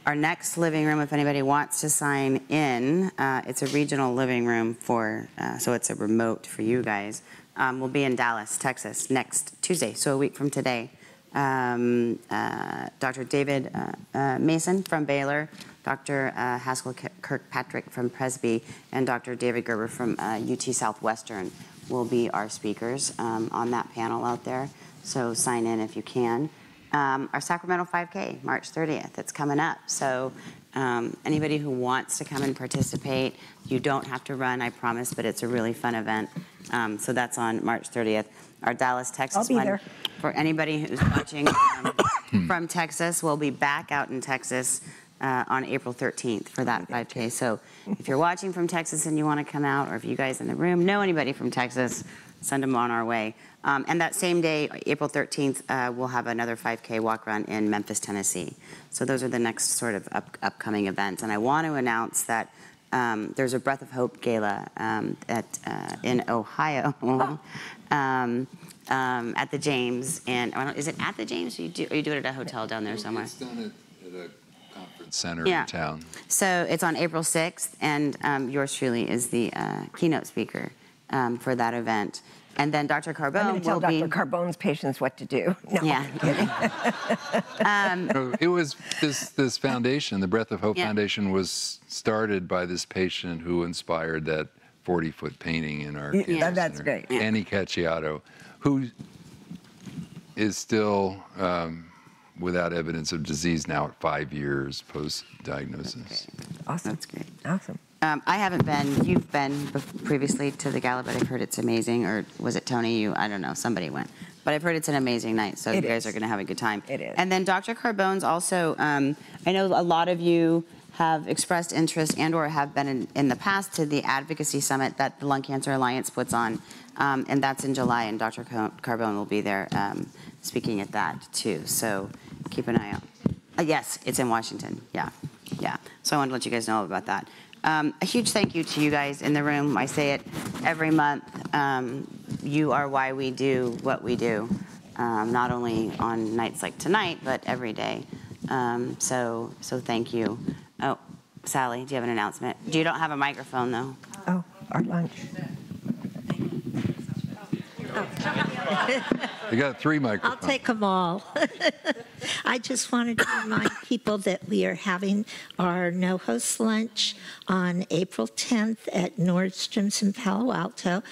Speaker 2: Our next living room, if anybody wants to sign in, it's a regional living room so it's a remote for you guys. will be in Dallas, Texas, next Tuesday, so a week from today. Dr. David Mason from Baylor, Dr. Haskell Kirkpatrick from Presby, and Dr. David Gerber from UT Southwestern will be our speakers on that panel out there. So sign in if you can. Our Sacramento 5K, March 30th, it's coming up. So anybody who wants to come and participate, you don't have to run, I promise, but it's a really fun event. So that's on March 30th. Our Dallas, Texas one.
Speaker 3: there.
Speaker 2: For anybody who's watching from Texas, we'll be back out in Texas on April 13th for that 5K. So if you're watching from Texas and you want to come out, or if you guys in the room know anybody from Texas, send them on our way. And that same day, April 13th, we'll have another 5K walk run in Memphis, Tennessee. So those are the next sort of upcoming events. And I want to announce that there's a Breath of Hope Gala in Ohio at the James. And is it at the James, or you do it at a hotel down there somewhere?
Speaker 6: It's done at a conference center
Speaker 2: Yeah.
Speaker 6: in town.
Speaker 2: So it's on April 6th, and yours truly is the keynote speaker for that event. And then Dr. Carbone
Speaker 3: I'm going to tell
Speaker 2: will be...
Speaker 3: Dr. Carbone's patients what to do. No,
Speaker 2: Yeah.
Speaker 6: No, it was this foundation, the Breath of Hope
Speaker 2: Yeah.
Speaker 6: Foundation, was started by this patient who inspired that 40-foot painting in our cancer
Speaker 3: that's
Speaker 6: center.
Speaker 3: great.
Speaker 2: Yeah.
Speaker 6: Annie Cacciato, who is still without evidence of disease now at 5 years post-diagnosis.
Speaker 3: Awesome.
Speaker 2: That's great.
Speaker 3: Awesome.
Speaker 2: I haven't been. You've been previously to the gala, but I've heard it's amazing. Or was it Tony? I don't know. Somebody went. But I've heard it's an amazing night, so you guys are going to have a good time.
Speaker 3: It is.
Speaker 2: And then Dr. Carbone's also, I know a lot of you have expressed interest and or have been in the past to the advocacy summit that the Lung Cancer Alliance puts on, and that's in July, and Dr. Carbone will be there speaking at that too. So keep an eye out. Yes, it's in Washington. Yeah. So I wanted to let you guys know about that. A huge thank you to you guys in the room. I say it every month. You are why we do what we do, not only on nights like tonight, but every day. So thank you. Oh, Sally, do you have an announcement? You don't have a microphone, though.
Speaker 3: Oh, our lunch.
Speaker 6: You got 3 microphones.
Speaker 14: I'll take them all. I just wanted to remind people that we are having our no-host lunch on April 10th at Nordstrom's in Palo Alto.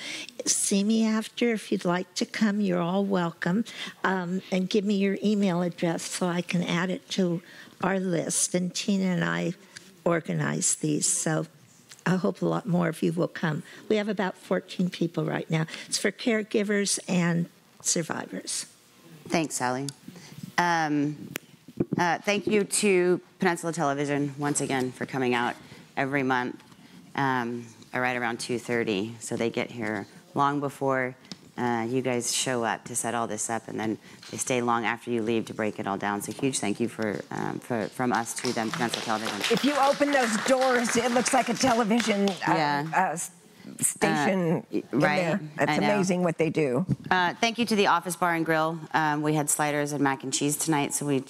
Speaker 14: See me after. If you'd like to come, you're all welcome. And give me your email address so I can add it to our list. And Tina and I organize these, so I hope a lot more of you will come. We have about 14 people right now. It's for caregivers and survivors.
Speaker 2: Thanks, Sally. Thank you to Peninsula Television once again for coming out every month right around 2:30. So they get here long before you guys show up to set all this up, and then they stay long after you leave to break it all down. So huge thank you from us to them, Peninsula Television.
Speaker 3: If you open those doors, it looks like a television station in there. It's amazing what they do.
Speaker 2: Thank you to the Office Bar and Grill. We had sliders and mac and cheese tonight, so we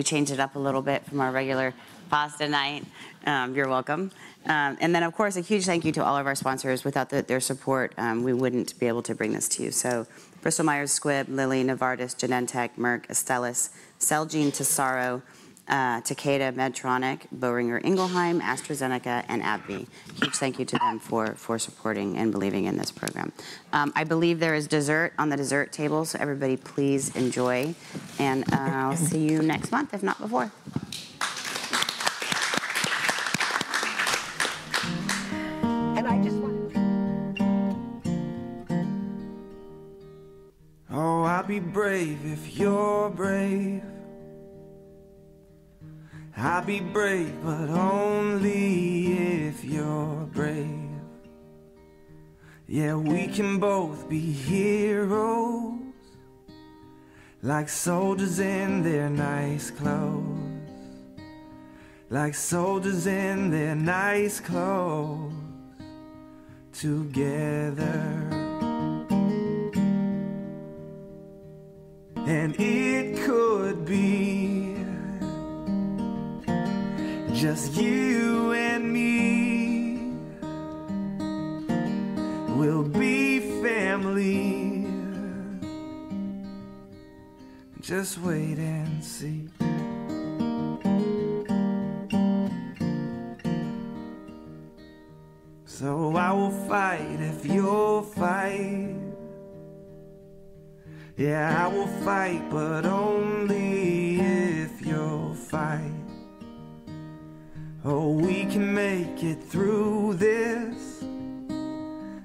Speaker 2: changed it up a little bit from our regular pasta night. You're welcome. And then, of course, a huge thank you to all of our sponsors. Without their support, we wouldn't be able to bring this to you. So Bristol Myers Squibb, Lilly, Novartis, Genentech, Merck, Astellas, Celgene, Tesaro, Takeda, Medtronic, Boehringer Ingelheim, AstraZeneca, and AbbVie. Huge thank you to them for supporting and believing in this program. I believe there is dessert on the dessert table, so everybody please enjoy. And I'll see you next month, if not before.
Speaker 3: And I just want
Speaker 4: Oh, I'll be brave if you're brave. I'll be brave, but only if you're brave. Yeah, we can both be heroes, like soldiers in their nice clothes, like soldiers in their nice clothes, together. And it could be just you and me. We'll be family Just wait and see. So I will fight if you'll fight. Yeah, I will fight, but only if you'll fight. Oh, we can make it through this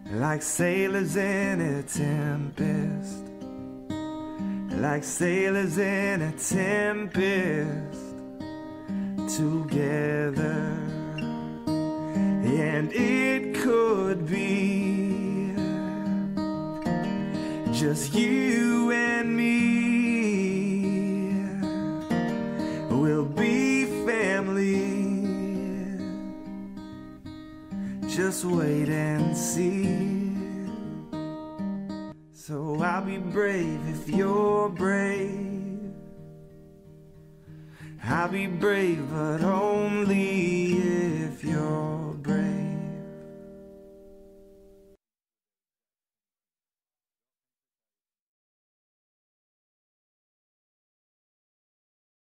Speaker 4: like sailors in a tempest. Like sailors in a tempest together. And it could be just you and me. We'll be family. Just wait and see. So I'll be brave if you're brave. I'll be brave, but only if you're